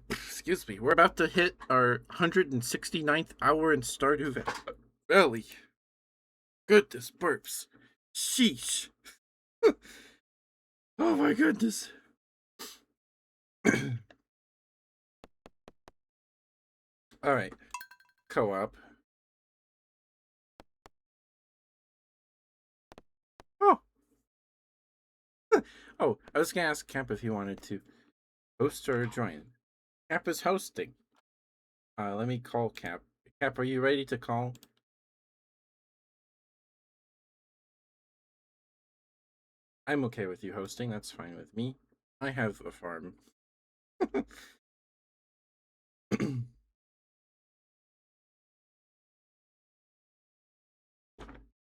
Excuse me. We're about to hit our 169th hour in Stardew Valley. Goodness, burps. Sheesh. Oh my goodness. All right. Co-op. Oh. Oh, I was gonna ask Camp if he wanted to host or join. Cap is hosting. Let me call Cap. Cap, are you ready to call? I'm okay with you hosting. That's fine with me. I have a farm.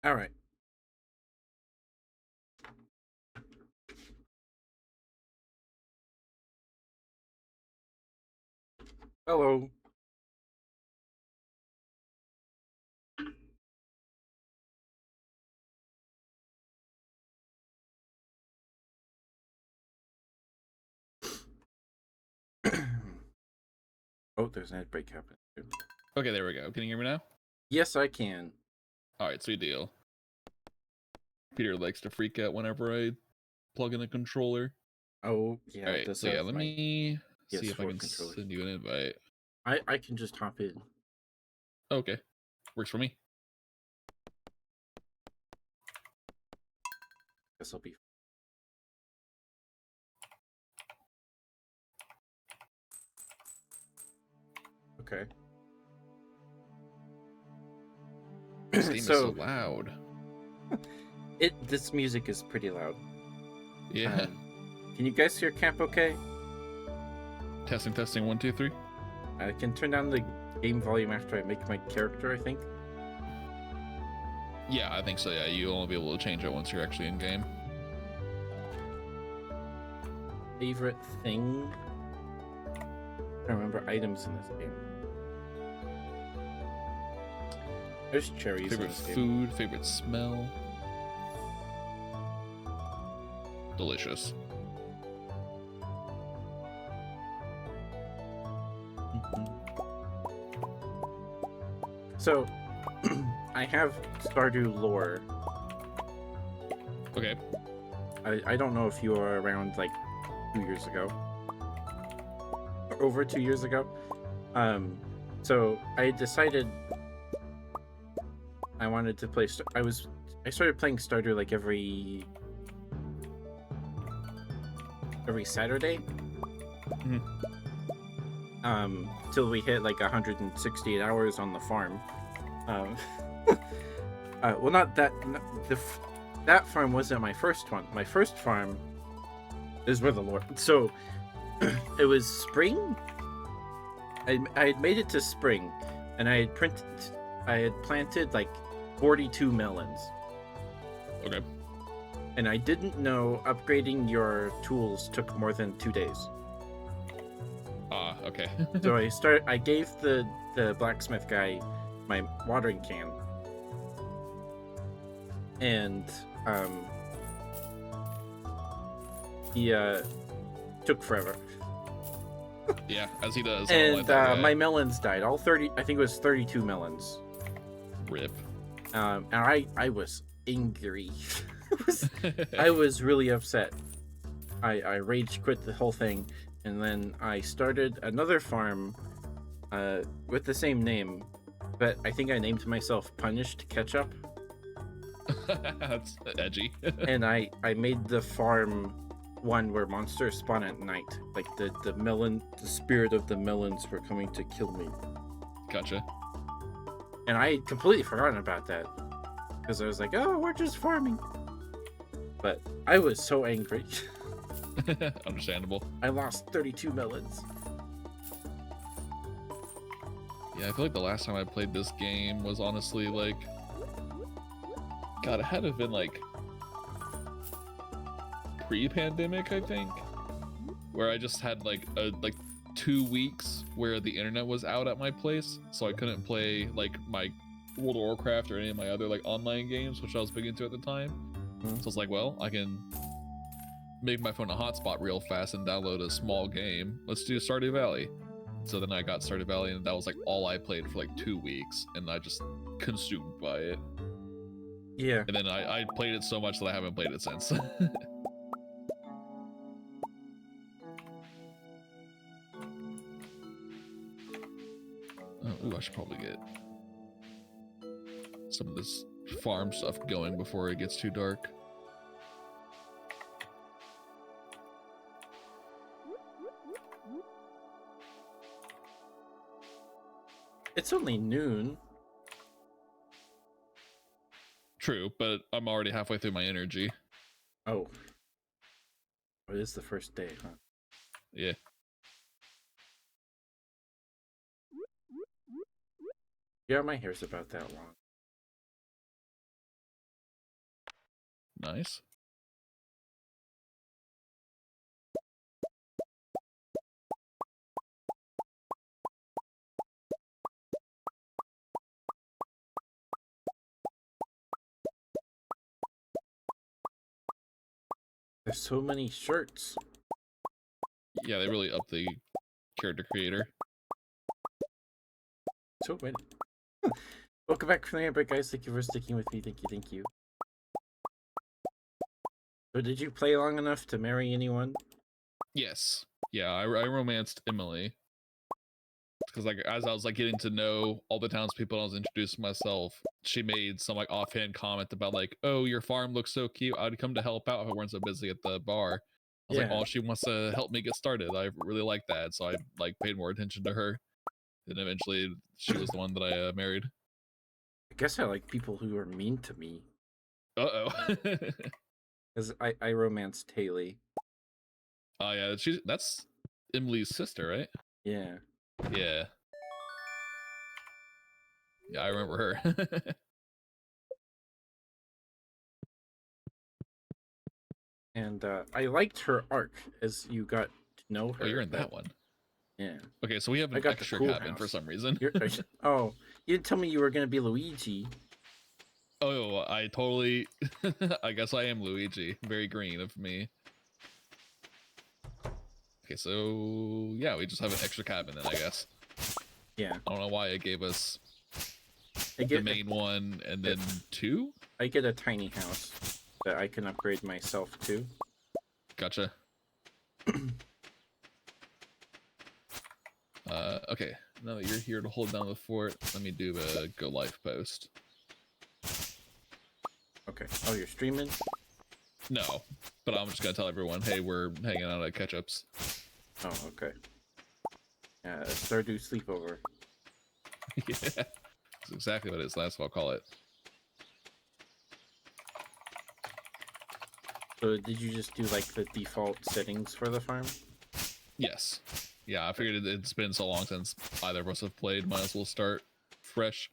All right. Hello. Oh, there's an ad break happening too. Okay, there we go. Can you hear me now? Yes, I can. Alright, sweet deal. Peter likes to freak out whenever I plug in a controller. Oh, yeah. Alright, so yeah, let me see if I can controller. send you an invite. I can just hop in. Okay, works for me. Guess I'll be. Okay. This game is so loud. This music is pretty loud. Yeah. Can you guys hear Camp okay? Testing, 1, 2, 3. I can turn down the game volume after I make my character, I think. Yeah, I think so, yeah. You'll only be able to change it once you're actually in game. Favorite thing? I don't remember items in this game. There's cherries Favorite in this game. food, favorite smell. Delicious. So, I have Stardew lore. Okay. I don't know if you were around like 2 years ago. Or over 2 years ago. So I decided I wanted to play. I started playing Stardew like every Saturday. Till we hit like 168 hours on the farm. Well, not that. That farm wasn't my first one. My first farm is where the Lord. So it was spring. I had made it to spring, and I had planted like 42 melons. Okay. And I didn't know upgrading your tools took more than 2 days. Okay. So I gave the blacksmith guy my watering can. And he took forever. Yeah, as he does. And my melons died. All 30, I think it was 32 melons. Rip. And I was angry. I was really upset. I rage quit the whole thing, and then I started another farm with the same name, but I think I named myself Punished Ketchup. That's edgy. And I made the farm one where monsters spawn at night. Like the spirit of the melons were coming to kill me. Gotcha. And I had completely forgotten about that. Because I was like, oh, we're just farming. But I was so angry. Understandable. I lost 32 melons. Yeah, I feel like the last time I played this game was honestly like... God, it had to have been like... pre-pandemic, I think, where I just had like 2 weeks where the internet was out at my place, so I couldn't play like my World of Warcraft or any of my other like online games, which I was big into at the time. So it's like, well, I can make my phone a hotspot real fast and download a small game. Let's do Stardew Valley. So then I got Stardew Valley, and that was like all I played for like 2 weeks, and I just consumed by it. Yeah. And then I played it so much that I haven't played it since. Ooh, I should probably get some of this farm stuff going before it gets too dark. It's only noon. True, but I'm already halfway through my energy. Oh. It is the first day, huh? Yeah. Yeah, my hair's about that long. Nice. There's so many shirts. Yeah, they really upped the character creator. So many. Welcome back from the break, guys. Thank you for sticking with me. Thank you, thank you. So did you play long enough to marry anyone? Yes. Yeah, I romanced Emily. Because like as I was like getting to know all the townspeople, I was introducing myself. She made some like offhand comment about like, "Oh, your farm looks so cute. I'd come to help out if I weren't so busy at the bar." I was like, "Oh, she wants to help me get started. I really like that." So I like paid more attention to her, and eventually she was the one that I married. I guess I like people who are mean to me. Uh-oh. Because I romanced Haley. Oh yeah, that's Emily's sister, right? Yeah. Yeah. Yeah, I remember her. And I liked her arc as you got to know her. Oh, you're in that one. Yeah. Okay, so we have an extra cabin for some reason. Oh, you didn't tell me you were going to be Luigi. Oh, I totally... I guess I am Luigi. Very green of me. Okay, so... Yeah, we just have an extra cabin then, I guess. Yeah. I don't know why it gave us the main one and then 2? I get a tiny house that I can upgrade myself to. Gotcha. Okay, now that you're here to hold down the fort, let me do a go life post. Okay. Oh, you're streaming? No, but I'm just gonna tell everyone, hey, we're hanging out at Ketchup's. Oh, okay. Yeah, a Stardew sleepover. Yeah, that's exactly what it is. That's what I'll call it. So did you just do like the default settings for the farm? Yes. Yeah, I figured it's been so long since either of us have played, might as well start fresh.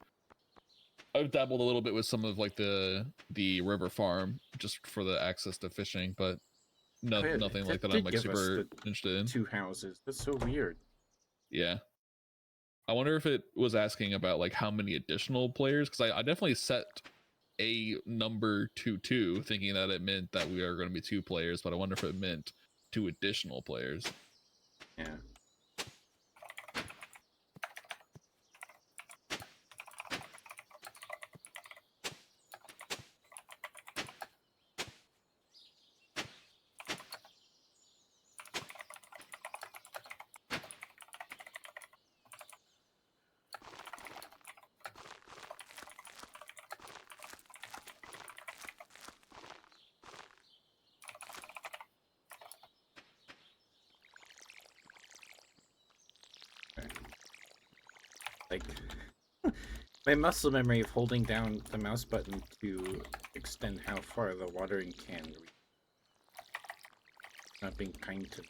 I've dabbled a little bit with some of like the river farm just for the access to fishing, but nothing like that I'm like super interested in. 2 houses. That's so weird. Yeah. I wonder if it was asking about like how many additional players, because I definitely set a number to 2 thinking that it meant that we are going to be 2 players, but I wonder if it meant 2 additional players. Yeah. Like, my muscle memory of holding down the mouse button to extend how far the watering can reach. Not being kind to.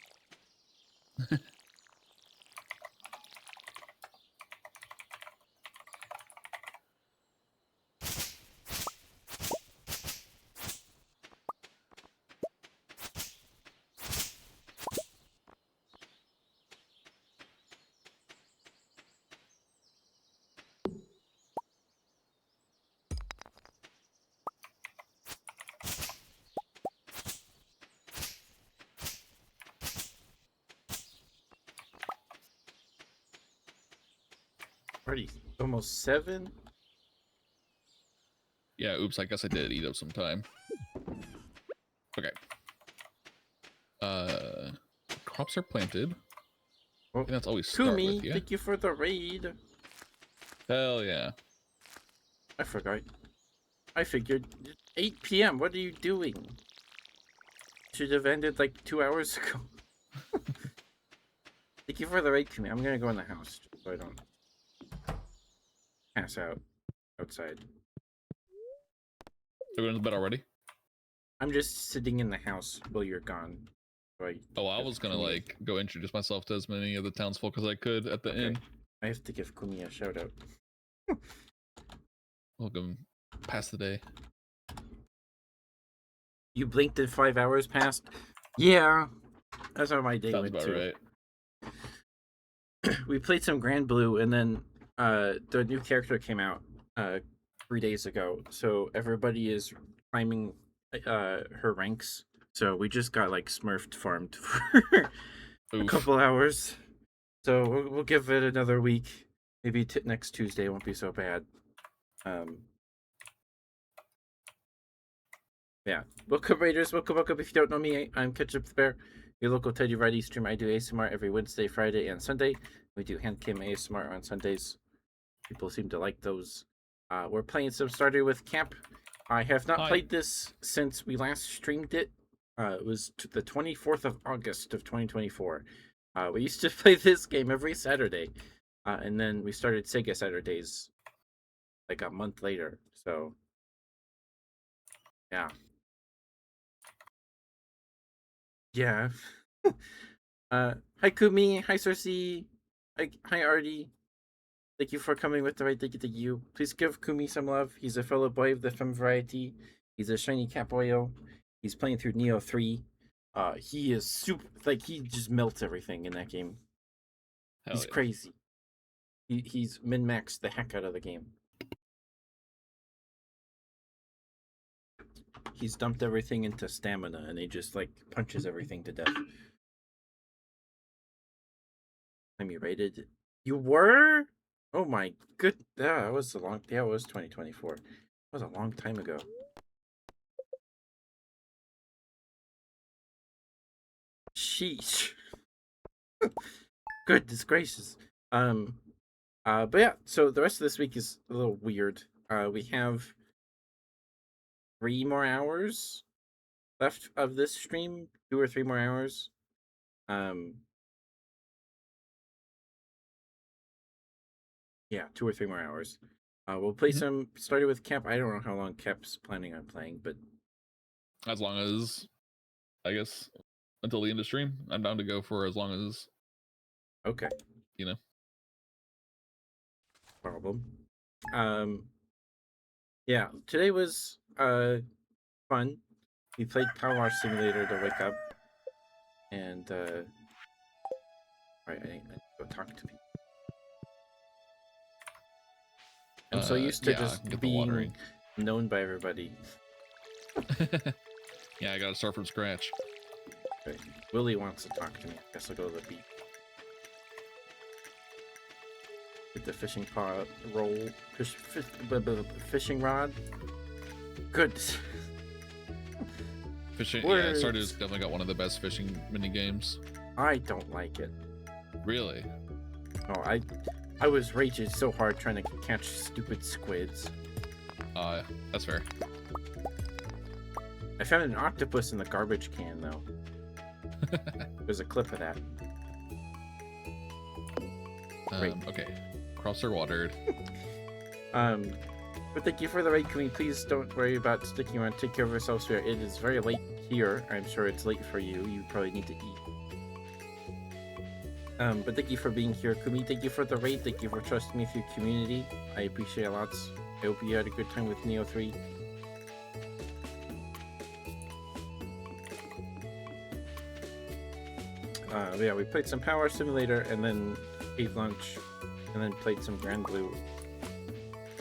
Already almost 7. Yeah, oops, I guess I did eat up some time. Okay. Crops are planted. Well, And that's all we start Kumi, with, yeah? thank you for the raid. Hell yeah. I forgot. I figured 8 p.m. What are you doing? Should have ended like 2 hours ago. Thank you for the raid, Kumi. I'm gonna go in the house so I don't pass out outside. Everyone's in bed already? I'm just sitting in the house while you're gone. So Oh, I was gonna Kumi like go introduce myself to as many of the townsfolk as I could at the inn. I have to give Kumi a shout out. Welcome. Pass the day. You blinked and 5 hours passed? Yeah. That's how my day Sounds went about too. right. We played some Grand Blue, and then the new character came out 3 days ago. So everybody is climbing her ranks. So we just got like Smurfed farmed for a Oof. couple hours. So we'll give it another week. Maybe next Tuesday won't be so bad. Yeah. Welcome, Raiders. Welcome. If you don't know me, I'm Ketchup the Bear, your local Teddy Righty streamer. I do ASMR every Wednesday, Friday, and Sunday. We do hand cam ASMR on Sundays. People seem to like those. We're playing some Stardew with Camp. I have not played this since we last streamed it. It was the 24th of August of 2024. We used to play this game every Saturday. And then we started Sega Saturdays like a month later. So, yeah. Yeah. Hi Kumi, hi Cersei, hi Artie. Thank you for coming with the right. Thank you. Please give Kumi some love. He's a fellow boy of the femme variety. He's a shiny cat boyo. He's playing through Neo 3. He is super, like, he just melts everything in that game. He's crazy. He's min-maxed the heck out of the game. He's dumped everything into stamina and he just like punches everything to death. Time you rated. You were? Oh my good. Yeah, that was a long. Yeah, it was 2024. That was a long time ago. Sheesh. Goodness gracious. But yeah. So the rest of this week is a little weird. We have 3 more hours left of this stream. 2 or 3 more hours. Yeah, 2 or 3 more hours. We'll play some. Started with Camp. I don't know how long Kep's planning on playing, but as long as, I guess, until the end of stream, I'm down to go for as long as. Okay. You know. Problem. Yeah, today was fun. We played Power Wash Simulator to wake up, and I need to go talk to people. I'm so used to just being known by everybody. Yeah, I gotta start from scratch. Okay. Willie wants to talk to me. I guess I'll go to the beach. Get the fishing pod roll, fishing rod. Good. Fishing. Yeah, Stardew's definitely got one of the best fishing mini games. I don't like it. Really? Oh, I was raging so hard trying to catch stupid squids. That's fair. I found an octopus in the garbage can though. There's a clip of that. Okay. Crops are watered. But thank you for the raid, Queen. Please don't worry about sticking around. Take care of yourselves here. It is very late here. I'm sure it's late for you. You probably need to eat. But thank you for being here, Kumi. Thank you for the raid. Thank you for trusting me with your community. I appreciate it lots. I hope you had a good time with Neo 3. Yeah, we played some Power Simulator and then ate lunch and then played some Grand Blue.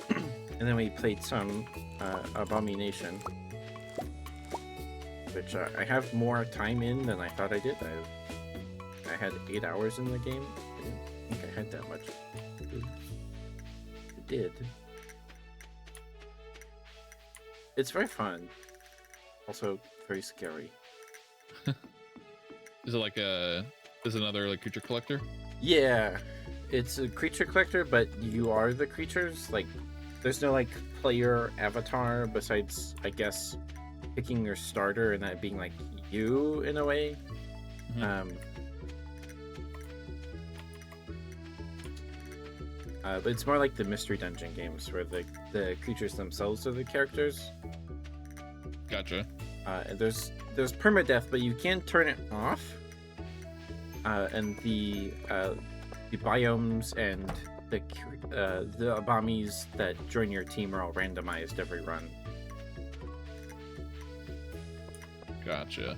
And then we played some Abomination, which I have more time in than I thought I did. I had 8 hours in the game. I didn't think I had that much. did. It's very fun. Also very scary. Is it like a? Is it another like creature collector? Yeah, it's a creature collector, but you are the creatures. Like, there's no like player avatar besides, I guess, picking your starter and that being like you in a way. Mhm. But it's more like the mystery dungeon games where the creatures themselves are the characters. Gotcha. And there's permadeath, but you can turn it off. And the biomes and the Abamis that join your team are all randomized every run. Gotcha.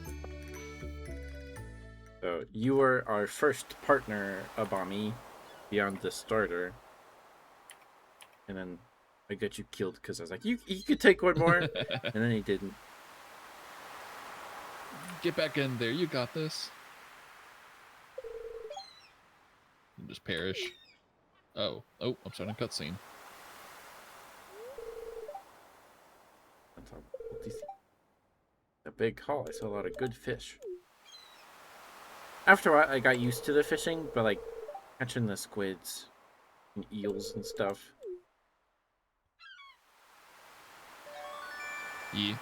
So you were our first partner, Abami, beyond the starter. And then I got you killed because I was like, you could take one more. And then he didn't. Get back in there. You got this. You just perish. Oh, I'm starting a cutscene. A big haul. I saw a lot of good fish. After a while, I got used to the fishing, but like catching the squids and eels and stuff. Yeah.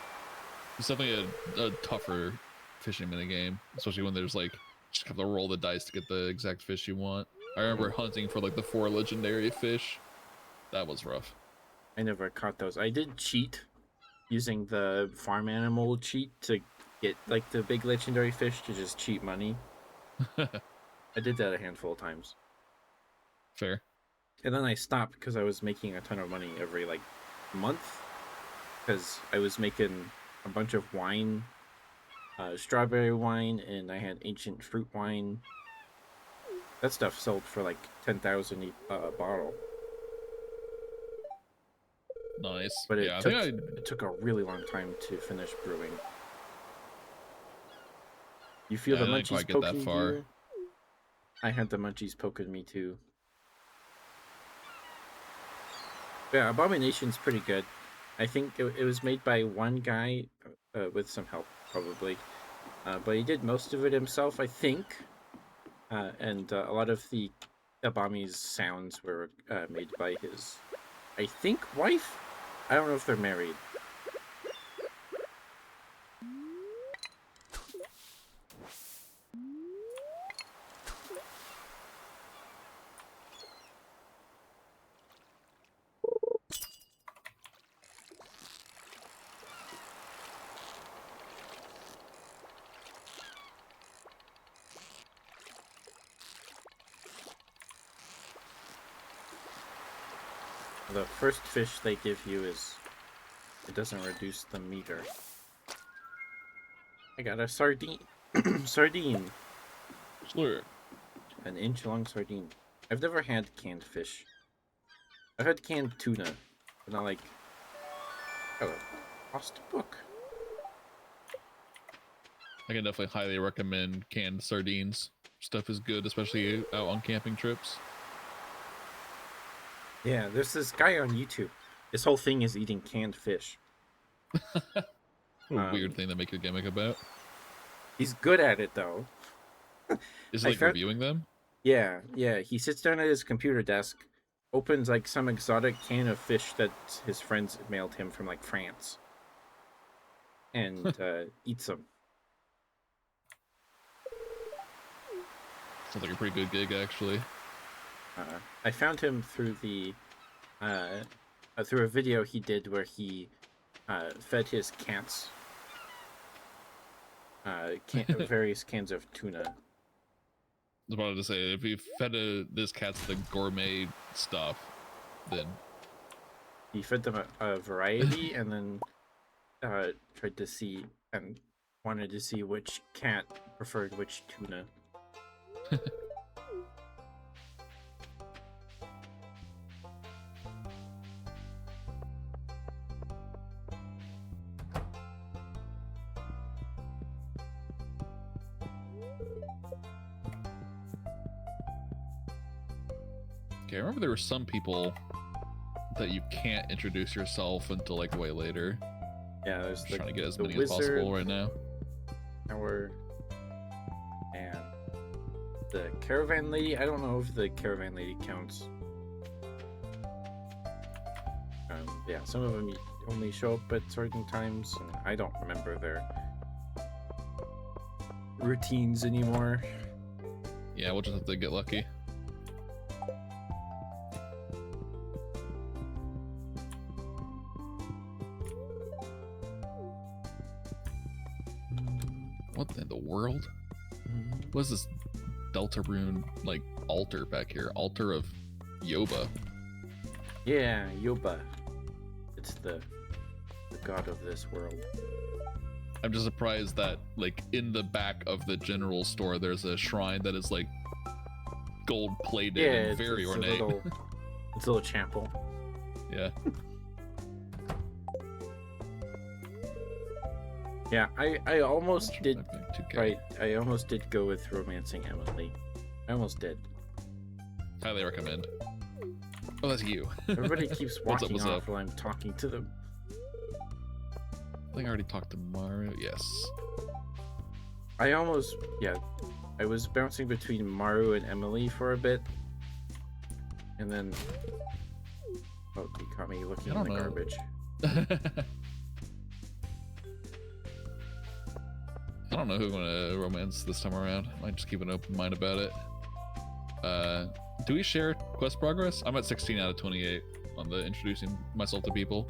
It's definitely a tougher fishing minigame, especially when there's like just have to roll the dice to get the exact fish you want. I remember hunting for like the 4 legendary fish. That was rough. I never caught those. I did cheat using the farm animal cheat to get like the big legendary fish to just cheat money. I did that a handful of times. Fair. And then I stopped because I was making a ton of money every like month. Because I was making a bunch of wine, strawberry wine, and I had ancient fruit wine. That stuff sold for like 10,000 a bottle. Nice. But yeah, it took a really long time to finish brewing. You feel the I didn't munchies quite get that poking far. you? I had the munchies poking me too. Yeah, Abomination's pretty good. I think it was made by one guy with some help, probably. But he did most of it himself, I think. And a lot of the Abami's sounds were made by his, I think, wife? I don't know if they're married. The first fish they give you is, it doesn't reduce the meter. I got a sardine. Sardine. Slur. An inch-long sardine. I've never had canned fish. I've had canned tuna, but not like... Oh, lost book. I can definitely highly recommend canned sardines. Stuff is good, especially out on camping trips. Yeah, there's this guy on YouTube. His whole thing is eating canned fish. What a weird thing to make your gimmick about. He's good at it, though. Is it like reviewing them? Yeah. He sits down at his computer desk, opens like some exotic can of fish that his friends mailed him from like France, and eats them. Sounds like a pretty good gig, actually. I found him through the through a video he did where he fed his cats various cans of tuna. I was about to say, if you fed this cat's the gourmet stuff, then He fed them a variety, and then tried to see and wanted to see which cat preferred which tuna. okay, I remember there were some people that you can't introduce yourself until like way later. Yeah, there's I'm the, trying to get as the many wizard as possible right now. tower and the caravan lady. I don't know if the caravan lady counts. Yeah, some of them only show up at certain times, and I don't remember their routines anymore. Yeah, we'll just have to get lucky. What in the world? What is this Deltarune like altar back here? Altar of Yoba. Yeah, Yoba. It's the god of this world. I'm just surprised that like in the back of the general store there's a shrine that is like gold plated and very ornate. It's a little chapel. Yeah. Yeah, I almost did. 2K. Right, I almost did go with romancing Emily. I almost did. Highly recommend. Oh, that's you. Everybody keeps What's up, walking what's off up? while I'm talking to them. I think I already talked to Mario. Yes. I almost, yeah, I was bouncing between Maru and Emily for a bit, and then, oh, he caught me looking in the garbage. I don't know who I'm gonna romance this time around. I might just keep an open mind about it. Do we share quest progress? I'm at 16 out of 28 on the introducing myself to people.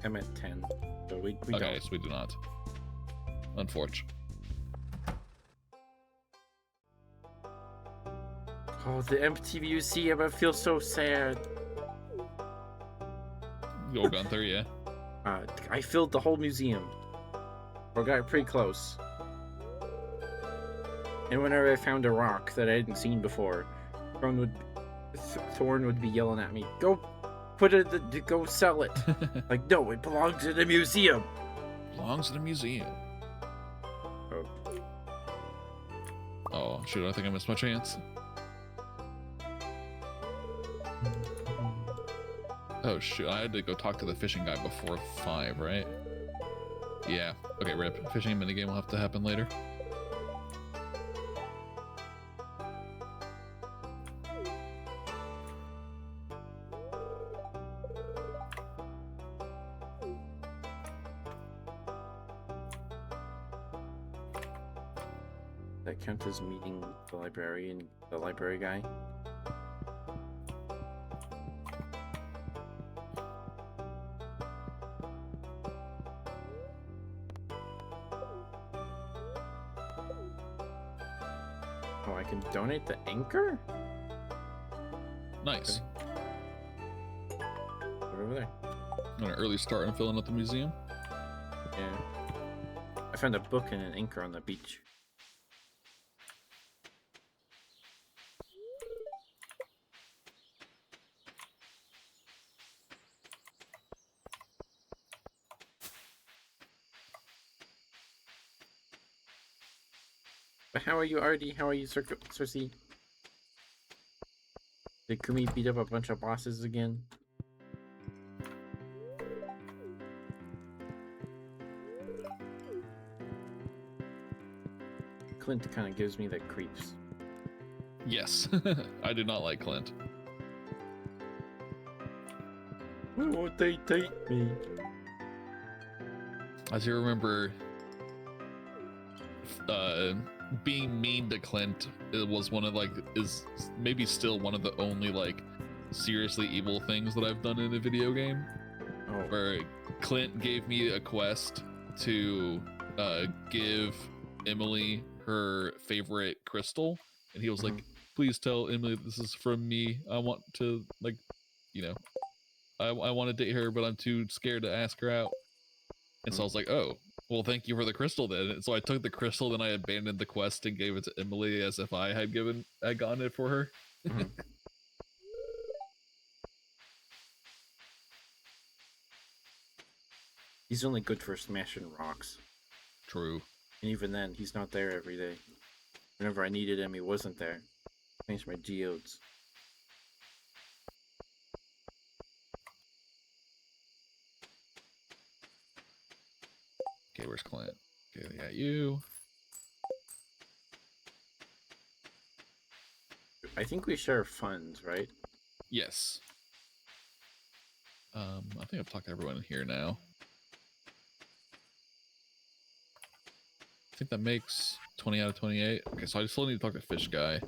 I'm at 10, so we Okay, don't. so we do not. Unfortunate. Oh, the empty museum, I feel so sad. Go Gunther, yeah. I filled the whole museum. Or got pretty close. And whenever I found a rock that I hadn't seen before, Thorn would be yelling at me, "Go put it, go sell it." Like, no, it belongs in the museum. Belongs in a museum. Oh. Oh, shoot, I think I missed my chance. Oh, shoot, I had to go talk to the fishing guy before 5, right? Yeah. Okay, rip. Fishing minigame will have to happen later. That count as meeting the librarian, the library guy? Oh, I can donate the anchor? Nice. Okay. Right over there. I'm gonna early start and filling out the museum. Yeah. I found a book and an anchor on the beach. But how are you, Artie? How are you, Cersei? Did Kumi beat up a bunch of bosses again? Clint kind of gives me the creeps. Yes. I do not like Clint. Why won't they date me? As you remember, being mean to Clint, it was one of like, is maybe still one of the only like seriously evil things that I've done in a video game. Oh. Where Clint gave me a quest to give Emily her favorite crystal, and he was like, please tell Emily this is from me. I want to, like, you know, I want to date her, but I'm too scared to ask her out. And so I was like, oh, well, thank you for the crystal then. And so I took the crystal, then I abandoned the quest and gave it to Emily as if I had gotten it for her. He's only good for smashing rocks. True. And even then, he's not there every day. Whenever I needed him, he wasn't there. Thanks to my geodes. where's Clint? Okay, they got you. I think we share funds, right? Yes. I think I've talked to everyone in here now. I think that makes 20 out of 28. Okay, so I still need to talk to Fish Guy.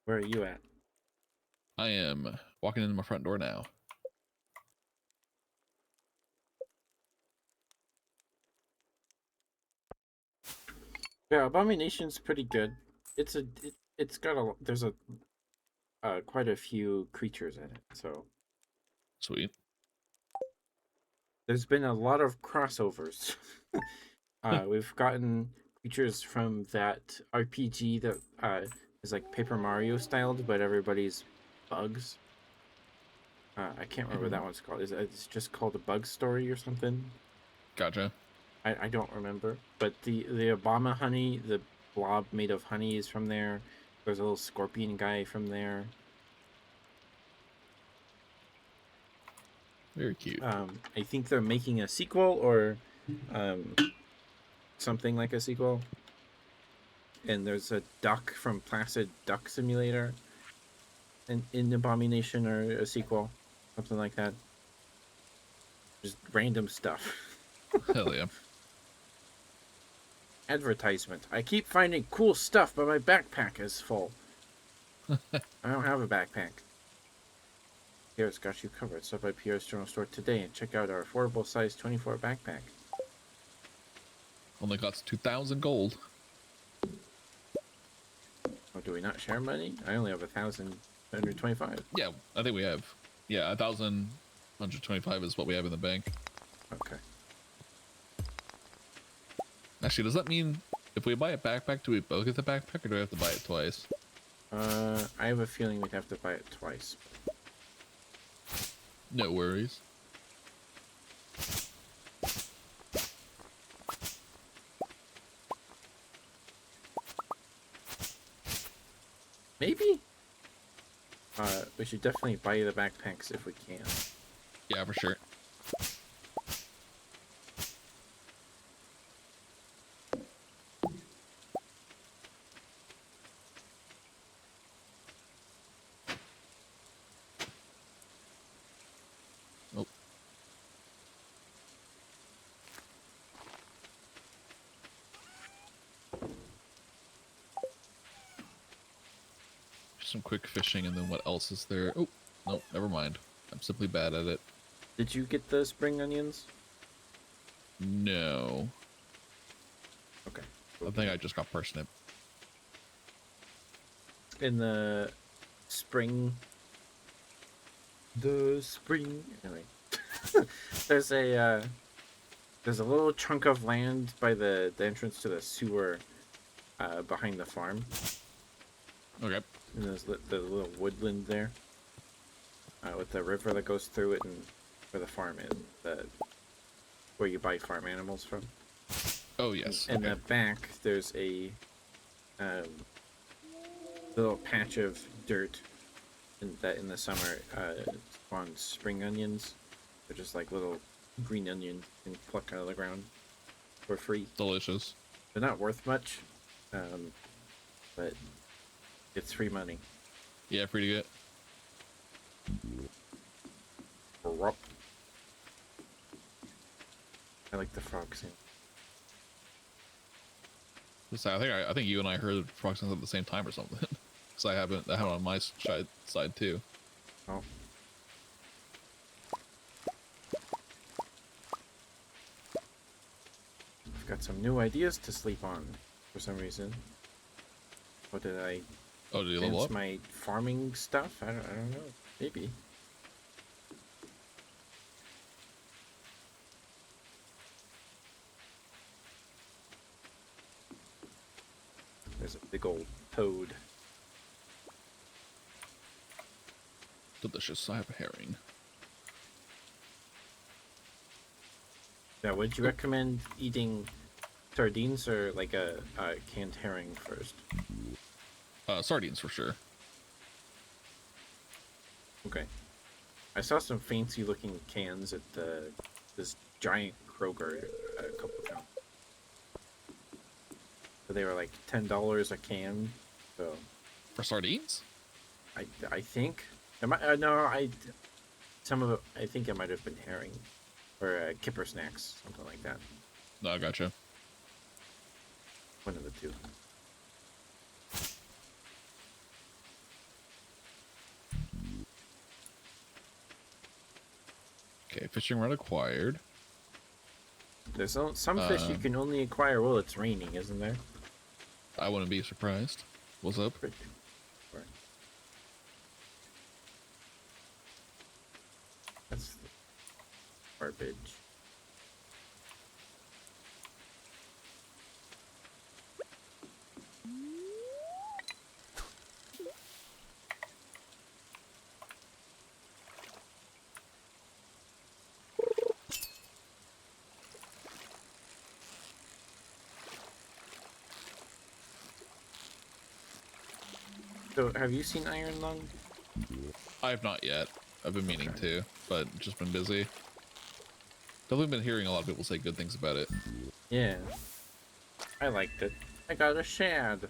Where are you at? I am walking into my front door now. Yeah, Abomination's pretty good. It's got there's a quite a few creatures in it, so Sweet. there's been a lot of crossovers. We've gotten creatures from that RPG that is like Paper Mario styled, but everybody's bugs. I can't remember what that one's called. It's just called a Bug Story or something? Gotcha. I don't remember. But the Obama honey, the blob made of honey, is from there. There's a little scorpion guy from there. Very cute. I think they're making a sequel or something like a sequel. And there's a duck from Placid Duck Simulator in Abomination or a sequel, something like that. Just random stuff. Hell yeah. Advertisement. I keep finding cool stuff, but my backpack is full. I don't have a backpack. Pierre's got you covered. Stop by Pierre's General Store today and check out our affordable size 24 backpack. Only costs 2,000 gold. Oh, do we not share money? I only have 1,125. Yeah, I think we have. Yeah, 1,125 is what we have in the bank. Okay. Actually, does that mean if we buy a backpack, do we both get the backpack, or do we have to buy it twice? I have a feeling we'd have to buy it twice. No worries. Maybe? We should definitely buy the backpacks if we can. Yeah, for sure. Oh. Some quick fishing, and then what else is there? Oh, no, never mind. I'm simply bad at it. Did you get the spring onions? No. Okay. I think I just got parsnip. In the spring. The spring. Anyway, there's a little chunk of land by the entrance to the sewer, behind the farm. Okay. And there's the little woodland there, with the river that goes through it, and where the farm is, where you buy farm animals from. Oh yes. In okay. the back, there's a little patch of dirt in the summer spawns spring onions. They're just like little green onions you can pluck out of the ground for free. Delicious. They're not worth much, but it's free money. Yeah, pretty good. I like the frog sound. I think you and I heard frog sounds at the same time or something. Because I have it on my side too. Oh. I've got some new ideas to sleep on for some reason. What did I? Oh, did you level up? My farming stuff? I don't know. Maybe. There's a big old toad. delicious. I have a herring. Yeah, would you recommend eating sardines or like a canned herring first? Sardines for sure. Okay. I saw some fancy looking cans at this giant Kroger a couple times. So they were like $10 a can. So For sardines? I think no some of it I think it might have been herring or kipper snacks, something like that. No, I gotcha. One of the two. Okay, fishing rod acquired. There's some fish you can only acquire while it's raining, isn't there? I wouldn't be surprised. What's up? That's garbage. So, have you seen Iron Lung? I have not yet. I've been meaning to, but just been busy. Definitely been hearing a lot of people say good things about it. Yeah. I liked it. I got a shad.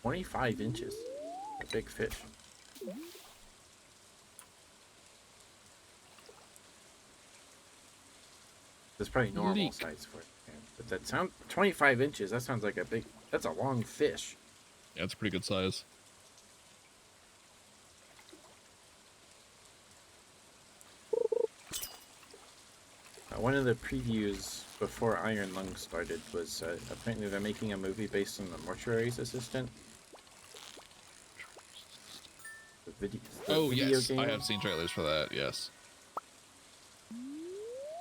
25 inches. A big fish. That's probably normal size for it. Yeah. But that sound 25 inches, that sounds like that's a long fish. Yeah, it's a pretty good size. One of the previews before Iron Lung started was apparently they're making a movie based on the Mortuary's Assistant. The video yes, game. I have seen trailers for that. Yes.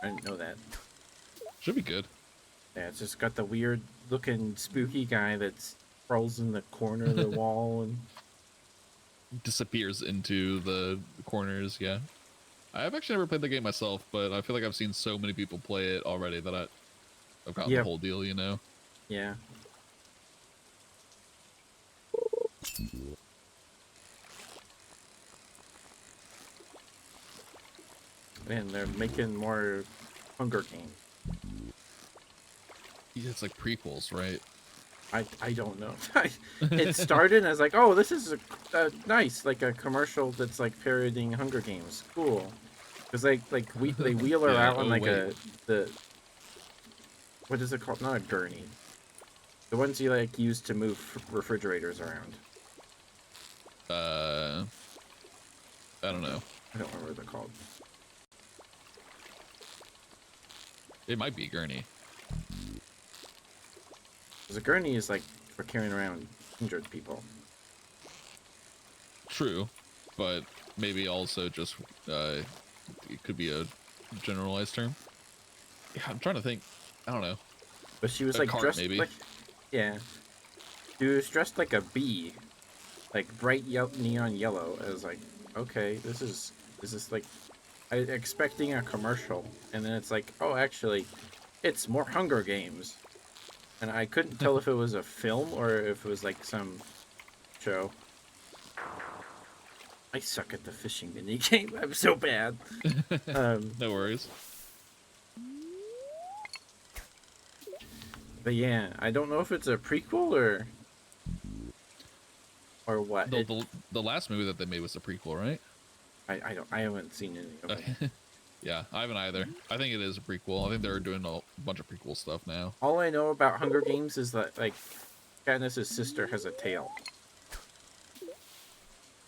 I didn't know that. Should be good. Yeah, it's just got the weird looking spooky guy that crawls in the corner of the wall and disappears into the corners. Yeah. I have actually never played the game myself, but I feel like I've seen so many people play it already that I've gotten the whole deal, you know? Yeah. Man, they're making more Hunger Games. It's like prequels, right? I don't know. It started and I was like, oh, this is a nice, like a commercial that's like parodying Hunger Games. Cool. Because they wheel her out on like what is it called? Not a gurney. The ones you like use to move refrigerators around. I don't know. I don't remember what they're called. It might be gurney. Because a gurney is like for carrying around injured people. True, but maybe also just it could be a generalized term. Yeah, I'm trying to think. I don't know. But she was a like cart, dressed maybe. like, yeah. She was dressed like a bee, like bright neon yellow. I was like, okay, this is like, expecting a commercial, and then it's like, oh, actually, it's more Hunger Games, and I couldn't tell if it was a film or if it was like some show. I suck at the fishing mini game. I'm so bad. No worries. But yeah, I don't know if it's a prequel or what. The last movie that they made was a prequel, right? I haven't seen any of it. Yeah, I haven't either. I think it is a prequel. I think they're doing a bunch of prequel stuff now. All I know about Hunger Games is that like Katniss's sister has a tail.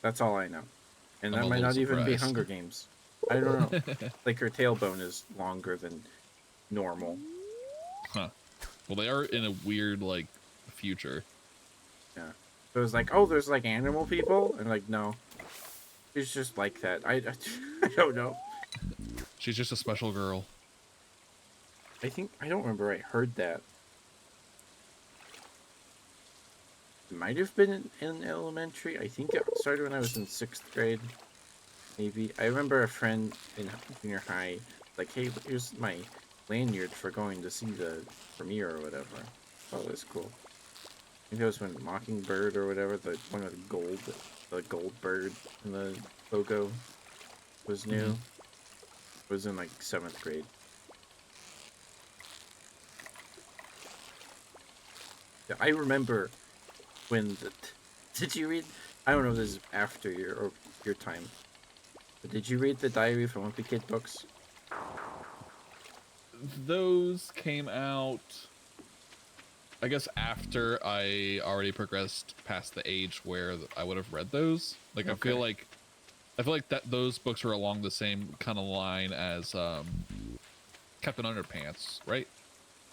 That's all I know. And that might not even be Hunger Games. I don't know. Like her tailbone is longer than normal. Huh. Well, they are in a weird like future. Yeah. So it was like, oh, there's like animal people, and like, no, she's just like that. I don't know. She's just a special girl. I don't remember I heard that. might have been in elementary. I think it started when I was in 6th grade. Maybe. I remember a friend in junior high, like, hey, here's my lanyard for going to see the premiere or whatever. Oh, that's cool. I think it was when Mockingbird or whatever, the one with gold, the gold bird in the logo was new. Mhm. It was in like 7th grade. Yeah, I remember when the. Did you read? I don't know if this is after your time. But did you read the Diary of a Wimpy Kid books? Those came out, I guess, after I already progressed past the age where I would have read those. Like, Okay. I feel like that those books are along the same kind of line as Captain Underpants, right?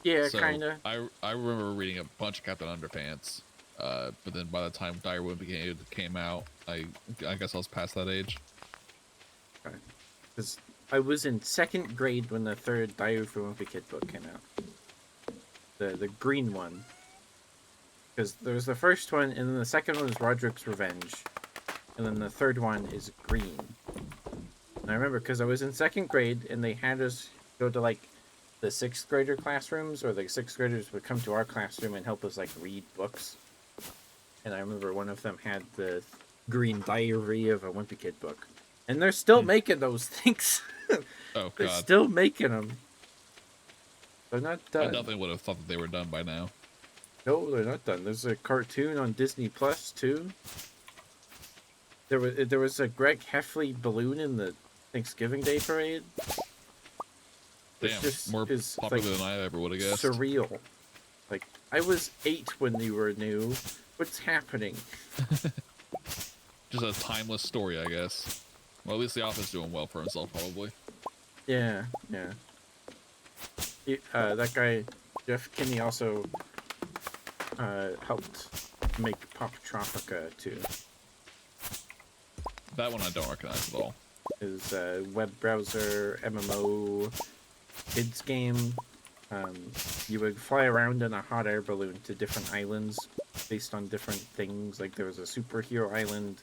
Yeah, So kinda. I remember reading a bunch of Captain Underpants, but then by the time Dire Wimpy came out, I guess I was past that age. Because I was in 2nd grade when the 3rd Diary of a Wimpy Kid book came out. The green one. Because there's the first one, and then the second one is Roderick's Revenge, and then the third one is green. And I remember because I was in 2nd grade, and they had us go to like the 6th grader classrooms, or the 6th graders would come to our classroom and help us like read books. And I remember one of them had the Green Diary of a Wimpy Kid book, and they're still making those things. Oh They're God, still making them. They're not I done. definitely would have thought that they were done by now. No, they're not done. There's a cartoon on Disney Plus too. There was a Greg Heffley balloon in the Thanksgiving Day parade. Which Damn, just more is popular like than I ever would have guessed. surreal. Like I was 8 when they were new. What's happening? Just a timeless story, I guess. Well, at least The Office doing well for himself, probably. Yeah, yeah. That guy Jeff Kinney also helped make Pop Tropica too. That one I don't recognize at all. His web browser MMO kids game. You would fly around in a hot air balloon to different islands based on different things. Like there was a superhero island,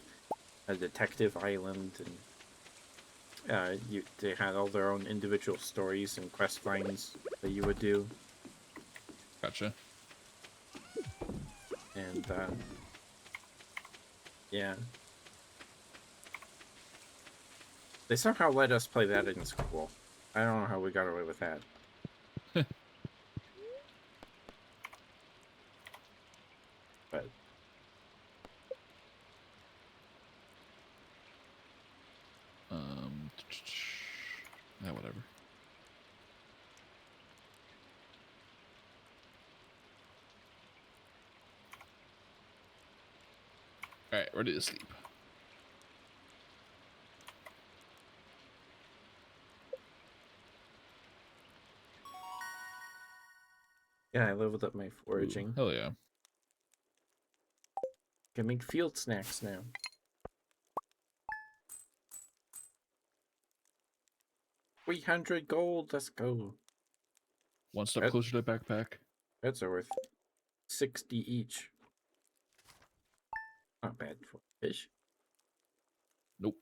a detective island, and they had all their own individual stories and quest lines that you would do. Gotcha. And yeah, they somehow let us play that in school. I don't know how we got away with that. But yeah, whatever. All right, ready to sleep. yeah, I leveled up my foraging. Ooh, hell yeah. Can make field snacks now. $300 gold. Let's go. One step closer to the backpack. That's worth 60 each. Not bad for fish. Nope.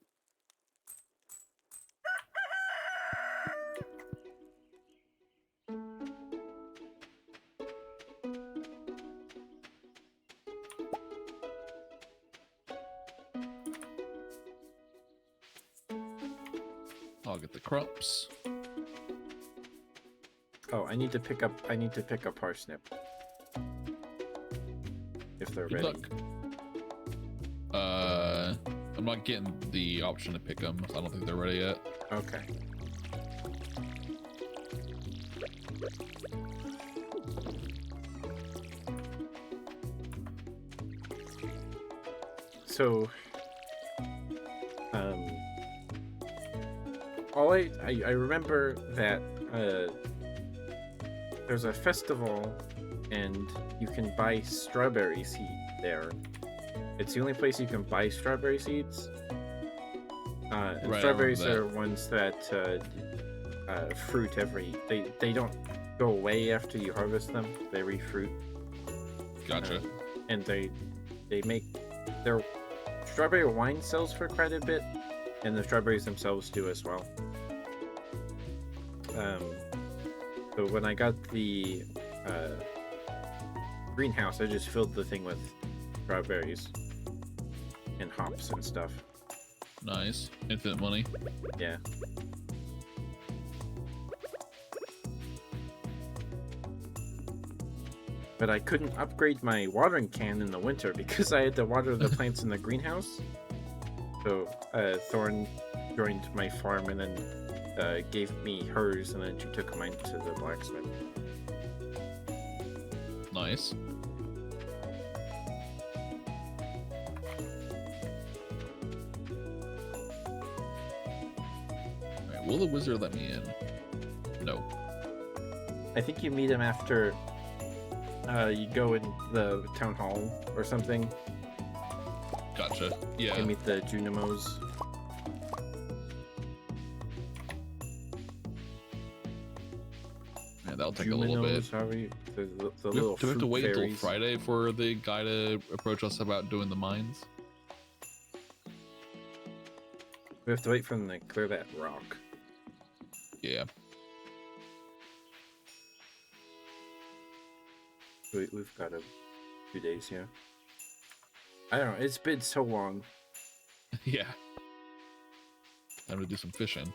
I'll get the crops. Oh, I need to pick up parsnip. If they're Good ready. luck. I'm not getting the option to pick them. I don't think they're ready yet. Okay. So, I remember that there's a festival, and you can buy strawberry seed there. It's the only place you can buy strawberry seeds. And Right, I strawberries remember are ones that fruit they don't go away after you harvest them. They refruit. Gotcha. And they make their strawberry wine sells for quite a bit, and the strawberries themselves do as well. So when I got the greenhouse, I just filled the thing with strawberries and hops and stuff. Nice. Infinite money. Yeah. But I couldn't upgrade my watering can in the winter because I had to water the plants in the greenhouse. So Thorn joined my farm and then gave me hers, and then she took mine to the blacksmith. Nice. Alright, will the wizard let me in? No. I think you meet him after you go in the town hall or something. Gotcha. Yeah. You meet the Junimos. Yeah, that'll take a little bit. Sorry, the Do little we have to wait until fairies. Friday for the guy to approach us about doing the mines? We have to wait for them to clear that rock. Yeah. We've got a few days, yeah. I don't know, it's been so long. Yeah. Time to do some fishing.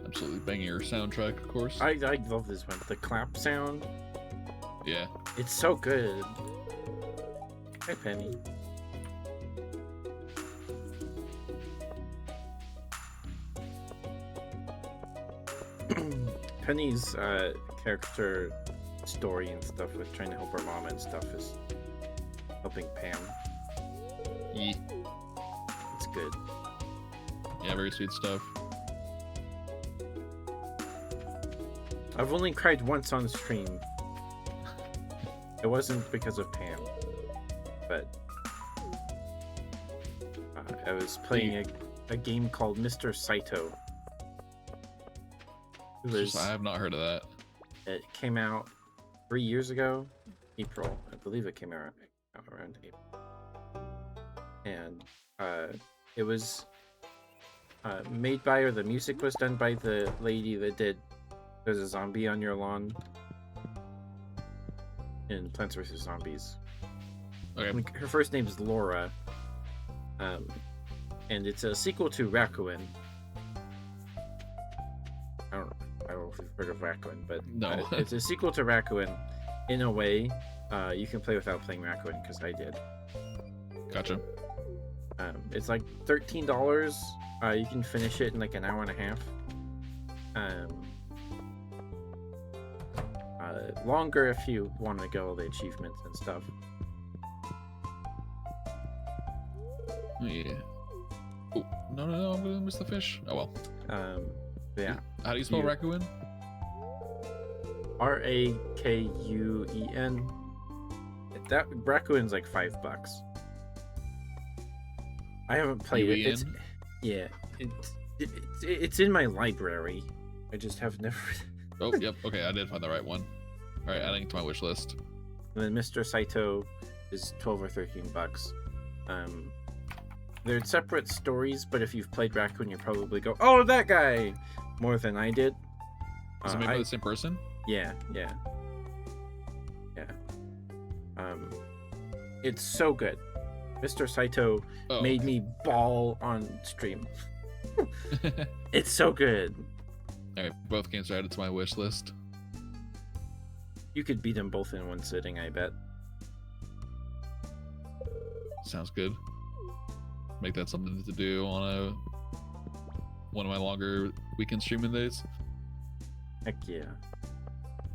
Absolutely banger soundtrack, of course. I love this one. The clap sound, Yeah. it's so good. Hi, Penny. Penny's character story and stuff with trying to help her mom and stuff is helping Pam. Yeah. It's good. Yeah, very sweet stuff. I've only cried once on stream. It wasn't because of Pam, but I was playing a game called Mr. Saito. I have not heard of that. It came out 3 years ago, April. I believe it came out around April. And it was made by, or the music was done by the lady that did There's a Zombie on Your Lawn in Plants vs. Zombies. Okay. I mean, her first name is Laura. And it's a sequel to Raccoon. I don't know if you've heard of Raccoon, but No. it's a sequel to Raccoon in a way. You can play without playing Raccoon, because I did. Gotcha. It's like $13. You can finish it in like an hour and a half. Longer if you want to get all the achievements and stuff. Yeah. Oh, no, I'm gonna miss the fish. Oh well. Yeah. How do you spell raccoon? Rakuen. That Raccoon's like $5. I haven't played it. It's, yeah, it's in my library. I just have never. Oh, yep. Okay, I did find the right one. All right, adding it to my wish list. And then Mr. Saito is $12 or $13. They're separate stories, but if you've played Raccoon, you probably go, "Oh, that guy," more than I did. Is it made by the same person? Yeah. It's so good. Mr. Saito made me bawl on stream. It's so good. All right, both games are added to my wish list. You could beat them both in one sitting, I bet. Sounds good. Make that something to do on one of my longer weekend streaming days. Heck yeah.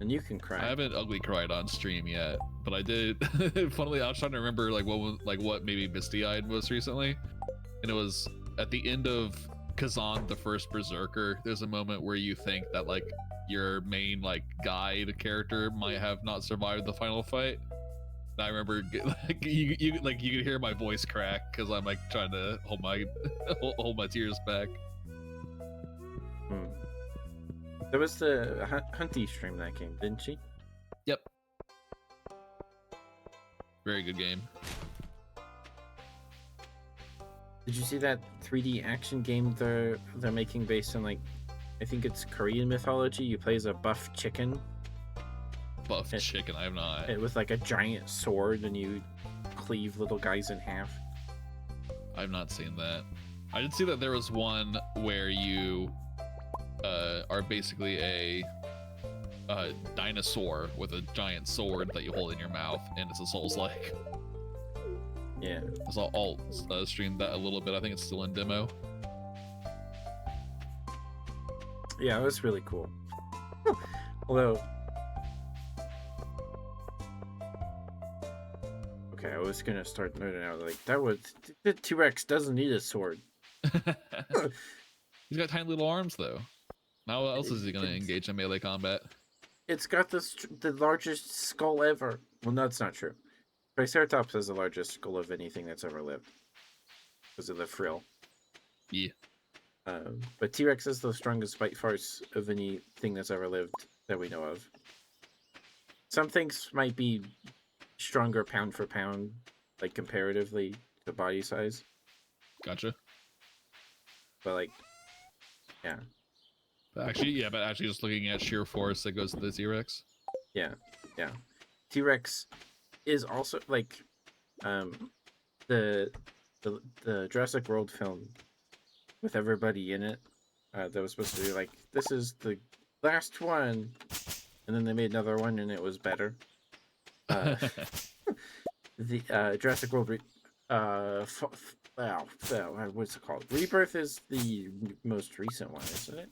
And you can cry. I haven't ugly cried on stream yet, but I did. Funnily, I was trying to remember what maybe misty-eyed most recently, and it was at the end of Kazan the First Berserker. There's a moment where you think that like your main like guide character might have not survived the final fight. And I remember like you could hear my voice crack because I'm like trying to hold my hold my tears back. There was the Hunty stream that game, didn't she? Yep. Very good game. Did you see that 3D action game they're making based on like, I think it's Korean mythology? You play as a buff chicken. Buff chicken, I have not. With like a giant sword, and you cleave little guys in half. I've not seen that. I did see that there was one where you are basically a dinosaur with a giant sword that you hold in your mouth, and it's a Souls-like. Yeah. So I'll stream that a little bit. I think it's still in demo. Yeah, it was really cool. Although, okay, I was gonna start nerding out like the T-Rex doesn't need a sword. He's got tiny little arms though. How else is he gonna engage in melee combat? It's got the largest skull ever. Well, no, that's not true. Triceratops has the largest skull of anything that's ever lived because of the frill. Yeah. But T-Rex has the strongest bite force of anything that's ever lived that we know of. Some things might be stronger pound for pound, like comparatively to body size. Gotcha. But like, yeah. Actually, just looking at sheer force that goes to the T-Rex. Yeah. T-Rex is also like, the Jurassic World film with everybody in it. That was supposed to be like, this is the last one, and then they made another one and it was better. The Jurassic World what's it called? Rebirth is the most recent one, isn't it?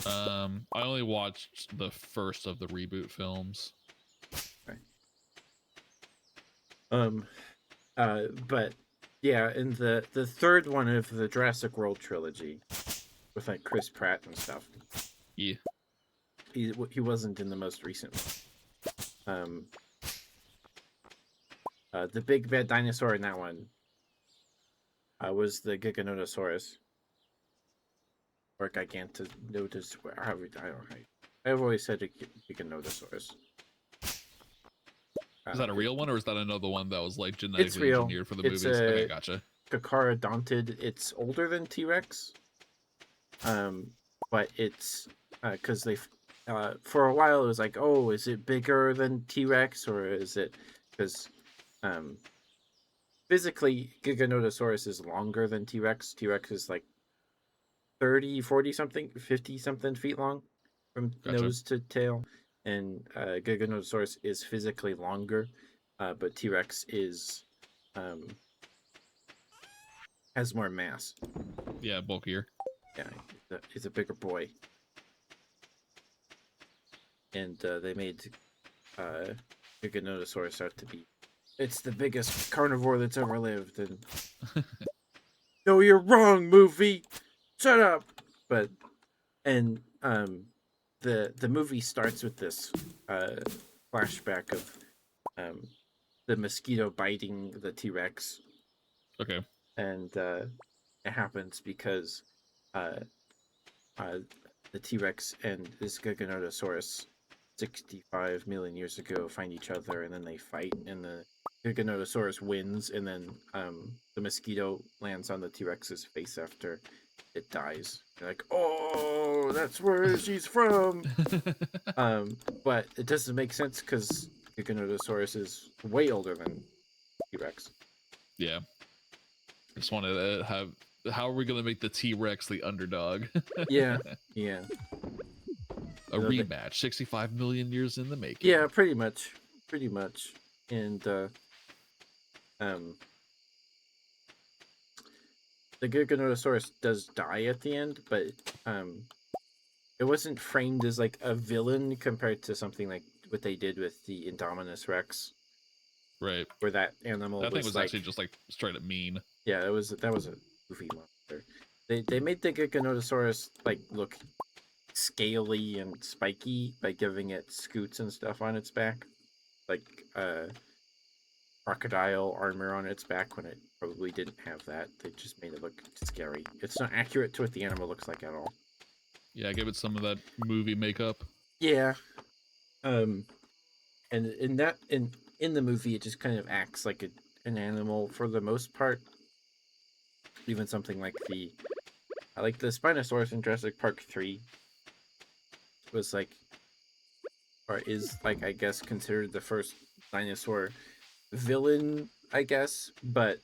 I only watched the first of the reboot films. Okay. But yeah, in the third one of the Jurassic World trilogy, with like Chris Pratt and stuff. Yeah. He wasn't in the most recent one. The big bad dinosaur in that one was the Giganotosaurus. Or Giganotosaurus. I don't know. I've always said Giganotosaurus. Is that a real one, or is that another one that was like genetically real. engineered for the It's movies? Okay, gotcha. Carcharodontid. It's older than T-Rex. But it's because they for a while it was like, oh, is it bigger than T-Rex, or is it because physically Giganotosaurus is longer than T-Rex. T-Rex is like 30, 40 something, 50 something feet long from nose to tail, and Giganotosaurus is physically longer, but T-Rex is has more mass. Yeah, bulkier. Yeah, he's a bigger boy. And they made Giganotosaurus out to be, it's the biggest carnivore that's ever lived. And no, you're wrong, movie. Shut up. But and the movie starts with this flashback of the mosquito biting the T-Rex. Okay. And it happens because the T-Rex and this Giganotosaurus 65 million years ago find each other, and then they fight, and the Giganotosaurus wins, and then the mosquito lands on the T-Rex's face after it dies. You're like, oh, that's where she's from. But it doesn't make sense because Giganotosaurus is way older than T-Rex. Yeah. I just wanted to have, how are we going to make the T-Rex the underdog? Yeah. A rematch, 65 million years in the making. Yeah, pretty much. And the Giganotosaurus does die at the end, but it wasn't framed as like a villain compared to something like what they did with the Indominus Rex. Right. Where that animal that thing was like, actually just like straight up mean. Yeah, that was a goofy monster. They made the Giganotosaurus like look scaly and spiky by giving it scoots and stuff on its back, like crocodile armor on its back when it probably didn't have that. They just made it look scary. It's not accurate to what the animal looks like at all. Yeah, give it some of that movie makeup. Yeah. And in the movie, it just kind of acts like an animal for the most part. Even something like the Spinosaurus in Jurassic Park 3 was like, or is like, I guess, considered the first dinosaur villain, I guess, but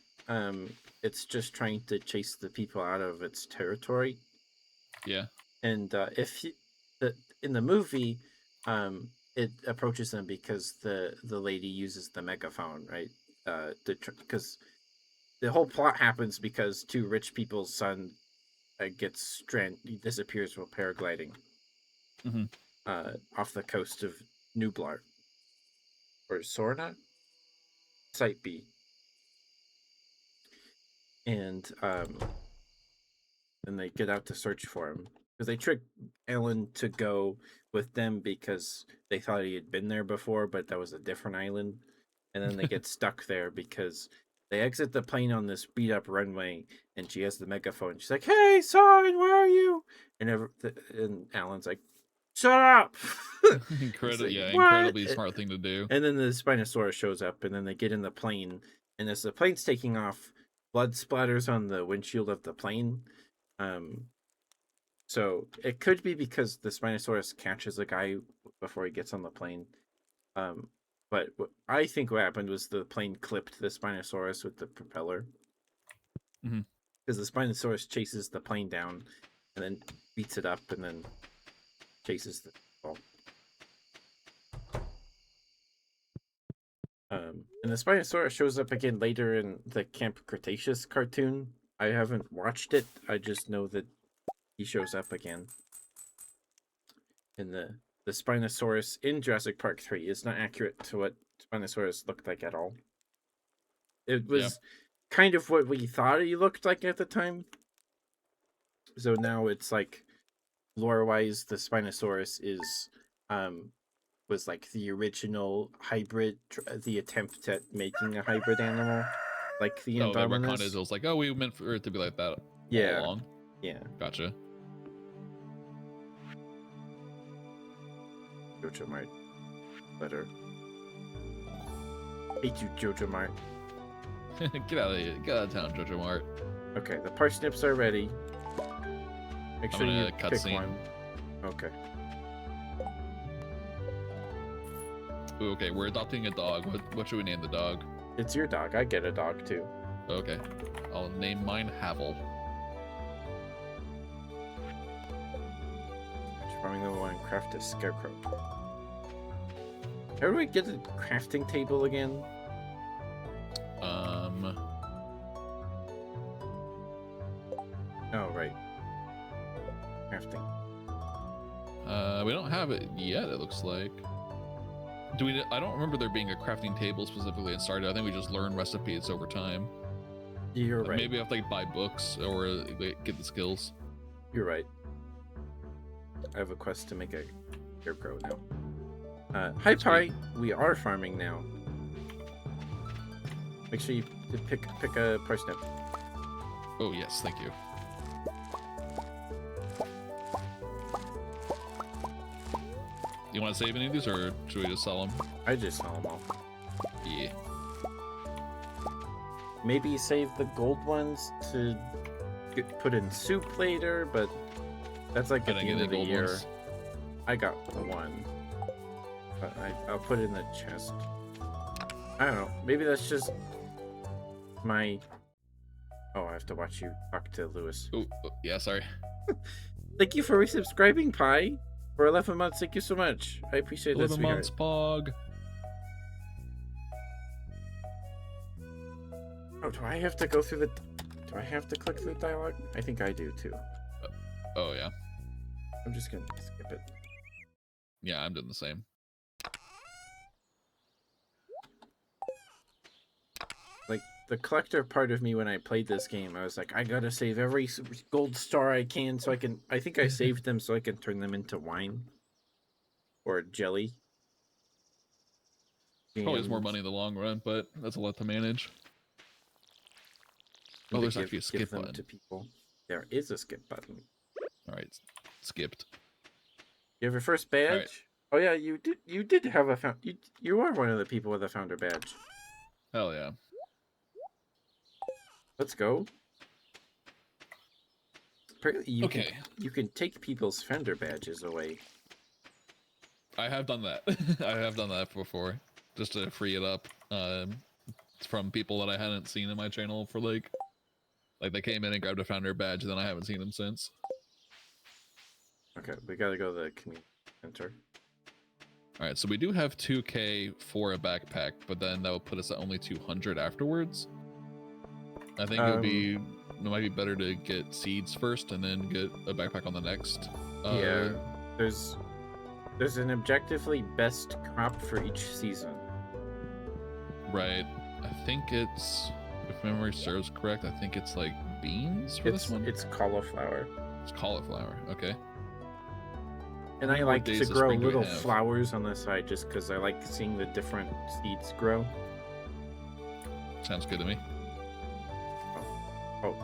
it's just trying to chase the people out of its territory. Yeah. And in the movie, it approaches them because the lady uses the megaphone, right? Because the whole plot happens because two rich people's son he disappears while paragliding Mm-hmm. off the coast of Nublar or Sorna, Site B, and they get out to search for him because they tricked Alan to go with them because they thought he had been there before, but that was a different island. And then they get stuck there because they exit the plane on this beat up runway, and she has the megaphone. She's like, "Hey, son, where are you?" And Alan's like, "Shut up!" Like, "What?" Incredibly smart thing to do. And then the Spinosaurus shows up, and then they get in the plane, and as the plane's taking off, blood splatters on the windshield of the plane. So it could be because the Spinosaurus catches a guy before he gets on the plane. But I think what happened was the plane clipped the Spinosaurus with the propeller. Mhm. Because the Spinosaurus chases the plane down and then beats it up and then chases the ball. And the Spinosaurus shows up again later in the Camp Cretaceous cartoon. I haven't watched it. I just know that he shows up again. And the Spinosaurus in Jurassic Park 3 is not accurate to what Spinosaurus looked like at all. It was kind of what we thought he looked like at the time. So now it's like, lore-wise, the Spinosaurus was like the original hybrid, the attempt at making a hybrid animal, like the Oh, that Indominus. retcon is. It was like, oh, we meant for it to be like that all Yeah. along. Yeah. Gotcha. Jojo Mart letter. Hate you, Jojo Mart. Get out of here. Get out of town, Jojo Mart. Okay, the parsnips are ready. Make sure you pick one. Okay. Ooh, okay, we're adopting a dog. What should we name the dog? It's your dog. I get a dog too. Okay. I'll name mine Havel. Farming level 1, craft a scarecrow. How do we get the crafting table again? Oh, right. Crafting. We don't have it yet, it looks like. Do we? I don't remember there being a crafting table specifically in Stardew. I think we just learn recipes over time. You're right. Maybe I have to buy books or get the skills. You're right. I have a quest to make a scarecrow now. Hi, Pi. We are farming now. Make sure you pick a parsnip. Oh yes, thank you. You want to save any of these, or should we just sell them? I just sell them all. Yeah. Maybe save the gold ones to put in soup later, but that's like at the end of the year. Ones. I got one, but I'll put it in the chest. I don't know. Maybe that's just my. Oh, I have to watch you talk to Lewis. Oh, yeah, sorry. Thank you for resubscribing, Pi. For 11 months, thank you so much. I appreciate that, 11 months, Pog. Oh, do I have to go through the... Do I have to click through the dialogue? I think I do, too. Oh, yeah. I'm just gonna skip it. Yeah, I'm doing the same. Like, the collector part of me when I played this game, I was like, I gotta save every gold star I can so I can. I think I saved them so I can turn them into wine or jelly. Probably is more And money in the long run, but that's a lot to manage. Oh, to there's actually a skip them button. to people. There is a skip button. All right, skipped. You have your first badge. All right. Oh yeah, you did. You did have a found. You are one of the people with a founder badge. Hell yeah. Let's go. Apparently, Okay. you can take people's founder badges away. I have done that. I have done that before, just to free it up from people that I hadn't seen in my channel for like they came in and grabbed a founder badge, and then I haven't seen them since. Okay, we gotta go to the community center. All right, so we do have 2K for a backpack, but then that would put us at only 200 afterwards. I think it might be better to get seeds first and then get a backpack on the next. Yeah, there's an objectively best crop for each season. Right. I think it's, if memory serves correct, I think it's like beans for this one. It's cauliflower. It's cauliflower. Okay. And I like to grow little flowers on the side just because I like seeing the different seeds grow. Sounds good to me. Oh,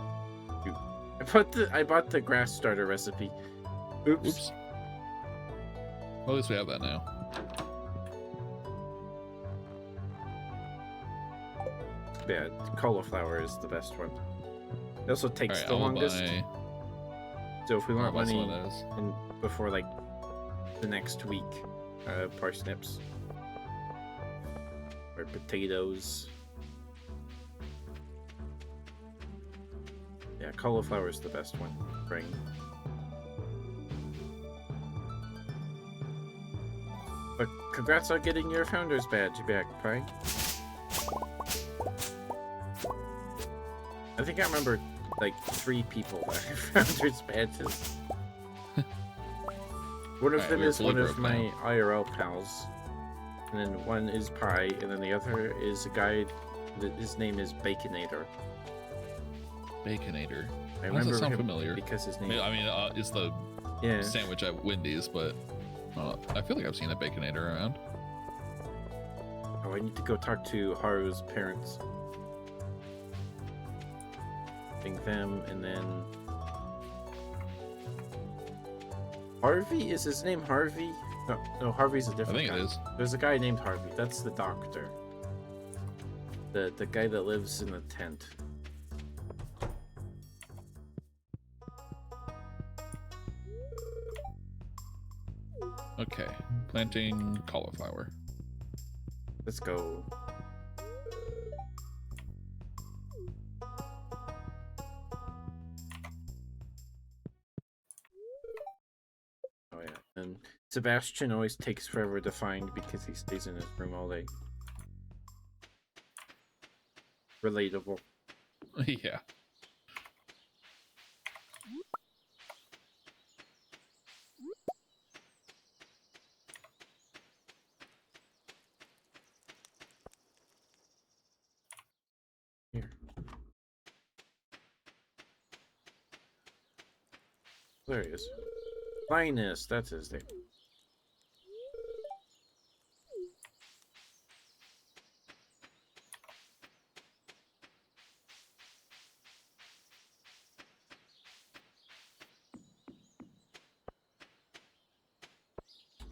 I bought the grass starter recipe. Oops. Well, at least we have that now. Yeah, cauliflower is the best one. It also takes the longest. So if we want money before like the next week, parsnips or potatoes. Yeah, cauliflower is the best one. Bring. But congrats on getting your founder's badge back, Pi. I think I remember like 3 people that have founder's badges. One of them is one of my IRL pals, and then one is Pi, and then the other is a guy that his name is Baconator. Baconator. I remember does that sound familiar? Because his name. I mean, it's the sandwich at Wendy's, but I feel like I've seen a Baconator around. Oh, I need to go talk to Haru's parents. I think them, and then Harvey? Is his name Harvey? No, Harvey's a different guy. I think it is. There's a guy named Harvey. That's the doctor. The guy that lives in the tent. Okay, planting cauliflower. Let's go. Oh yeah, and Sebastian always takes forever to find because he stays in his room all day. Relatable. Yeah. Here. There he is. Linus, that's his name.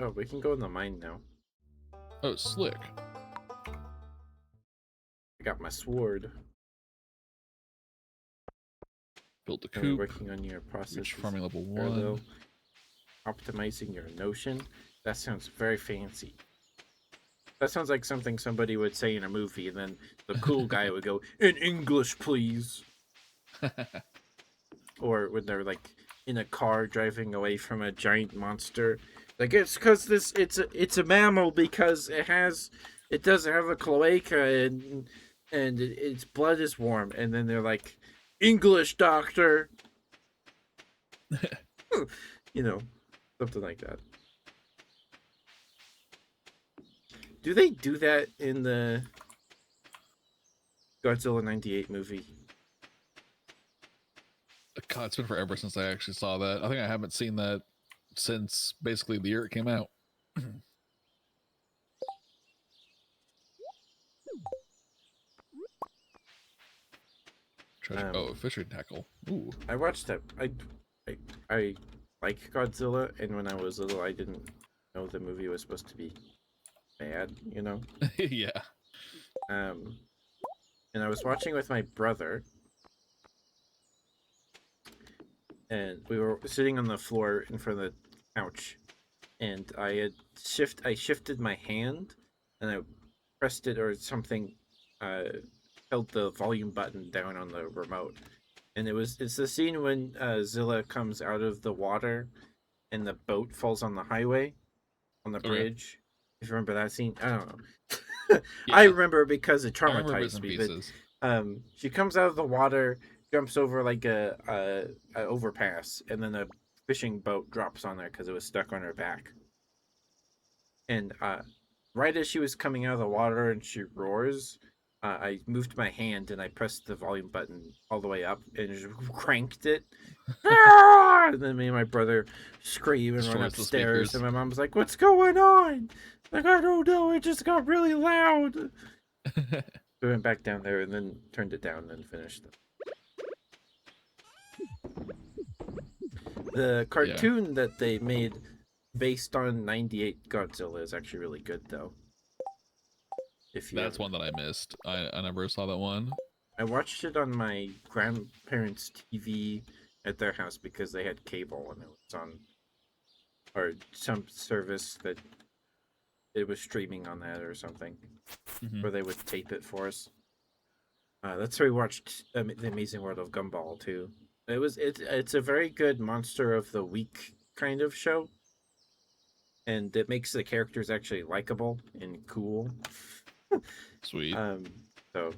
Oh, we can go in the mine now. Oh, slick. I got my sword. Build the We're coop. working on your process. Reach farming level 1. Optimizing your Notion. That sounds very fancy. That sounds like something somebody would say in a movie, and then the cool guy would go, "In English, please." Or when they're like in a car driving away from a giant monster, like it's because it's a mammal because it doesn't have a cloaca and its blood is warm, and then they're like, "English, doctor." You know, something like that. Do they do that in the Godzilla '98 movie. God, it's been forever since I actually saw that. I think I haven't seen that since basically the year it came out. Treasure. Oh, fishery tackle. Ooh. I watched that. I like Godzilla, and when I was little, I didn't know the movie was supposed to be bad. You know. Yeah. Um, and I was watching with my brother, and we were sitting on the floor in front of the couch, and I shifted my hand, and I pressed it or something, uh, held the volume button down on the remote, and it's the scene when Zilla comes out of the water, and the boat falls on the highway, on the Okay. bridge. If you remember that scene, I don't know. I Yeah. remember because it I remember bits traumatized and me. But pieces. she comes out of the water, jumps over like a overpass, and then a fishing boat drops on her because it was stuck on her back. And right as she was coming out of the water and she roars, I moved my hand and I pressed the volume button all the way up and just cranked it. And then me and my brother scream and run Destroys the upstairs, and speakers. my mom's like, "What's going on?" Like, I don't know. It just got really loud. We went back down there and then turned it down and then finished it. The Yeah. cartoon that they made based on '98 Godzilla is actually really good, though. If you That's ever, one that I missed. I never saw that one. I watched it on my grandparents' TV at their house because they had cable and it was on, or some service that it was streaming on that or something, Mm-hmm. where they would tape it for us. That's where we watched The Amazing World of Gumball too. It's a very good monster of the week kind of show, and it makes the characters actually likable and cool. Sweet. Um, so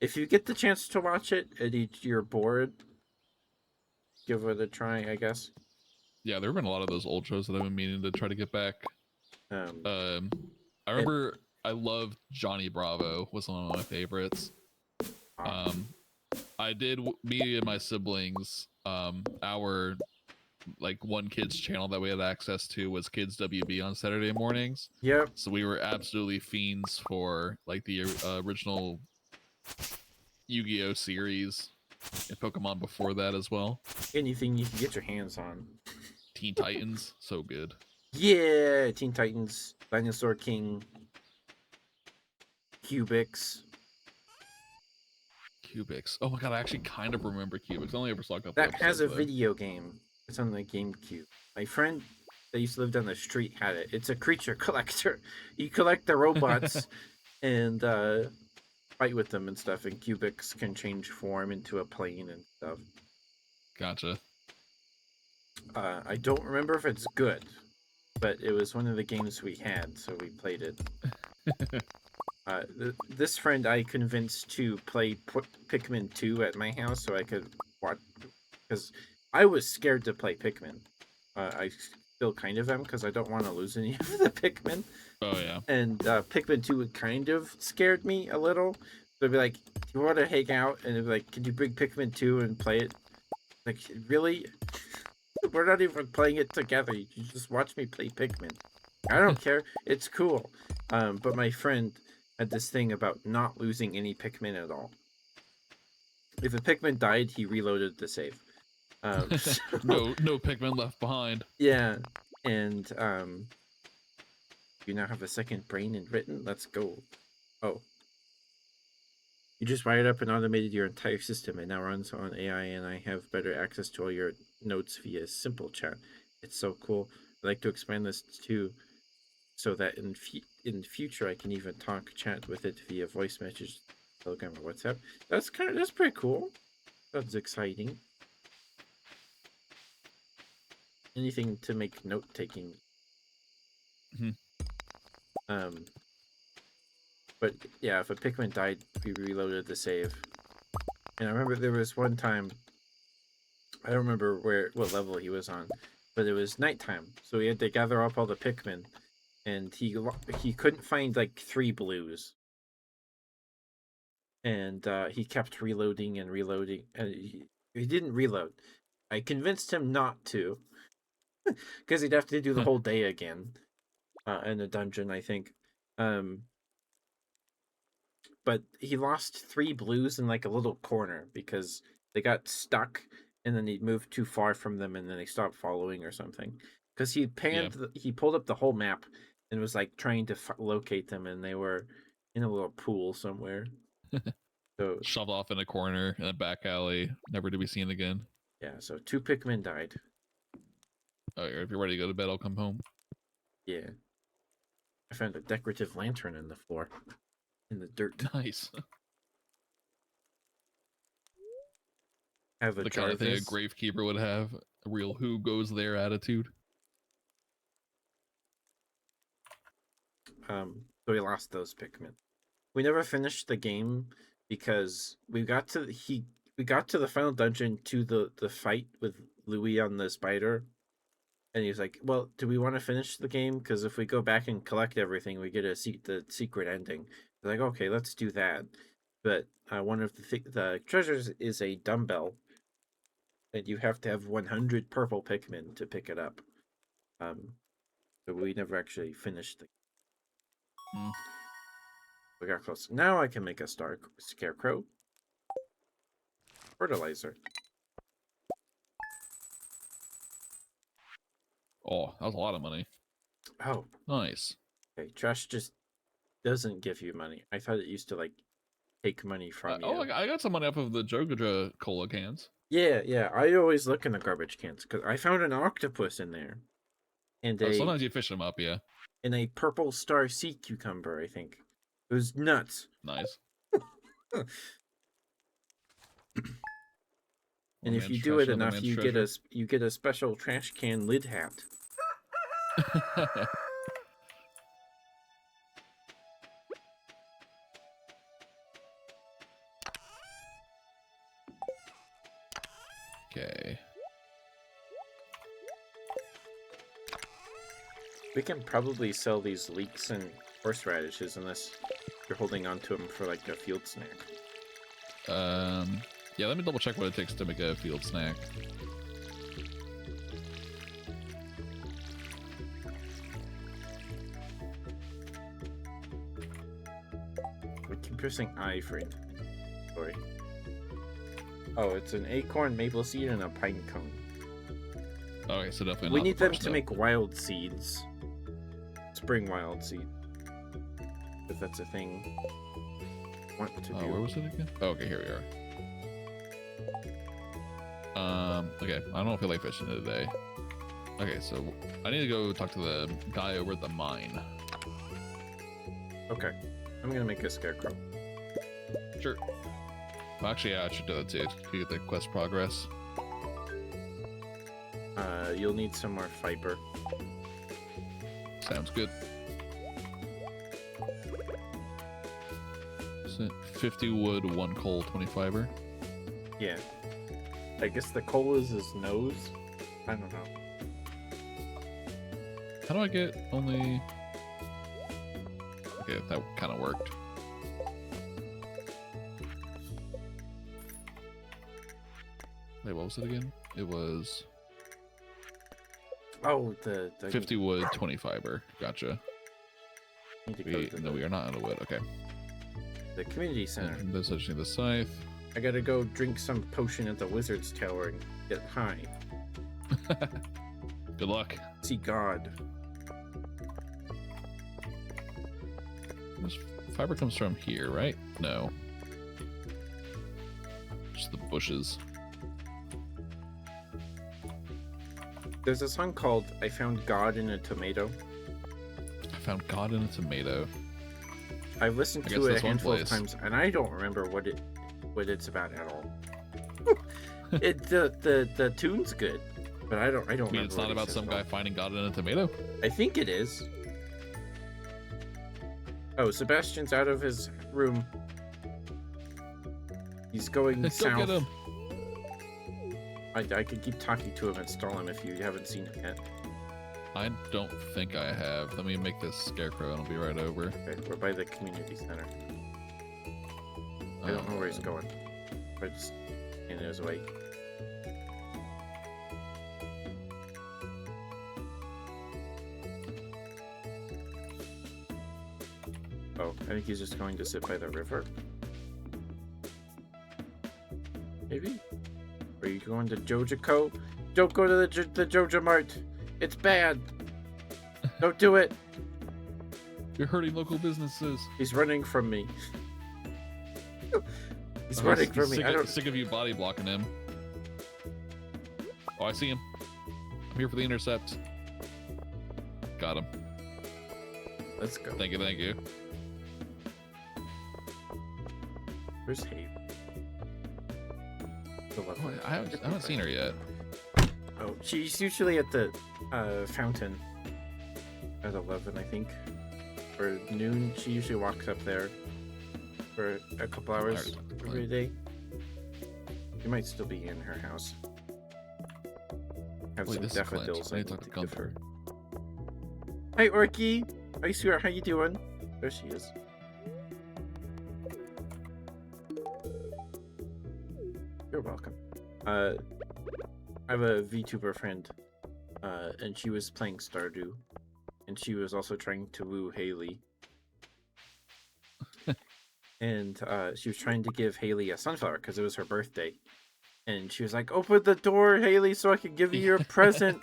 if you get the chance to watch it and you're bored, give it a try, I guess. Yeah, there have been a lot of those old shows that I've been meaning to try to get back. Um, Um, I and remember I loved Johnny Bravo. Was one of my favorites. Um, I did me and my siblings. Our like one kid's channel that we had access to was Kids WB on Saturday mornings. yep. So we were absolutely fiends for like the original Yu-Gi-Oh series and Pokemon before that as well. Anything you can get your hands on. Teen Titans, so good. Yeah, Teen Titans, Dinosaur King, Cubix. Cubix. Oh my god, I actually kind of remember Cubix. I only ever saw a couple That has episodes a though. video game. It's on the GameCube. My friend that used to live down the street had it. It's a creature collector. You collect the robots and fight with them and stuff, and Cubix can change form into a plane and stuff. Gotcha. I don't remember if it's good, but it was one of the games we had, so we played it. This friend I convinced to play Pikmin 2 at my house so I could watch, because I was scared to play Pikmin. I still kind of am because I don't want to lose any of the Pikmin. Oh yeah. And Pikmin 2 kind of scared me a little. So I'd be like, do you want to hang out? And it'd be like, could you bring Pikmin 2 and play it? Like, really? We're not even playing it together. You just watch me play Pikmin. I don't care. It's cool. But my friend had this thing about not losing any Pikmin at all. If a Pikmin died, he reloaded the save. So, no Pikmin left behind. yeah, and you now have a second brain in written. Let's go. Oh, you just wired up and automated your entire system. It now runs on AI, and I have better access to all your notes via simple chat. It's so cool. I'd like to expand this too, so that in future I can even chat with it via voice message, Telegram, or WhatsApp. That's pretty cool. That's exciting. Anything to make note taking. Mm-hmm. But yeah, if a Pikmin died, we reloaded the save. And I remember there was one time, I don't remember what level he was on, but it was nighttime, so we had to gather up all the Pikmin, and he couldn't find like 3 blues. and he kept reloading and reloading. And he didn't reload. I convinced him not to, because he'd have to do the whole day again in a dungeon, I think. But he lost 3 blues in like a little corner because they got stuck, and then he moved too far from them, and then they stopped following or something. Because he he pulled up the whole map and was like trying to locate them, and they were in a little pool somewhere. So Shoved off in a corner in a back alley, never to be seen again. yeah, so 2 Pikmin died. Oh, if you're ready to go to bed, I'll come home. Yeah, I found a decorative lantern in the floor, in the dirt. Nice. I have a The kind of thing a Jarvis. gravekeeper would have. A real who goes there attitude. So we lost those Pikmin. We never finished the game because we got to the final dungeon, to the fight with Louis on the spider, and he was like, "Well, do we want to finish the game? Because if we go back and collect everything, we get the secret ending." I was like, "Okay, let's do that." But one of the treasures is a dumbbell, and you have to have 100 purple Pikmin to pick it up. So we never actually finished the. We got close. Now I can make a scarecrow. Fertilizer. Oh, that was a lot of money. Oh, Nice. okay. Trash just doesn't give you money. I thought it used to like take money from you. Oh, I got some money off of the Jogadra cola cans. Yeah. I always look in the garbage cans because I found an octopus in there, and Sometimes you fish them up, yeah. And a purple star sea cucumber. I think it was nuts. Nice. And if you do it enough, you get a special trash can lid hat. Okay. We can probably sell these leeks and horseradishes unless you're holding on to them for like a field snack. Yeah, let me double check what it takes to make a field snack. We keep pressing I for it. Sorry. Oh, it's an acorn, maple seed, and a pine cone. Okay, so definitely not we need them to step. make wild seeds. Spring wild seed. If that's a thing. Want to do. Where was it again? Oh, okay, here we are. Okay, I don't know if I like fishing today. Okay, so I need to go talk to the guy over at the mine. Okay, I'm gonna make a scarecrow. Sure. Well, actually, yeah, I should do that too. To get the quest progress. You'll need some more fiber. Sounds good. 50 wood, 1 coal, 20 fiber. Yeah. I guess the coal is his nose. I don't know. How do I get only... Okay, that kind of worked. Wait, what was it again? It was... Oh, the 50 wood, 20 fiber. Gotcha. No, we are not out of wood. Okay. The community center. This is the scythe. I gotta go drink some potion at the wizard's tower and get high. Good luck. See God. This fiber comes from here, right? No. Just the bushes. There's a song called I Found God in a Tomato. I found God in a tomato. I've listened to it a handful of times, and I don't remember what it's about at all. The tune's good, but I don't remember. It's not about some guy finding God in a tomato? I think it is. Oh, Sebastian's out of his room. He's going south. Go get him. I could keep talking to him and stall him if you haven't seen it yet. I don't think I have. Let me make this scarecrow and I'll be right over. Okay, we're by the community center. I don't know where he's going. I just in his way. Oh, I think he's just going to sit by the river. Maybe? Are you going to Jojico? Don't go to the Joja Mart. It's bad. Don't do it. You're hurting local businesses. He's running from me. He's running from me. Sick of you body blocking him. Oh, I see him. I'm here for the intercept. Got him. Let's go. Thank you, thank you. Where's Hayden? Oh, I haven't seen her yet. Oh, she's usually at the fountain at 11, I think. Or noon. She usually walks up there for a couple hours every day. She might still be in her house. Have some daffodils. I need to give her. Hi, Orky. Hi, sweetheart. How you doing? There she is. You're welcome. I have a VTuber friend, and she was playing Stardew, and she was also trying to woo Haley. And she was trying to give Haley a sunflower because it was her birthday. And she was like, "Open the door, Haley, so I can give you your present."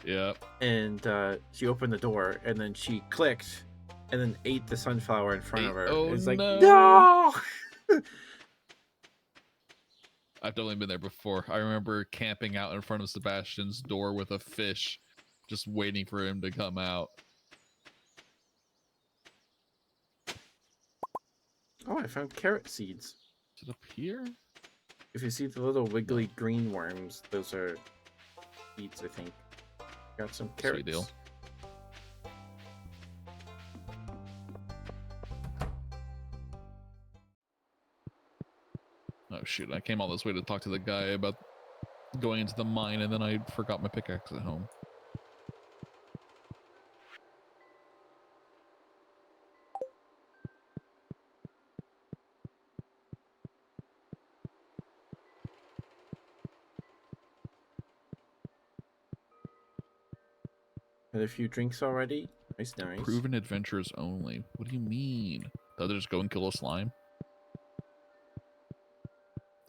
Yeah. And she opened the door, and then she clicked, and then ate the sunflower in front of her. Oh, it's like, no! No! I've definitely been there before. I remember camping out in front of Sebastian's door with a fish, just waiting for him to come out. Oh, I found carrot seeds. Is it up here? If you see the little wiggly green worms, those are seeds, I think. Got some carrots. Sweet deal. Oh shoot, I came all this way to talk to the guy about going into the mine, and then I forgot my pickaxe at home. Had a few drinks already? Nice. Proven adventures only. What do you mean? The others go and kill a slime?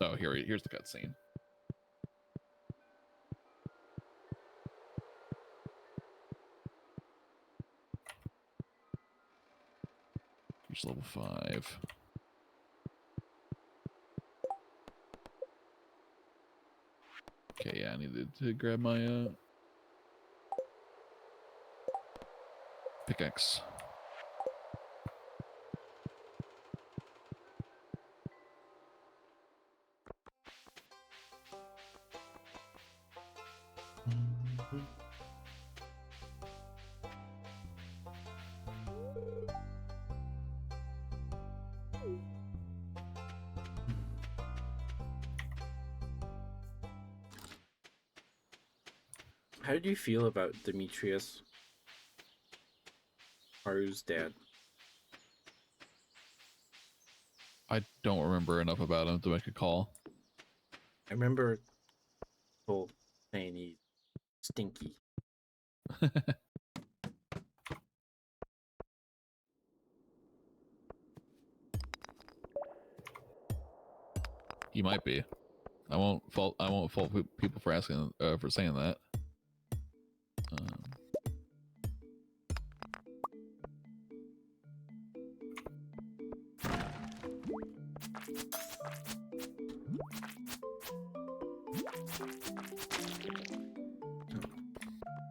Oh, here's the cutscene. Here's level 5. Okay, yeah, I needed to grab my pickaxe. How do you feel about Demetrius, Haru's dad? I don't remember enough about him to make a call. I remember people saying he's stinky. He might be. I won't fault people for asking for saying that.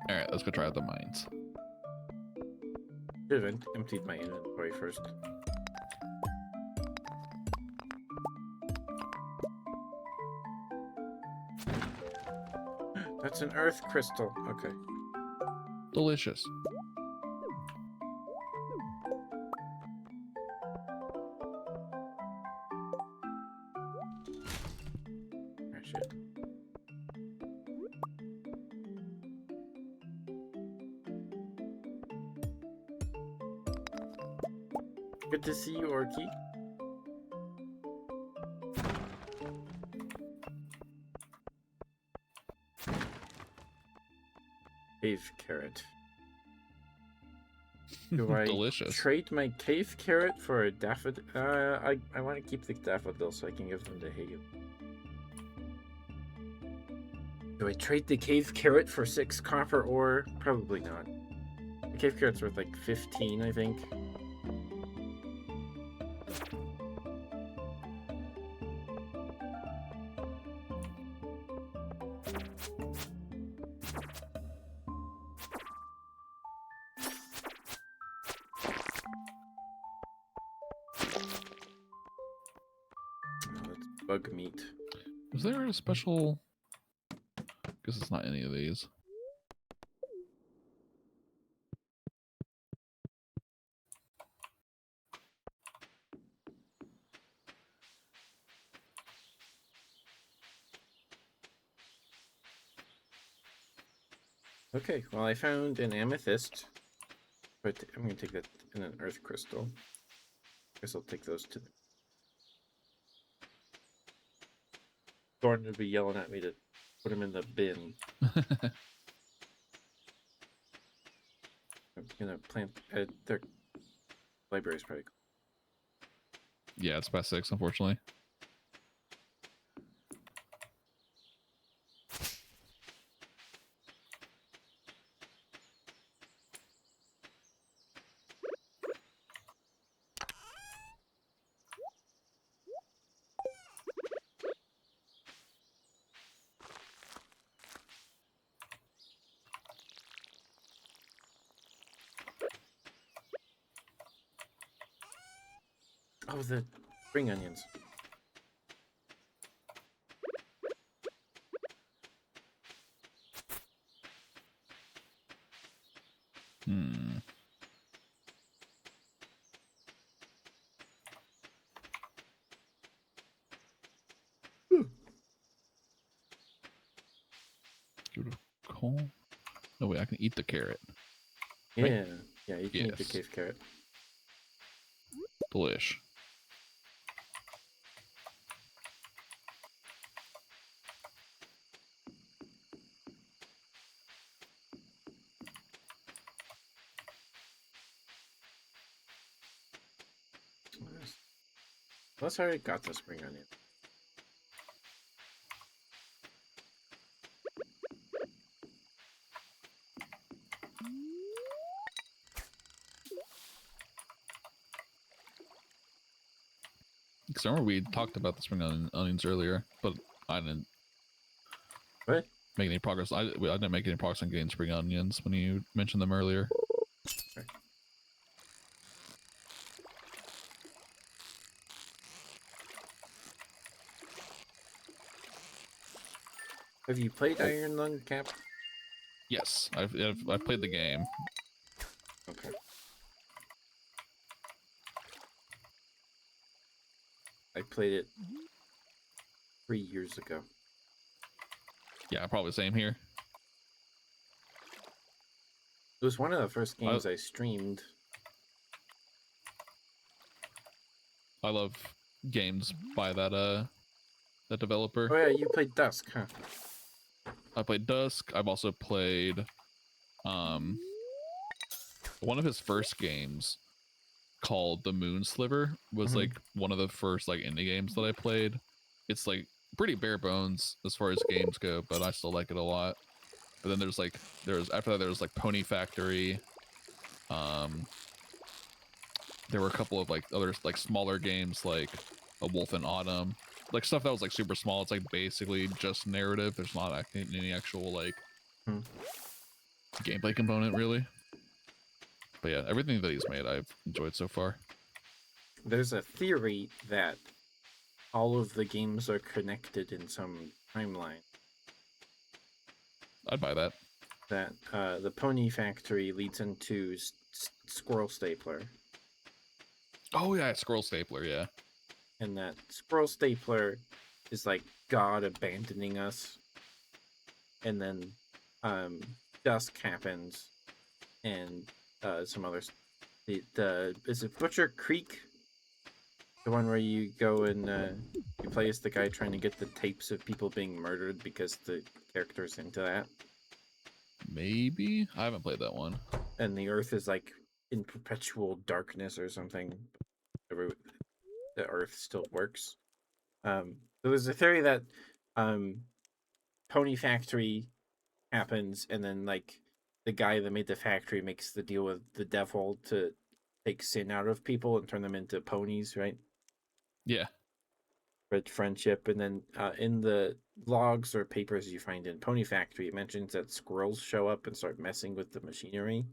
All right, let's go try out the mines. Should have emptied my inventory first. That's an earth crystal. Okay. Delicious. Oh, shit. Good to see you, Orky. Cave carrot. Do I Delicious. trade my cave carrot for a daffodil? I want to keep the daffodil so I can give them to Hale. Do I trade the cave carrot for 6 copper ore? Probably not. The cave carrot's worth like 15, I think. Oh, it's bug meat. Was there a special? Guess it's not any of these. Okay, well, I found an amethyst. But I'm going to take that in an earth crystal. Guess I'll take those to the... Thorn would be yelling at me to put them in the bin. I'm gonna plant... their library's probably... Yeah, it's past 6, unfortunately. Oh, the spring onions. Hmm. Give it a coal. No wait, I can eat the carrot. Yeah, Right? yeah, you can eat the Yes. cave carrot. Delish. Unless I already got the spring onion. Because I remember we talked about the spring onions earlier, but I didn't What? make any progress. I didn't make any progress on getting spring onions when you mentioned them earlier. Okay. Have you played Iron Lung, Cap? Yes, I've played the game. Okay. I played it 3 years ago. Yeah, probably the same here. It was one of the first games I streamed. I love games by that developer. Oh yeah, you played Dusk, huh? I played Dusk. I've also played one of his first games called The Moon Sliver was like one of the first like indie games that I played. It's like pretty bare bones as far as games go, but I still like it a lot. But then there's after that there's like Pony Factory. There were a couple of like other like smaller games like A Wolf in Autumn, like stuff that was like super small. It's like basically just narrative. There's not any actual like gameplay component really. But yeah, everything that he's made I've enjoyed so far. There's a theory that all of the games are connected in some timeline. I'd buy that. That the Pony Factory leads into Squirrel Stapler. Oh yeah, Scroll Stapler, yeah. And that Squirrel Stapler is like God abandoning us. And then dusk happens and some others. Is it Butcher Creek? The one where you go and you play as the guy trying to get the tapes of people being murdered because the character's into that? Maybe I haven't played that one. and the Earth is like in perpetual darkness or something. The Earth still works. So there's a theory that um, Pony Factory happens, and then like the guy that made the factory makes the deal with the devil to take sin out of people and turn them into ponies, right? Yeah. For friendship, and then in the logs or papers you find in Pony Factory, it mentions that squirrels show up and start messing with the machinery.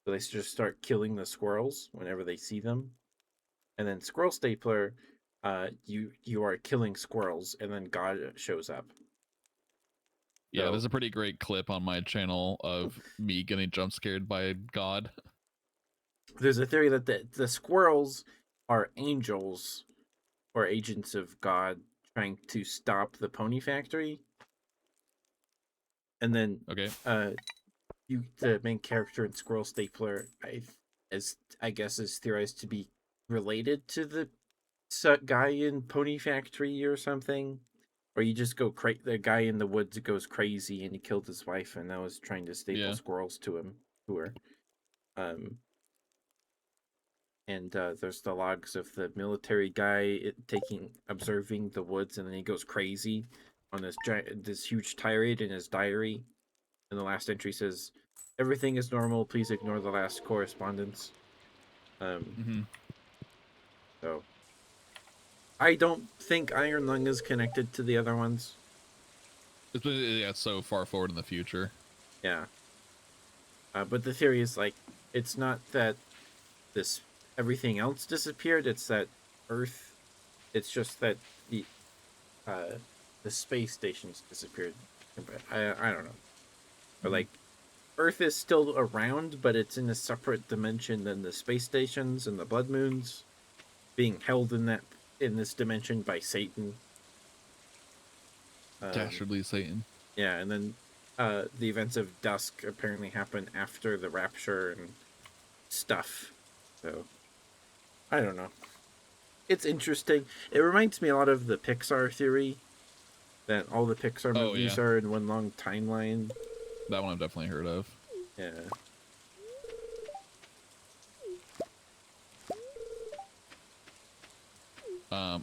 So they just start killing the squirrels whenever they see them, and then Squirrel Stapler, you are killing squirrels, and then God shows up. Yeah, So there's a pretty great clip on my channel of me getting jump scared by God. there's a theory that the squirrels are angels or agents of God trying to stop the Pony Factory, and then Okay. You the main character in Squirrel Stapler, I guess is theorized to be related to the guy in Pony Factory or something. Or you just go the guy in the woods goes crazy and he killed his wife and now is trying to staple Yeah. squirrels to her. Um, and there's the logs of the military guy observing the woods, and then he goes crazy on this huge tirade in his diary. And the last entry says, "Everything is normal. Please ignore the last correspondence." Mm-hmm. So I don't think Iron Lung is connected to the other ones. It's so far forward in the future. Yeah. But the theory is like it's not that this everything else disappeared. It's that Earth. It's just that the uh the space stations disappeared. I don't know. Or Mm-hmm. like Earth is still around, but it's in a separate dimension than the space stations and the blood moons, being held in this dimension by Satan. Um, Dastardly Satan. yeah, and then the events of Dusk apparently happen after the Rapture and stuff. So I don't know. It's interesting. It reminds me a lot of the Pixar theory that all the Pixar Oh yeah, movies are in one long timeline. that one I've definitely heard of. Yeah.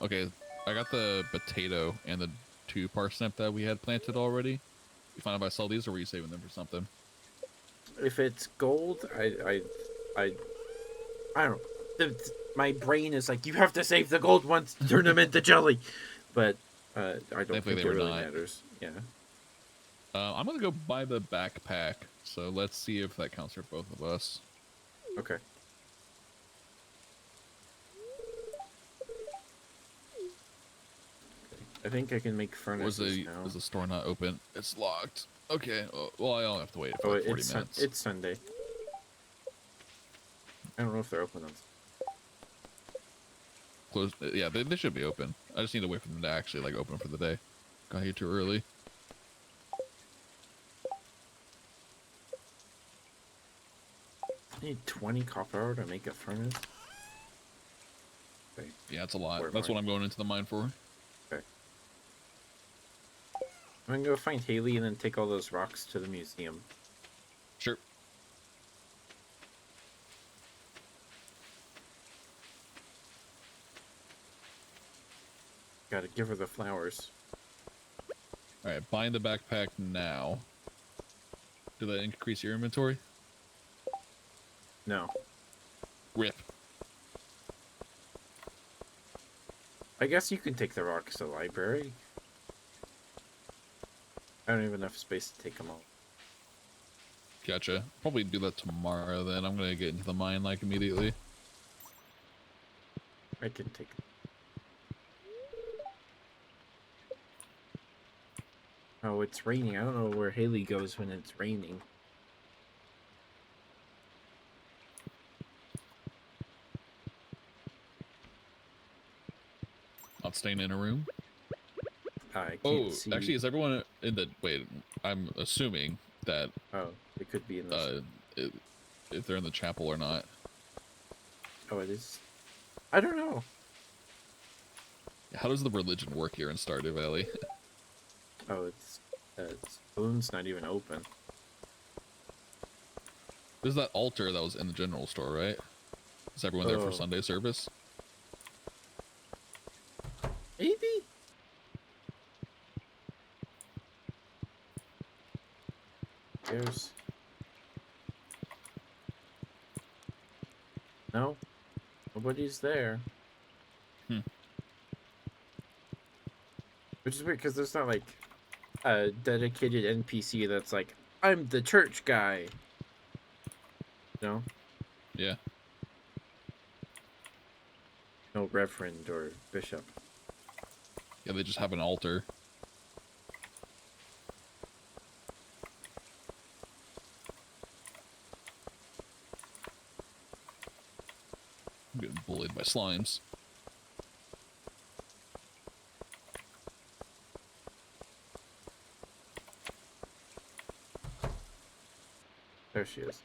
Okay, I got the potato and the 2 parsnip that we had planted already. You find if I sell these, or were you saving them for something? If it's gold, I I don't. My brain is like, you have to save the gold ones to turn them into jelly, but I don't Thankfully, think they it were really not. matters. Yeah. I'm gonna go buy the backpack. So let's see if that counts for both of us. Okay. I think I can make furnaces now. Was the store not open? It's locked. Okay. Well, I'll have to wait for Oh, like 40 minutes. It's Sunday. I don't know if they're open on. Close. Yeah, they should be open. I just need to wait for them to actually like open for the day. Got here too early. I need 20 copper ore to make a furnace. Okay. Yeah, it's a lot. Where That's am I? what I'm going into the mine for. Okay. I'm gonna go find Haley and then take all those rocks to the museum. Sure. Gotta give her the flowers. All right, buying the backpack now. Did that increase your inventory? No. Rip. I guess you can take the rocks to the library. I don't have enough space to take them all. Gotcha. Probably do that tomorrow then. I'm gonna get into the mine like immediately. I can take. Oh, it's raining. I don't know where Haley goes when it's raining. Not staying in a room. I can't Oh, see. actually, is everyone in the... Wait, I'm assuming that Oh, it could be in this. if they're in the chapel or not. Oh, it is. I don't know. How does the religion work here in Stardew Valley? Oh, it's Balloon's not even open. There's that altar that was in the general store, right? Is everyone there for Oh. Sunday service? Maybe? There's... No? Nobody's there. Hmm. Which is weird, because there's not, like, a dedicated NPC that's like, I'm the church guy. No? Yeah. No reverend or bishop. Yeah, they just have an altar. I'm getting bullied by slimes. There she is.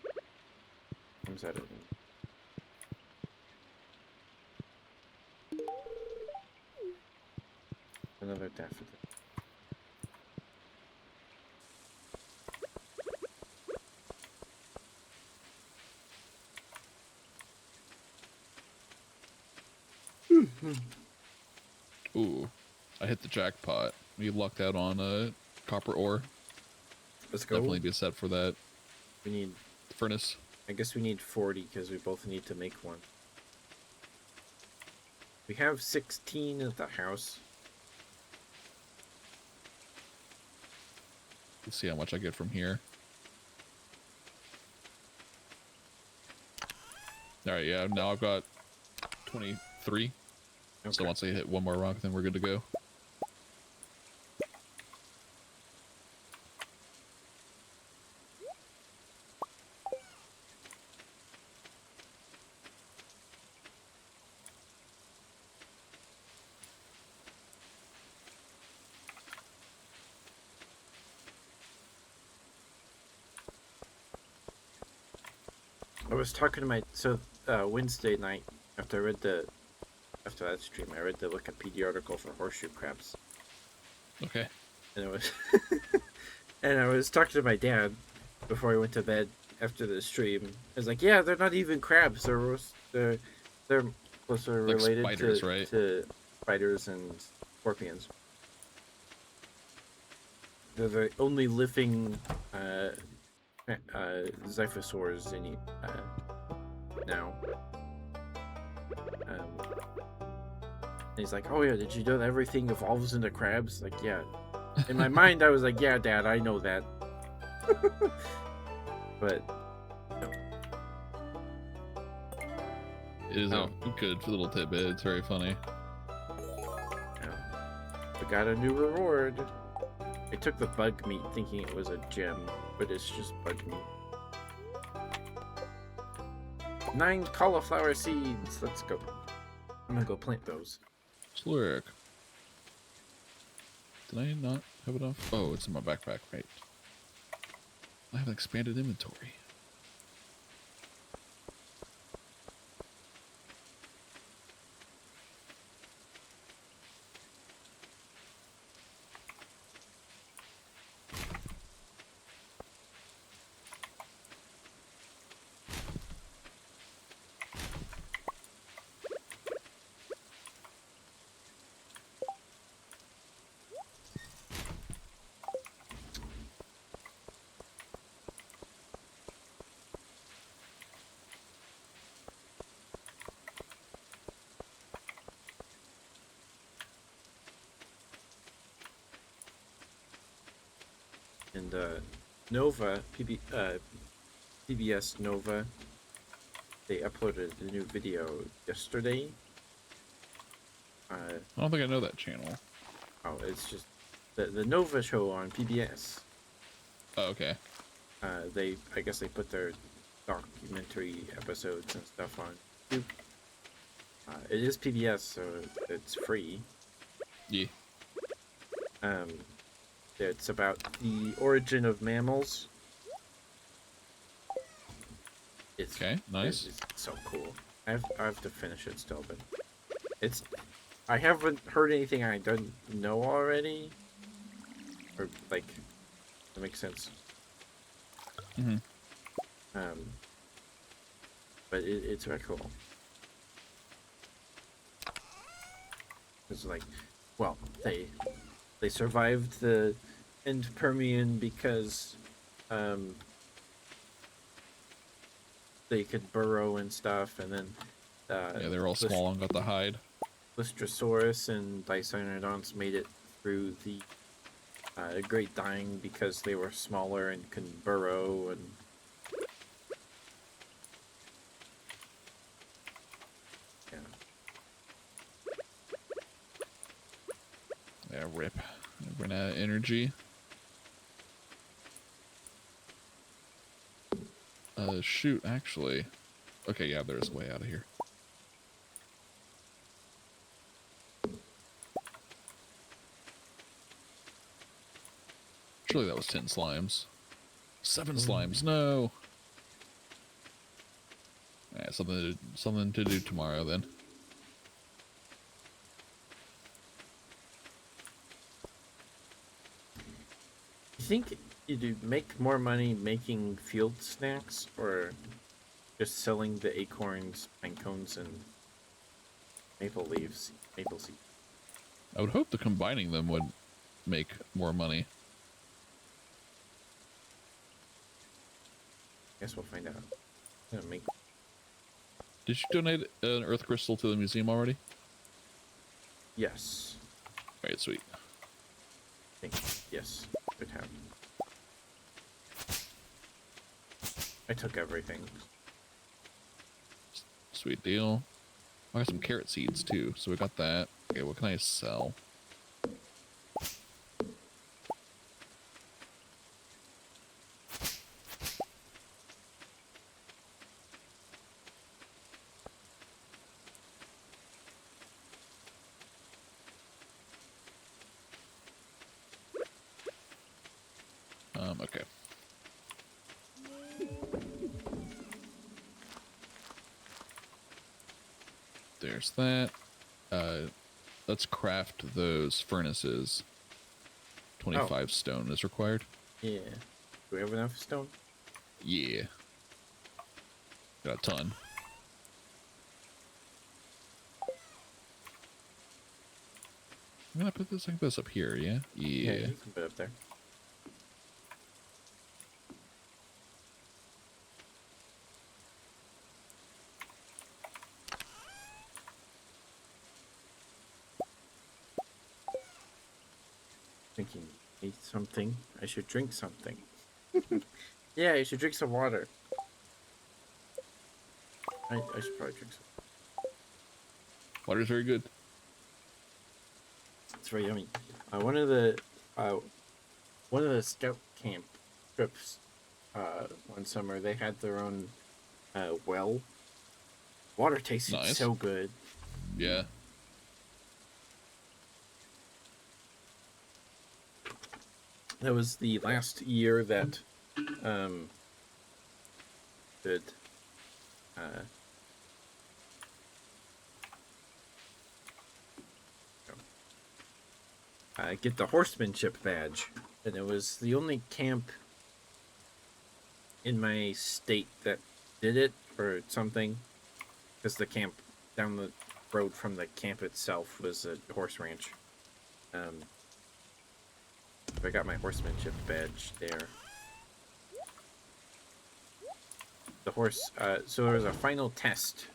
Comes out of it. Another daffodil. Ooh, I hit the jackpot. We lucked out on a copper ore. Let's go. Definitely be set for that We need... furnace. I guess we need 40 because we both need to make one. We have 16 at the house. Let's see how much I get from here. Alright, yeah, now I've got 23. Okay. So once I hit one more rock, then we're good to go. I was talking to my... So, Wednesday night, after that stream, I read the Wikipedia article for horseshoe crabs. Okay. And it was... and I was talking to my dad before I went to bed after the stream. I was like, yeah, they're not even crabs. They're closer Like related spiders, to, right? to spiders and scorpions. They're the only living xiphosaurs in now. And he's like, oh yeah, did you know that everything evolves into crabs? Like, yeah. In my mind, I was like, yeah, Dad, I know that. But no. It is a good little tidbit. It's very funny. We got a new reward. I took the bug meat thinking it was a gem, but it's just bug meat. 9 cauliflower seeds. Let's go. I'm gonna go plant those. Slurk. Did I not have enough? Oh, it's in my backpack, right? I have an expanded inventory. And Nova, PBS Nova, they uploaded a new video yesterday. I don't think I know that channel. Oh, it's just the Nova show on PBS. Oh, okay. I guess they put their documentary episodes and stuff on YouTube. It is PBS, so it's free. Yeah. It's about the origin of mammals. It's Okay, nice. It's so cool. I have to finish it still, but I haven't heard anything I don't know already. Or like, that makes sense. Mm-hmm. Um, but it's very cool. It's like, well, they survived the end Permian because they could burrow and stuff, and then Yeah, they're all small and got the hide. Lystrosaurus and Dicynodonts made it through the Great Dying because they were smaller and could burrow and. Yeah. Yeah, rip. I ran out of energy. Shoot, actually. Okay, yeah, there's a way out of here. Surely that was 10 slimes. 7 slimes, no! Alright, something to do tomorrow then. You think you do make more money making field snacks or just selling the acorns, pine cones, and maple leaves, maple seeds? I would hope the combining them would make more money. Guess we'll find out. I'm gonna make. Did you donate an earth crystal to the museum already? Yes. Alright, sweet. I think yes. Could have. I took everything. Sweet deal. I got some carrot seeds too, so we got that. Okay, what can I sell? Okay. There's that. Let's craft those furnaces. 25 stone is required. Yeah. Do we have enough stone? Yeah. Got a ton. I'm gonna put this like this up here, yeah? Yeah, Yeah. you can put it up there. Thinking, eat something. I should drink something. Yeah, you should drink some water. I should probably drink some. Water's very good. It's very yummy. One of the scout camp trips one summer, they had their own well. Water tasted Nice. so good. Yeah. That was the last year that could get the horsemanship badge, and it was the only camp in my state that did it or something, because the camp down the road from the camp itself was a horse ranch. I got my horsemanship badge there. The horse, so there was a final test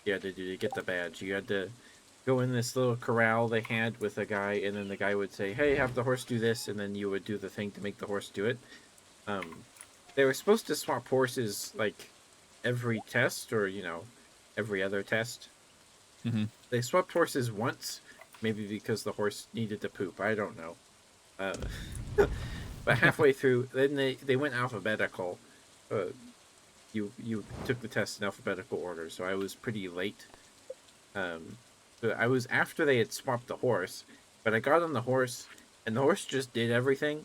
you had to do to get the badge. You had to go in this little corral they had with a guy, and then the guy would say, hey, have the horse do this, and then you would do the thing to make the horse do it. They were supposed to swap horses, like, every test, or, you know, every other test. Mm-hmm. They swapped horses once, maybe because the horse needed to poop, I don't know. But halfway through, then they went alphabetical. You took the test in alphabetical order, so I was pretty late. So I was after they had swapped the horse, but I got on the horse, and the horse just did everything.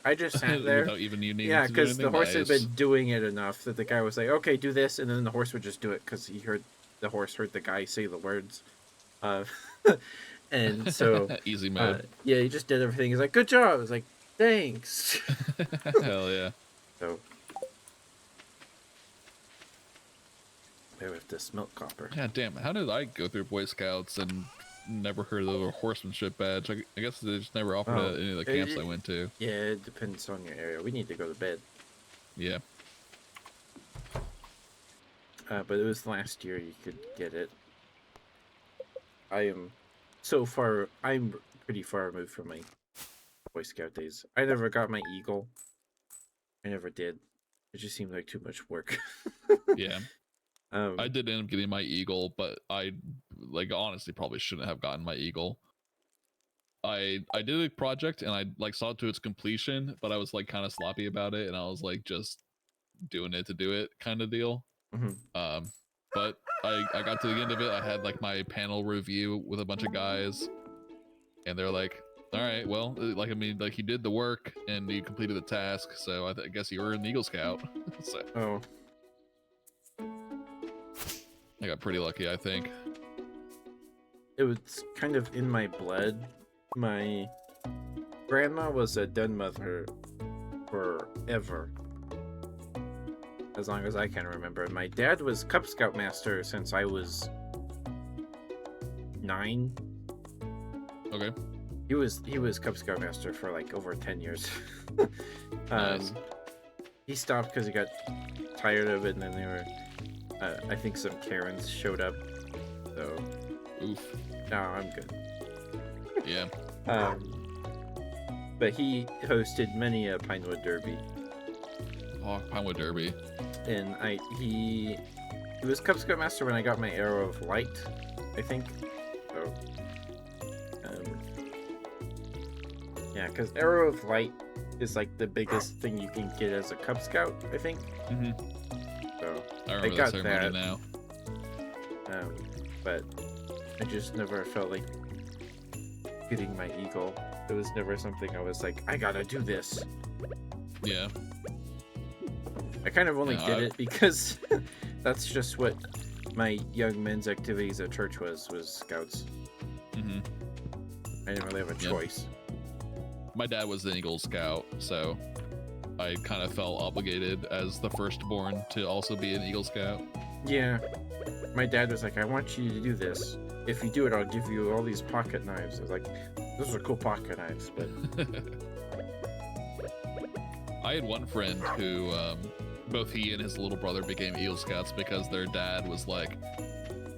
I just sat there. Without even you needing yeah, to do because the anything? horse had Nice. been doing it enough that the guy was like, okay, do this, and then the horse would just do it because the horse heard the guy say the words. And so... Easy mode. yeah, he just did everything. He's like, good job. I was like, thanks. Hell yeah. So, there with this milk copper. Yeah, damn. How did I go through Boy Scouts and never heard of the horsemanship badge? I guess they just never offered it at any of the camps I went to. Yeah, it depends on your area. We need to go to bed. Yeah. But it was last year you could get it. I'm pretty far removed from my Boy Scout days. I never got my eagle. I never did. It just seemed like too much work. Yeah. I did end up getting my eagle, but I honestly probably shouldn't have gotten my eagle. I did a project and I saw it to its completion, but I was kind of sloppy about it, and I was just doing it to do it kind of deal. Mm-hmm. But I got to the end of it. I had my panel review with a bunch of guys, and they're like, all right, well, you did the work and you completed the task, so I guess you were an Eagle Scout. So Oh. I got pretty lucky, I think. It was kind of in my blood. My grandma was a den mother forever. As long as I can remember. My dad was Cub Scout master since I was 9. Okay. He was Cub Scout master for over 10 years. Nice. He stopped because he got tired of it, and then they were I think some Karens showed up. So Oof. no, I'm good. Yeah. But he hosted many a Pinewood Derby. Oh, Pinewood Derby. And he was Cub Scout master when I got my Arrow of Light, I think. So yeah, because Arrow of Light is the biggest thing you can get as a Cub Scout, I think. Mm-hmm. So I remember got that ceremony that now. But I just never felt like getting my eagle. It was never something I was like, I gotta do this. Yeah. I kind of only Yeah, did it because that's just what my young men's activities at church was scouts. Mm-hmm. I didn't really have a choice. My dad was an Eagle Scout, so I kind of felt obligated as the firstborn to also be an Eagle Scout. Yeah. My dad was like, I want you to do this. If you do it, I'll give you all these pocket knives. I was like, those are cool pocket knives, but... I had one friend who, both he and his little brother became Eagle Scouts because their dad was like,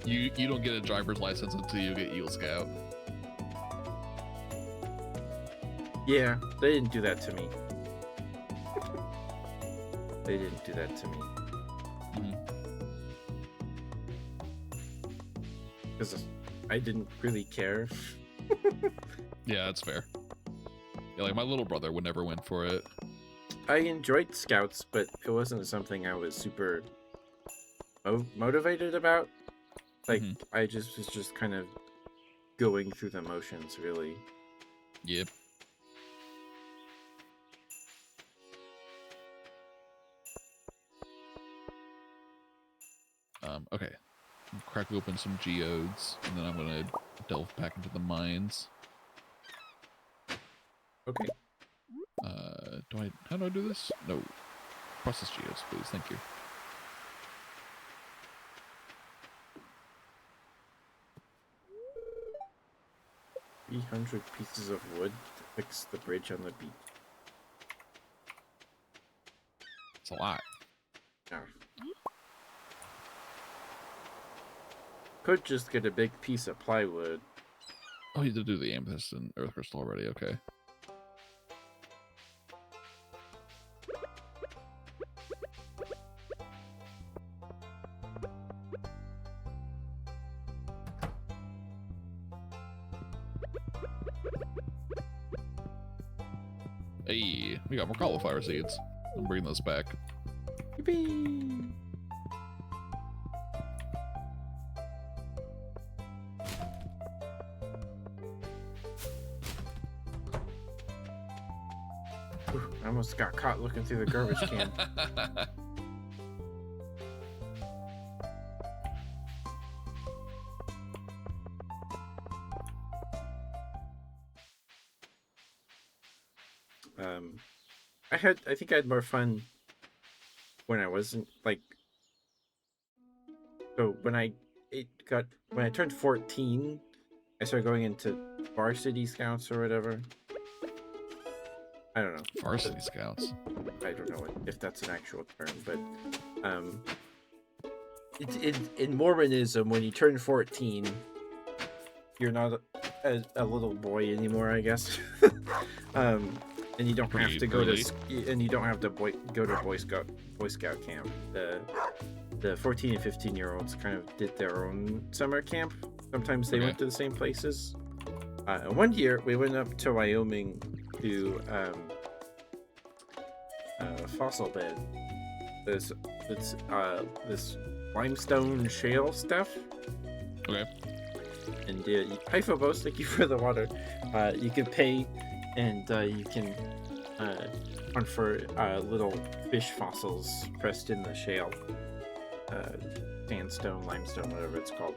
you don't get a driver's license until you get Eagle Scout. Yeah, they didn't do that to me. They didn't do that to me. Because I didn't really care. Yeah, that's fair. Yeah, my little brother would never win for it. I enjoyed scouts, but it wasn't something I was super motivated about. I just was just kind of going through the motions, really. Yep. Okay. Crack open some geodes, and then I'm gonna delve back into the mines. Okay. How do I do this? No. Process geodes, please. Thank you. $300 pieces of wood to fix the bridge on the beach. It's a lot. Yeah. Could just get a big piece of plywood. Oh, you did do the amethyst and earth crystal already. Okay. Hey, we got more cauliflower seeds. I'm bringing those back. Yippee! I almost got caught looking through the garbage can. I think I had more fun when I wasn't So when I turned 14, I started going into varsity scouts or whatever. I don't know. Varsity Scouts. I don't know if that's an actual term, but um, in Mormonism, when you turn 14, you're not a little boy anymore, I guess. um, and you don't have to go Early. and you don't have to go to Boy Scout camp. The 14 and 15-year-olds kind of did their own summer camp. Sometimes they went to the same places. One year we went up to Wyoming to fossil bed. There's this limestone shale stuff. Okay. And hi Phobos, thank you for the water. You can pay, and you can hunt for little fish fossils pressed in the shale, sandstone, limestone, whatever it's called.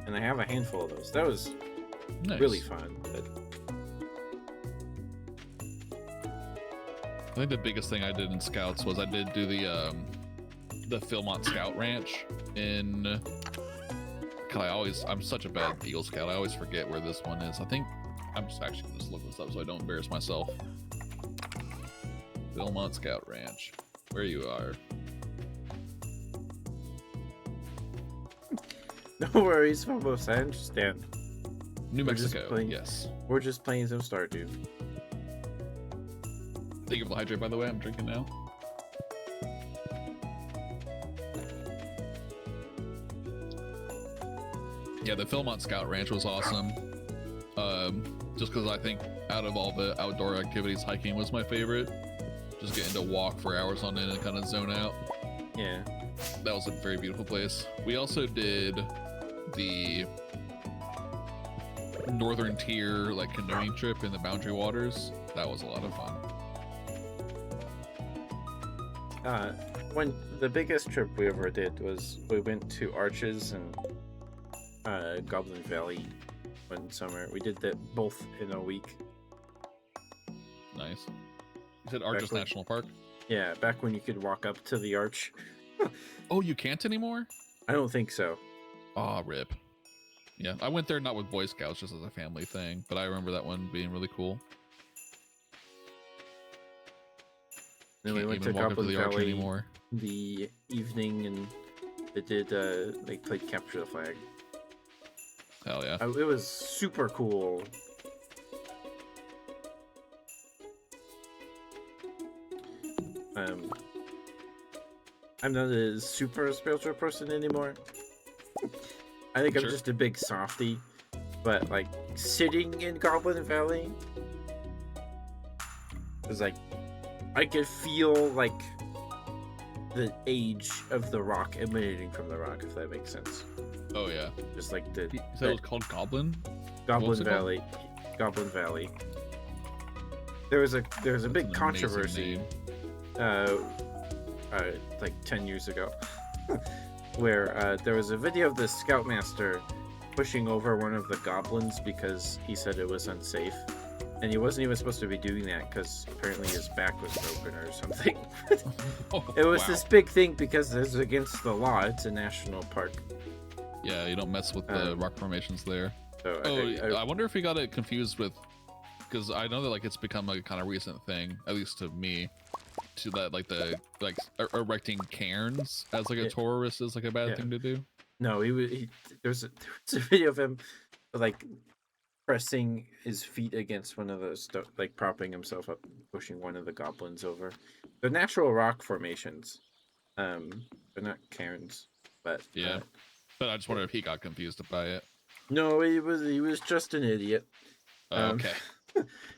And I have a handful of those. That was really fun. But I think the biggest thing I did in Scouts was I did do the Philmont Scout Ranch in. I'm such a bad Eagle Scout. I always forget where this one is. I think I'm just actually gonna just look this up so I don't embarrass myself. Philmont Scout Ranch, where you are. No worries, Phobos. I understand. New Mexico. Yes. We're just playing some Stardew. Thank you for the hydrate, by the way. I'm drinking now. Yeah, the Philmont Scout Ranch was awesome. Just because I think out of all the outdoor activities, hiking was my favorite. Just getting to walk for hours on end and kind of zone out. Yeah. That was a very beautiful place. We also did the Northern Tier like canoeing trip in the Boundary Waters. That was a lot of fun. When the biggest trip we ever did was we went to Arches and Goblin Valley one summer. We did that both in a week. Nice. You said Arches National Park? Yeah, back when you could walk up to the arch. Oh, you can't anymore? I don't think so. Aw, rip. Yeah, I went there not with Boy Scouts, just as a family thing, but I remember that one being really cool. Then we went to Goblin Valley anymore. The evening, and they did they played Capture the Flag. Hell yeah. It was super cool. I'm not a super spiritual person anymore. I think I'm just a big softie. But like sitting in Goblin Valley was like I could feel like the age of the rock emanating from the rock, if that makes sense. Oh yeah. Just like the so it was called Goblin Valley. Goblin Valley. There was a big controversy like 10 years ago where there was a video of the Scoutmaster pushing over one of the goblins because he said it was unsafe, and he wasn't even supposed to be doing that because apparently his back was broken or something. It was this big thing because it's against the law. It's a national park. Yeah, you don't mess with the rock formations there. So I wonder if he got it confused with, because I know that like it's become a kind of recent thing, at least to me, to that like the erecting cairns as like a tourist is like a bad thing to do. No, there's a video of him like pressing his feet against one of those like propping himself up, pushing one of the goblins over. They're natural rock formations, they're not cairns. But yeah, but I just wonder if he got confused by it. No, he was just an idiot. Okay.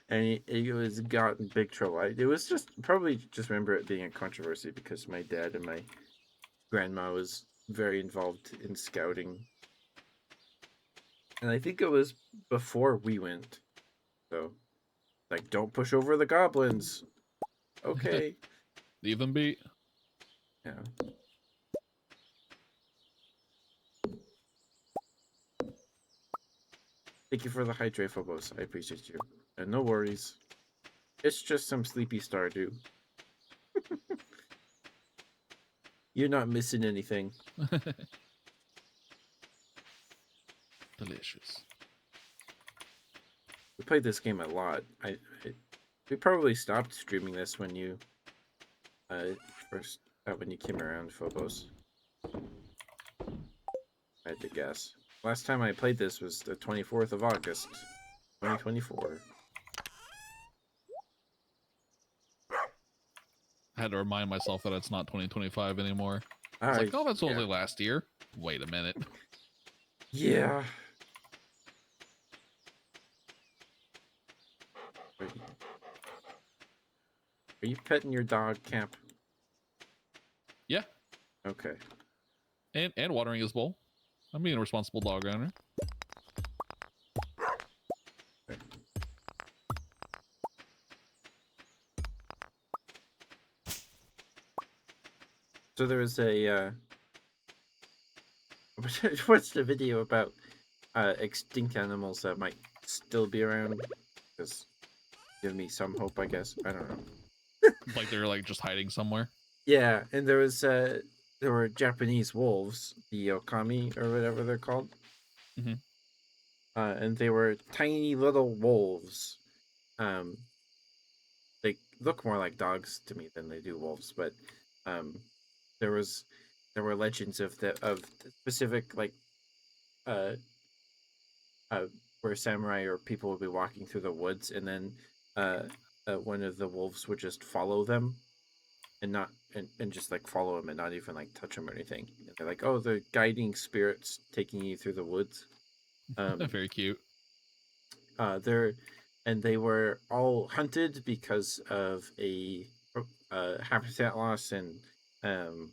And he got in big trouble. It was just remember it being a controversy because my dad and my grandma was very involved in scouting, and I think it was before we went. So, like, don't push over the goblins. Okay. Leave them be. Yeah. Thank you for the hydrate, Phobos. I appreciate you. And no worries. It's just some sleepy Stardew. You're not missing anything. delicious. We played this game a lot. We probably stopped streaming this when you first when you came around, Phobos. I had to guess. Last time I played this was the 24th of August, 2024. I had to remind myself that it's not 2025 anymore. It's like, oh, that's Yeah. only last year. Wait a minute. Yeah. Are you petting your dog, Camp? Yeah, Okay. and watering his bowl. I'm being a responsible dog owner. So there was a what's the video about extinct animals that might still be around? Just give me some hope, I guess. I don't know. Like they're like just hiding somewhere. Yeah, and there were Japanese wolves, the okami or whatever they're called. Mm-hmm. And they were tiny little wolves. Um, they look more like dogs to me than they do wolves, but um, there was there were legends of the specific like uh, uh where samurai or people would be walking through the woods, and then uh, one of the wolves would just follow them and not and just like follow them and not even like touch them or anything. And they're like, oh, the guiding spirits taking you through the woods. Very cute. They're and they were all hunted because of a habitat loss, and um,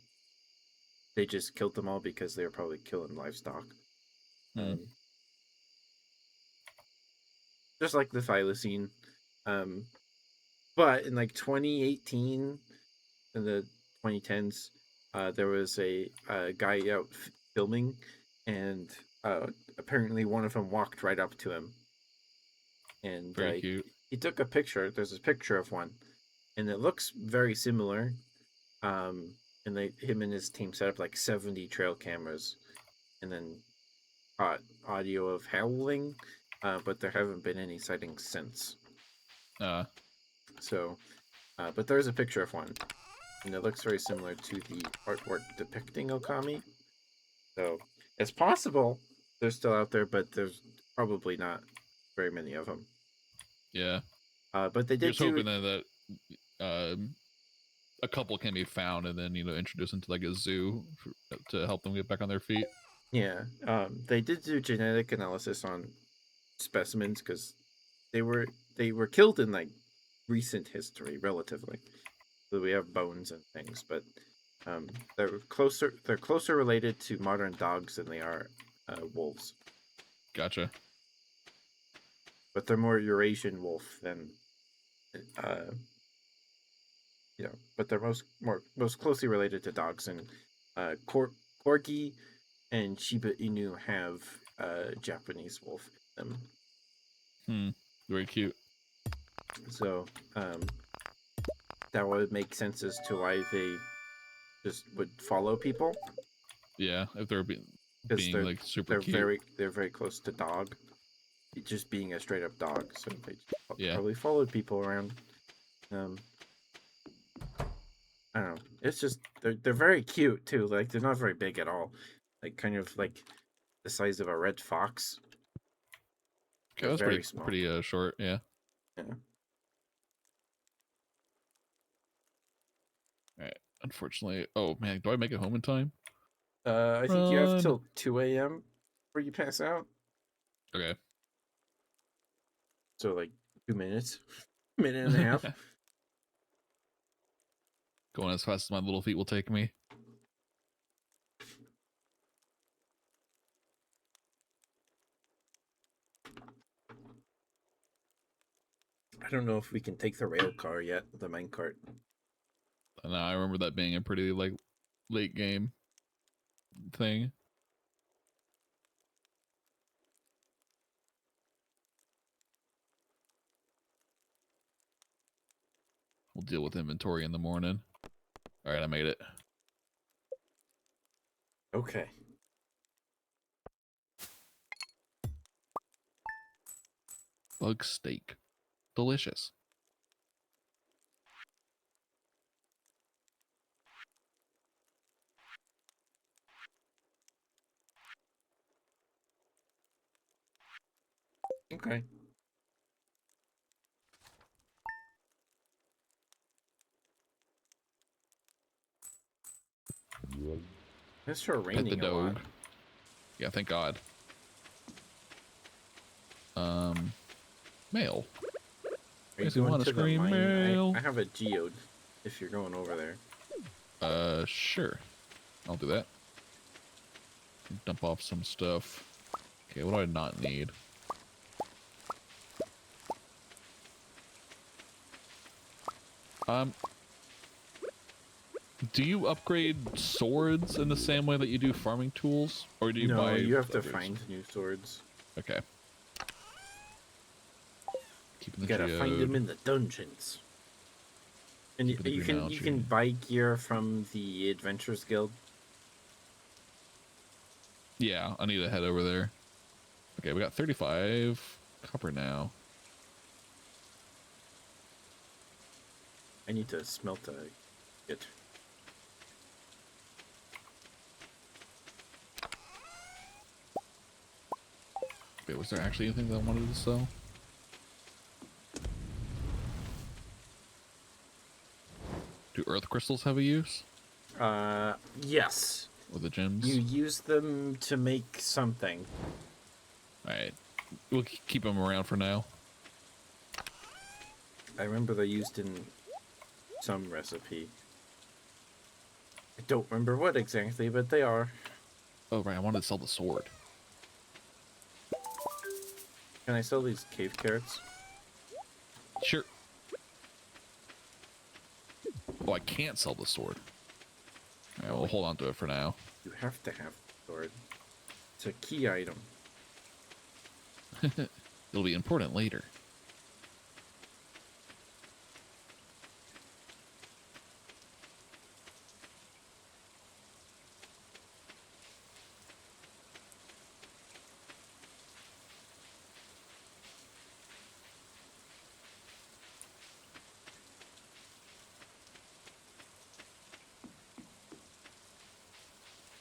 they just killed them all because they were probably killing livestock. Mm. Um, just like the thylacine. Um, but in like 2018, in the 2010s, there was a guy out filming, and apparently one of them walked right up to him, and Very cute. he took a picture. There's a picture of one, and it looks very similar. And him and his team set up like 70 trail cameras, and then caught audio of howling, but there haven't been any sightings since. Uh, So, but there's a picture of one, and it looks very similar to the artwork depicting Okami. So it's possible they're still out there, but there's probably not very many of them. yeah. But they You're did just do hoping that a couple can be found and then introduce into like a zoo to help them get back on their feet. Yeah, they did do genetic analysis on specimens because they were killed in like recent history, relatively. So we have bones and things, but they're closer related to modern dogs than they are wolves. Gotcha. But they're more Eurasian wolf than but they're most closely related to dogs, and corgi and Shiba Inu have Japanese wolf in them. Very cute. So that would make sense as to why they just would follow people, Yeah, if they're being because like super cute. they're very close to dog, just being a straight up dog. So they Yeah. probably followed people around. Um, I don't know. It's just they're very cute too. Like they're not very big at all. Like kind of like the size of a red fox. Okay, They're that's very small. pretty short. Yeah. Yeah. All right. Unfortunately, oh man, do I make it home in time? I think you have till 2 a.m. before you pass out. Okay. So like 2 minutes, minute and a half. Going as fast as my little feet will take me. I don't know if we can take the rail car yet, the minecart. And I remember that being a pretty like late game thing. We'll deal with inventory in the morning. All right, I made it. Okay. Bug steak. Delicious. Okay. It's sure Pet the raining a lot. dog. Yeah, thank God. Mail. Are you Makes me going want to to the scream mine? mail. I have a geode if you're going over there. Sure. I'll do that. Dump off some stuff. Okay, what do I not need? Do you upgrade swords in the same way that you do farming tools? Or do you No, buy you have to upgrades? find new swords. Okay. Keeping You the gotta find them geode. in the dungeons. And Keeping the green you can algae. buy gear from the Adventurers Guild. Yeah, I need to head over there. Okay, we got 35 copper now. I need to smelt it. Wait, was there actually anything that I wanted to sell? Do earth crystals have a use? Yes. Or the gems? You use them to make something. Alright. We'll keep them around for now. I remember they're used in some recipe. I don't remember what exactly, but they are. Oh, right, I wanted to sell the sword. Can I sell these cave carrots? Sure. Oh, I can't sell the sword. Alright, we'll hold on to it for now. You have to have the sword. It's a key item. It'll be important later.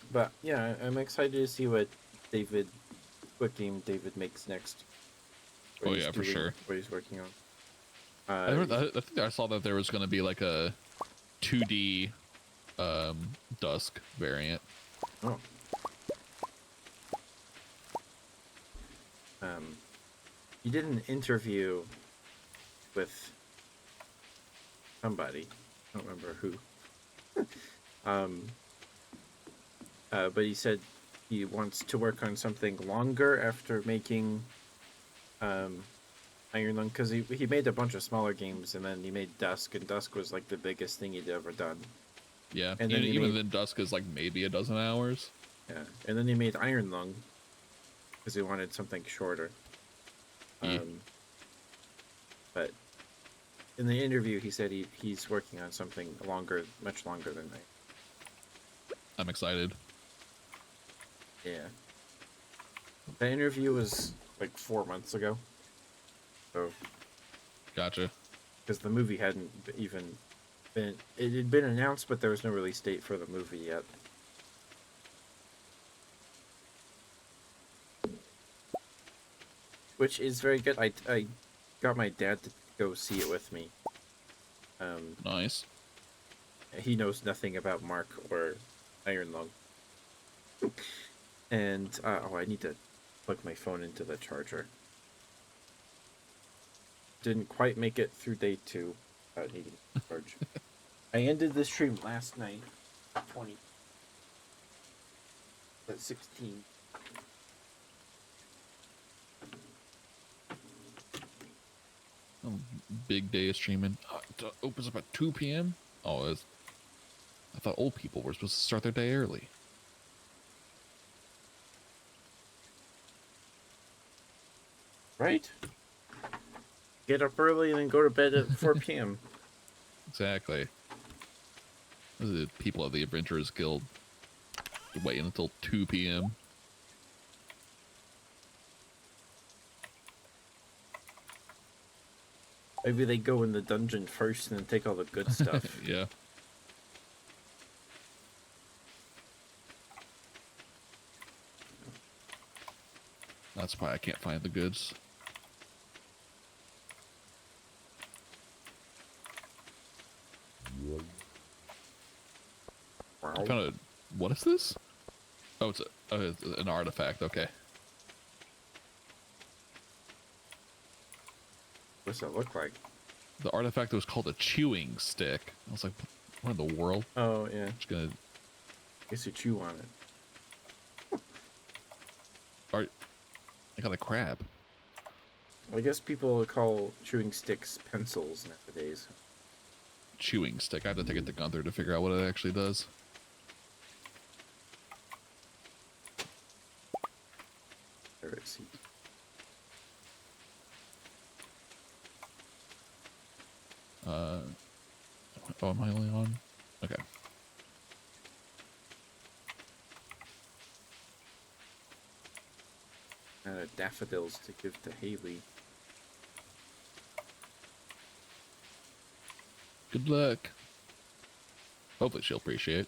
But yeah, I'm excited to see what game David makes next. Oh yeah, for sure. What he's working on. I think I saw that there was going to be like a 2D Dusk variant. Oh. He did an interview with somebody. I don't remember who. But he said he wants to work on something longer after making Iron Lung, because he made a bunch of smaller games, and then he made Dusk, and Dusk was like the biggest thing he'd ever done. Yeah, and then even then Dusk is like maybe a dozen hours. Yeah, and then he made Iron Lung because he wanted something shorter. Yeah. But in the interview, he said he's working on something longer, much longer than that. I'm excited. Yeah. The interview was like 4 months ago. So. Gotcha. Because the movie hadn't even been. It had been announced, but there was no release date for the movie yet. Which is very good. I got my dad to go see it with me. Nice. He knows nothing about Mark or Iron Lung. And, I need to plug my phone into the charger. Didn't quite make it through day 2 without needing to charge. I ended the stream last night at 16. Oh, big day of streaming. It opens up at 2 p.m. Oh, I thought old people were supposed to start their day early. Right? Get up early and then go to bed at 4 p.m. Exactly. This is people of the Adventurers Guild waiting until 2 p.m. Maybe they go in the dungeon first and then take all the good stuff. Yeah. That's why I can't find the goods. I found a... What is this? Oh, it's an artifact. Okay. What's that look like? The artifact was called a chewing stick. I was like, what in the world? Oh, yeah. Just gonna... Guess you chew on it. I got a crab. I guess people call chewing sticks pencils nowadays. Chewing stick. I have to take it to Gunther to figure out what it actually does. Carrot seed. Oh, am I only on? Okay. Daffodils to give to Haley. Good luck. Hopefully she'll appreciate.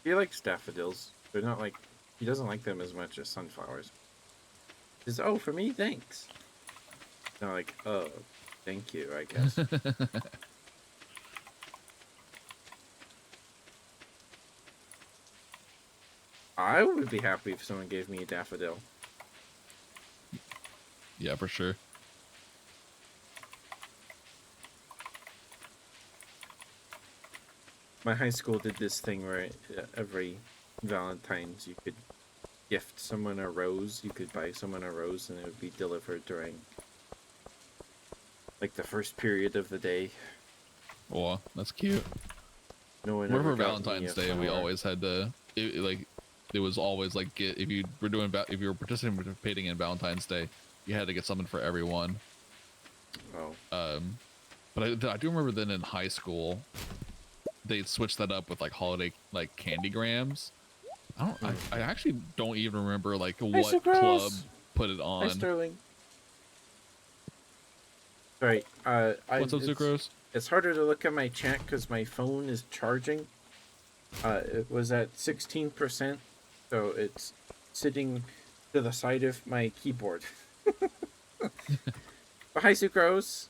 He likes daffodils. They're not like... He doesn't like them as much as sunflowers. He's, oh, for me? Thanks. Not like, oh, thank you, I guess. I would be happy if someone gave me a daffodil. Yeah, for sure. My high school did this thing where every Valentine's you could gift someone a rose. You could buy someone a rose and it would be delivered during like the first period of the day. Oh, that's cute. No one Remember ever got me Valentine's a Day, we flower. always had to it was always like if you were participating in Valentine's Day, you had to get something for everyone. Oh. But I do remember then in high school, they switched that up with like holiday like candy grams. I actually don't even remember like what club put it on. Hi, Sterling. Sorry, What's up, Sucrose? It's harder to look at my chat because my phone is charging. It was at 16%, so it's sitting to the side of my keyboard. But hi, Sucrose.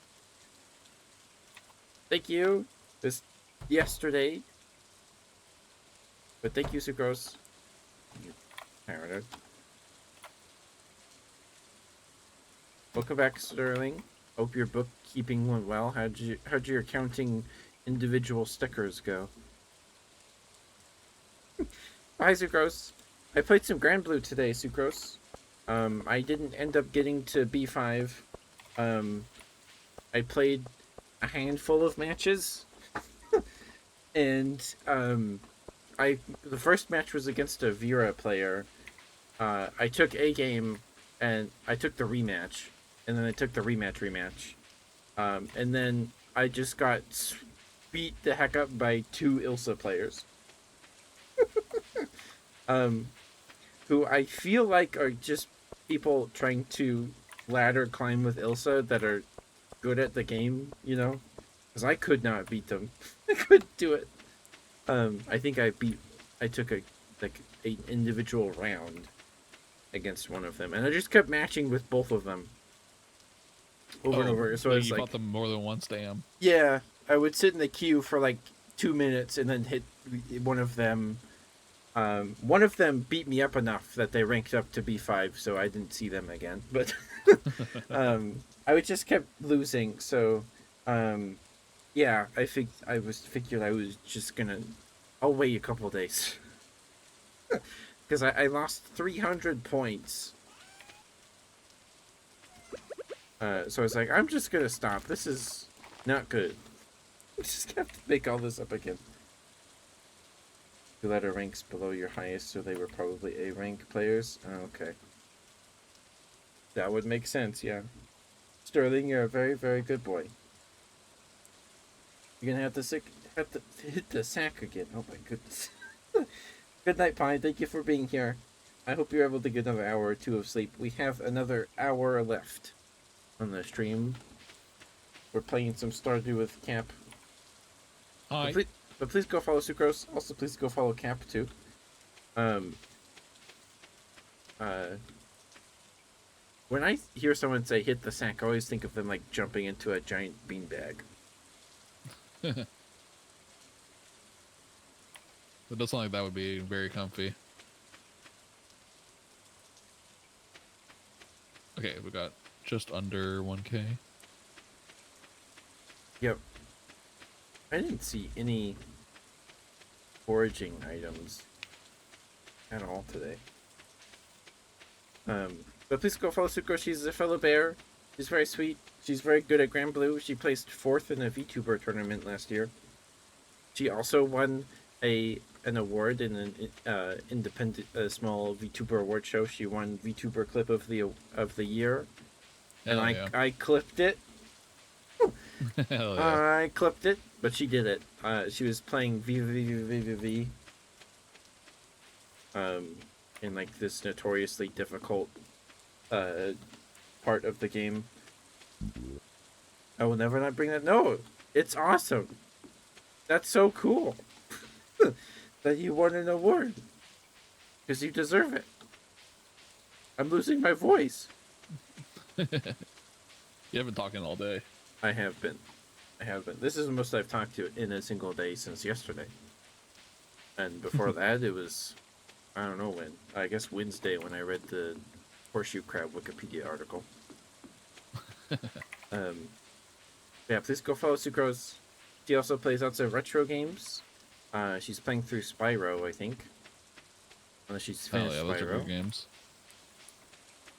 Thank you. This yesterday. But thank you, Sucrose. Narrative. Welcome back, Sterling. Hope your bookkeeping went well. How'd your counting individual stickers go? Hi, Sucrose. I played some Grand Blue today, Sucrose. I didn't end up getting to B5. I played a handful of matches. And, the first match was against a Vera player. I took a game, and I took the rematch. And then I took the rematch. And then I just got beat the heck up by two Ilsa players. Who I feel like are just people trying to ladder climb with Ilsa that are good at the game, you know? Because I could not beat them. I couldn't do it. I think I took an individual round against one of them. And I just kept matching with both of them. Over and over. So you fought them more than once, damn. Yeah, I would sit in the queue for like 2 minutes and then hit one of them. One of them beat me up enough that they ranked up to B5, so I didn't see them again. But I would just kept losing. So yeah, I figured I was just gonna. I'll wait a couple days because I lost 300 points. So I was like, I'm just gonna stop. This is not good. I just have to make all this up again. You letter ranks below your highest, so they were probably A rank players. Oh, okay. That would make sense, yeah. Sterling, you're a very, very good boy. You're gonna have to hit the sack again. Oh my goodness. Good night, Pine. Thank you for being here. I hope you're able to get another hour or two of sleep. We have another hour left on the stream. We're playing some Stardew with Camp. Hi. But please go follow Sucrose. Also, please go follow Camp too. Um. When I hear someone say "hit the sack," I always think of them like jumping into a giant beanbag. It does sound like that would be very comfy. Okay, we got just under 1K. Yep. I didn't see any foraging items at all today. But please go follow Suko. She's a fellow bear. She's very sweet. She's very good at Grand Blue. She placed 4th in a VTuber tournament last year. She also won an award in an independent small VTuber award show. She won VTuber clip of the year, and I clipped it. Hell yeah. I clipped it, but she did it. She was playing V in like this notoriously difficult part of the game. I will never not bring that. No, it's awesome. That's so cool that you won an award because you deserve it. I'm losing my voice. You have been talking all day. I have been. This is the most I've talked to in a single day since yesterday. And before that, it was, I don't know when. I guess Wednesday when I read the horseshoe crab Wikipedia article. Yeah, please go follow Sucrose. She also plays lots of retro games. She's playing through Spyro, I think. Unless she's finished Hell yeah, those are Spyro. good games.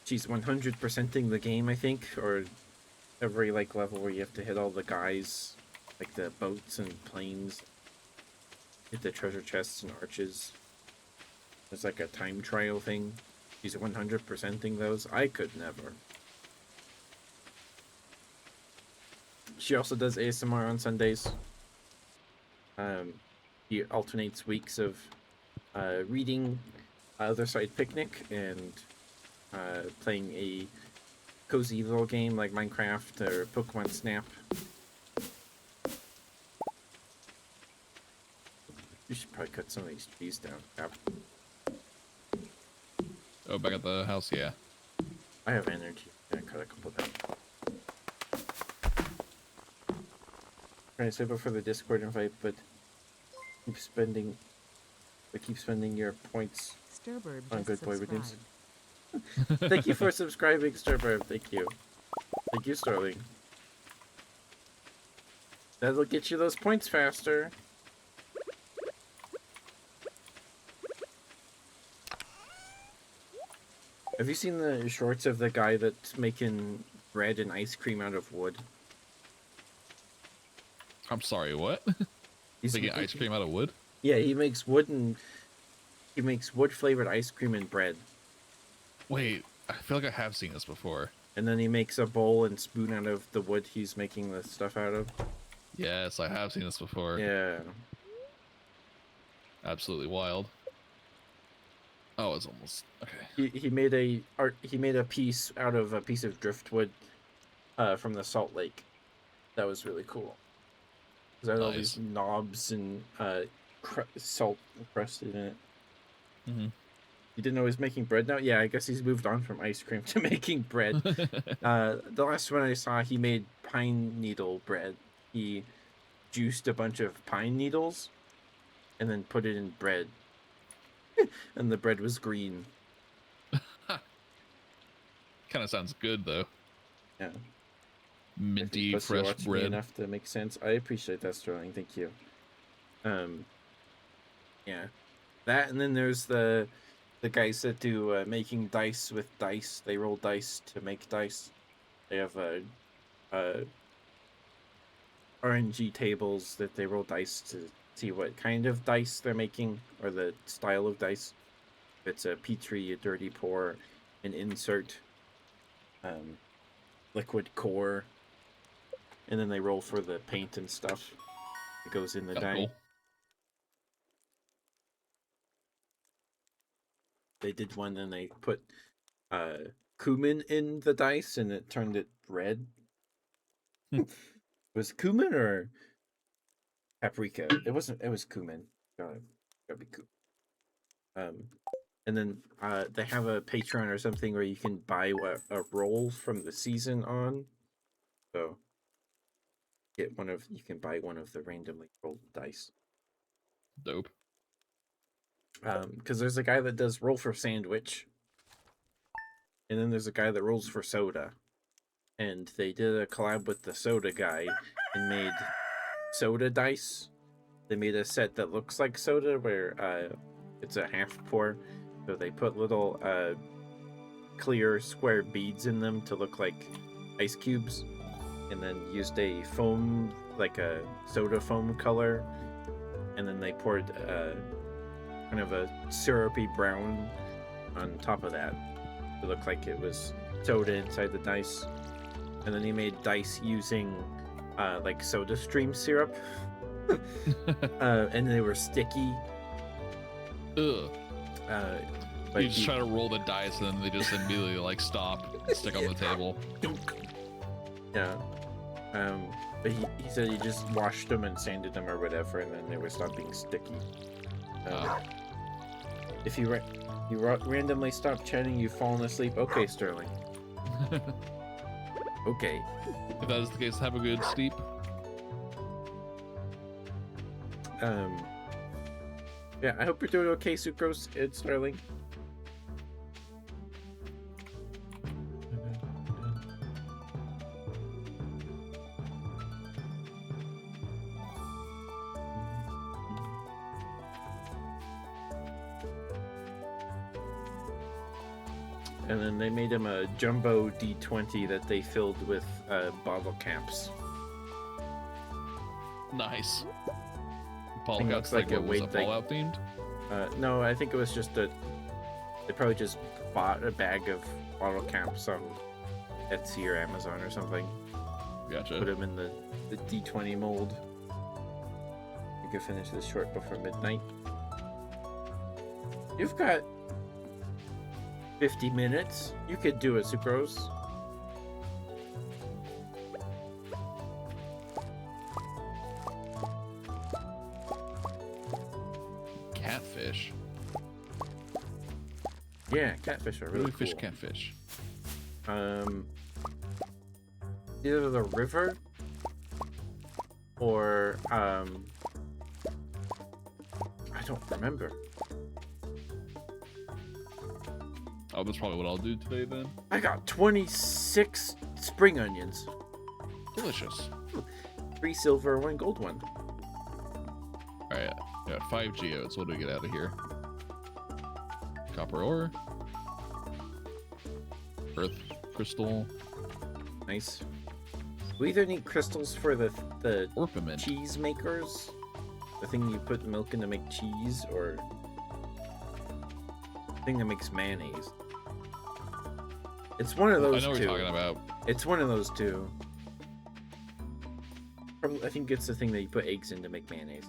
She's 100%ing the game, I think, or every like level where you have to hit all the guys, like the boats and planes, hit the treasure chests and arches. There's like a time trial thing. She's 100%ing those. I could never. She also does ASMR on Sundays. He alternates weeks of reading Other Side Picnic and playing a cozy little game like Minecraft or Pokemon Snap. You should probably cut some of these trees down. Yep. Oh, back at the house, yeah. I have energy. I'm gonna cut a couple down. Trying to save up for the Discord invite, but keep spending your points on Good Boy Redeems. Thank you for subscribing, Starburb. Thank you. Thank you, Starling. That'll get you those points faster. Have you seen the shorts of the guy that's making bread and ice cream out of wood? I'm sorry, what? He's Making ice cream out of wood? Yeah, he makes wood flavored ice cream and bread. Wait, I feel like I have seen this before. And then he makes a bowl and spoon out of the wood he's making the stuff out of. Yes, I have seen this before. Yeah. Absolutely wild. Oh, it's almost okay. He made a piece out of a piece of driftwood from the Salt Lake. That was really cool. Because I had all these knobs and salt encrusted in it. Mm-hmm. You didn't know he was making bread now? Yeah, I guess he's moved on from ice cream to making bread. The last one I saw, he made pine needle bread. He juiced a bunch of pine needles and then put it in bread. And the bread was green. Kind of sounds good, though. Yeah. Minty, fresh bread. Enough to make sense. I appreciate that, Sterling. Thank you. Yeah. That, and then there's the guys that do making dice with dice. They roll dice to make dice. They have RNG tables that they roll dice to see what kind of dice they're making or the style of dice. If it's a Petri, a dirty pour, an insert, liquid core, and then they roll for the paint and stuff that goes in the die. Cool. They did one and they put cumin in the dice and it turned it red. Was cumin or paprika? It wasn't. It was cumin. Gotta be cumin. And then they have a Patreon or something where you can buy a roll from the season on. So you can buy one of the randomly rolled dice. Dope. Because there's a guy that does roll for sandwich, and then there's a guy that rolls for soda, and they did a collab with the soda guy and made soda dice. They made a set that looks like soda where it's a half pour, so they put little clear square beads in them to look like ice cubes, and then used a foam, like a soda foam color, and then they poured kind of a syrupy brown on top of that to look like it was soda inside the dice. And then he made dice using like soda stream syrup. And they were sticky. Ugh. But You just try to roll the dice and then they just immediately like stop and stick on the table. Yeah. But he said he just washed them and sanded them or whatever, and then they would stop being sticky. If you randomly stop chatting, you've fallen asleep. Okay, Sterling. Okay. If that is the case, have a good sleep. Yeah, I hope you're doing okay, Sucrose and Sterling. And then they made him a jumbo D20 that they filled with bottle caps. Nice. Thing looks like what a was weight it, Fallout themed? No, I think it was just they probably just bought a bag of bottle caps on Etsy or Amazon or something. Gotcha. Put them in the D20 mold. You can finish this short before midnight. You've got 50 minutes. You could do it, Sucrose. Catfish. Yeah, catfish are really Fish cool. catfish. Either the river or I don't remember. Oh, that's probably what I'll do today then. I got 26 spring onions. Delicious. 3 silver, 1 gold one. Alright, got 5 geodes. What do we get out of here? Copper ore. Earth crystal. Nice. We either need crystals for the Orpiment. cheese makers, the thing you put milk in to make cheese, or the thing that makes mayonnaise. It's one of those I know what two. you're talking about. It's one of those two. I think it's the thing that you put eggs in to make mayonnaise.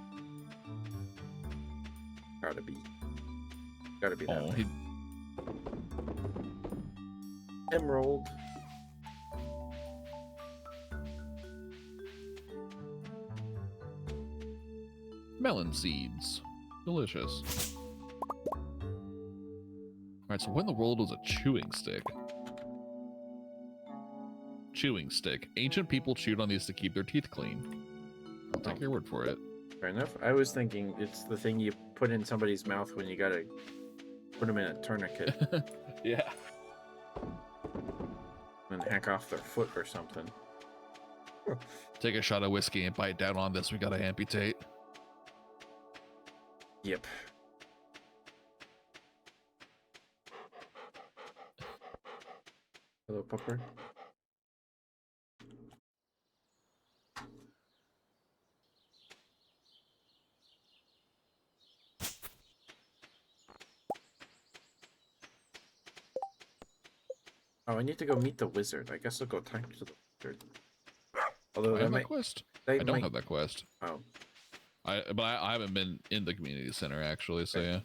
Gotta be that Oh, way. Emerald. melon seeds. Delicious. Alright, so what in the world was a chewing stick? Chewing stick. Ancient people chewed on these to keep their teeth clean. I'll take your word for it. Fair enough. I was thinking it's the thing you put in somebody's mouth when you gotta put them in a tourniquet Yeah. and hack off their foot or something. Take a shot of whiskey and bite down on this. We gotta amputate. Yep. Hello, Pupper. Oh, I need to go meet the wizard. I guess I'll go talk to the wizard. Although I have that quest. I don't have that quest. Oh. But I haven't been in the community center actually, so Okay. yeah.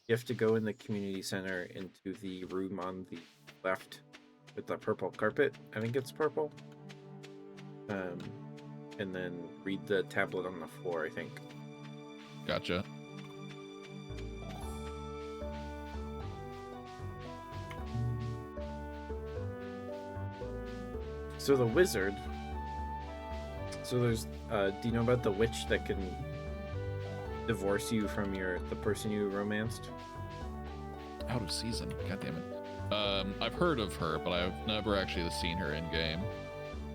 You have to go in the community center into the room on the left with the purple carpet. I think it's purple. and then read the tablet on the floor, I think. Gotcha. So the wizard. So there's, do you know about the witch that can divorce you from the person you romanced? Out of season. God damn it. I've heard of her, but I've never actually seen her in game.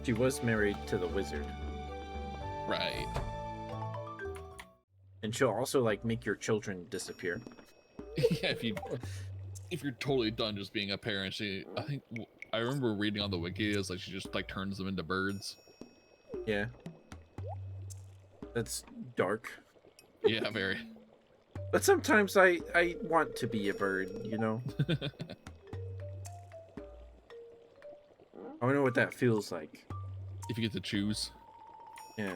She was married to the wizard. Right. And she'll also like make your children disappear. Yeah, if you're totally done just being a parent, I remember reading on the wiki is like she just like turns them into birds. Yeah. That's dark. Yeah, very. But sometimes I want to be a bird, you know? I wonder what that feels like. If you get to choose. Yeah.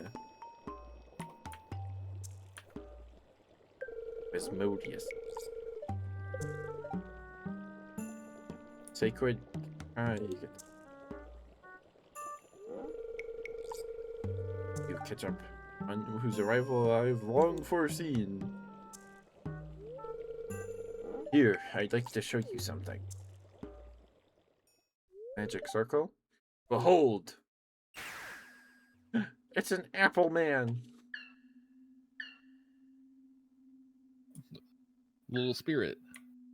Asmodeus. Sacred. You catch up on whose arrival I've long foreseen. Here, I'd like to show you something. Magic circle? Behold! It's an apple man! Little spirit.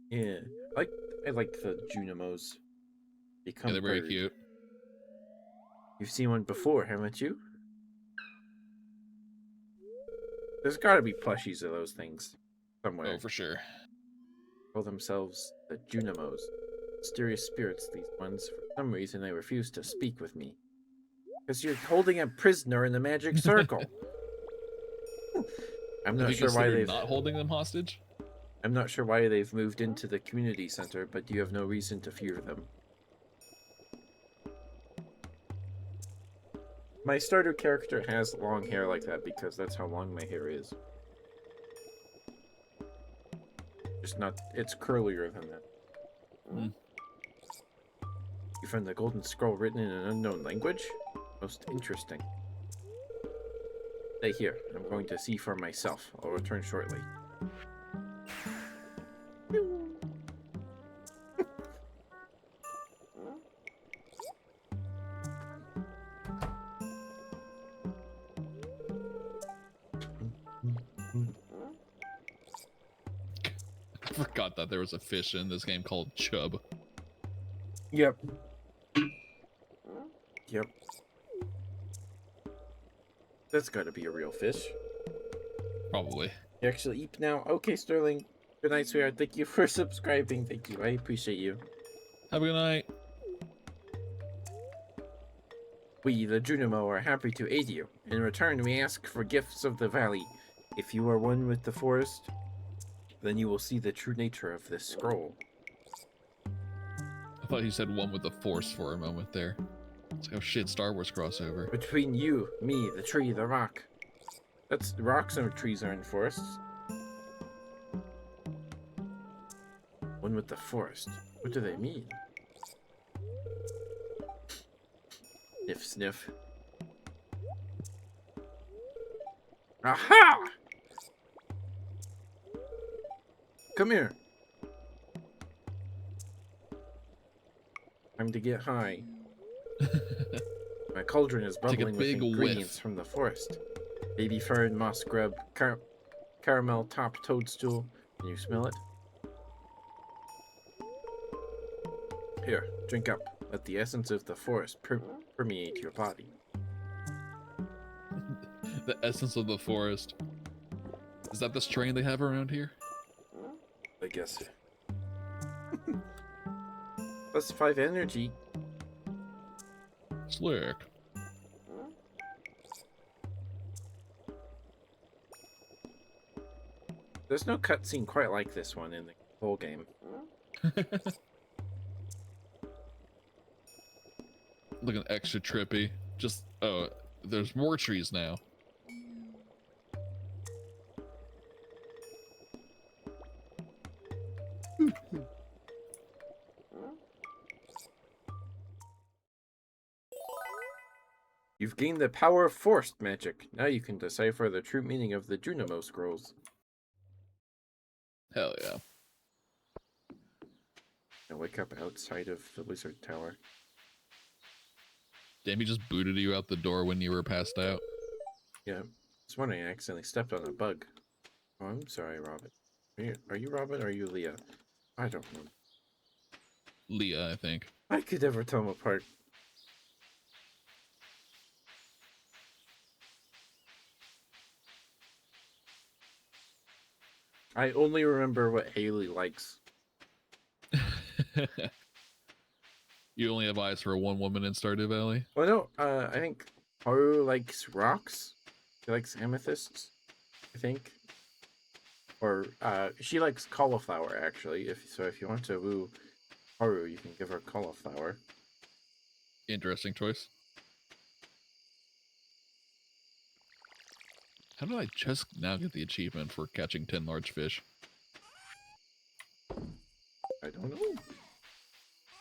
Yeah. I like the Junimos. Become Yeah, they're very bird. cute. You've seen one before, haven't you? There's gotta be plushies of those things. Somewhere. Oh, for sure. Call themselves the Junimos. Mysterious spirits, these ones. For some reason, they refuse to speak with me. Because you're holding a prisoner in the magic circle. I'm not sure why they've not holding them hostage. I'm not sure why they've moved into the community center, but you have no reason to fear them. My starter character has long hair like that because that's how long my hair is. Just not, it's curlier than that. Mm. You found the golden scroll written in an unknown language? Most interesting. Stay here. I'm going to see for myself. I'll return shortly. I forgot that there was a fish in this game called Chub. Yep. Yep. That's gotta be a real fish. Probably. You actually eat now? Okay, Sterling. Good night, sweetheart. Thank you for subscribing. Thank you. I appreciate you. Have a good night. We, the Junimo, are happy to aid you. In return, we ask for gifts of the valley. If you are one with the forest, then you will see the true nature of this scroll. I thought you said one with the force for a moment there. It's like, oh shit, Star Wars crossover. Between you, me, the tree, the rock. That's rocks and trees are in forests. One with the forest. What do they mean? Sniff, sniff. Aha! Come here. Time to get high. My cauldron is bubbling with ingredients from the forest. Baby fern, moss grub, caramel top toadstool. Can you smell it? Here, drink up. Let the essence of the forest permeate your body. The essence of the forest. Is that the strain they have around here? I guess. Plus 5 energy. Slick. There's no cutscene quite like this one in the whole game. Looking extra trippy. Just, oh, there's more trees now. You've gained the power of forced magic. Now you can decipher the true meaning of the Junimo scrolls. Hell yeah. I wake up outside of the wizard tower. Damn, he just booted you out the door when you were passed out. Yeah, this morning I accidentally stepped on a bug. Oh, I'm sorry, Robin. Are you Robin or are you Leah? I don't know. Leah, I think. I could never tell them apart. I only remember what Haley likes. You only have eyes for one woman in Stardew Valley? Well, no, I think Haru likes rocks. She likes amethysts, I think. Or, she likes cauliflower, actually. If you want to woo Haru, you can give her cauliflower. Interesting choice. How did I just now get the achievement for catching 10 large fish? I don't know.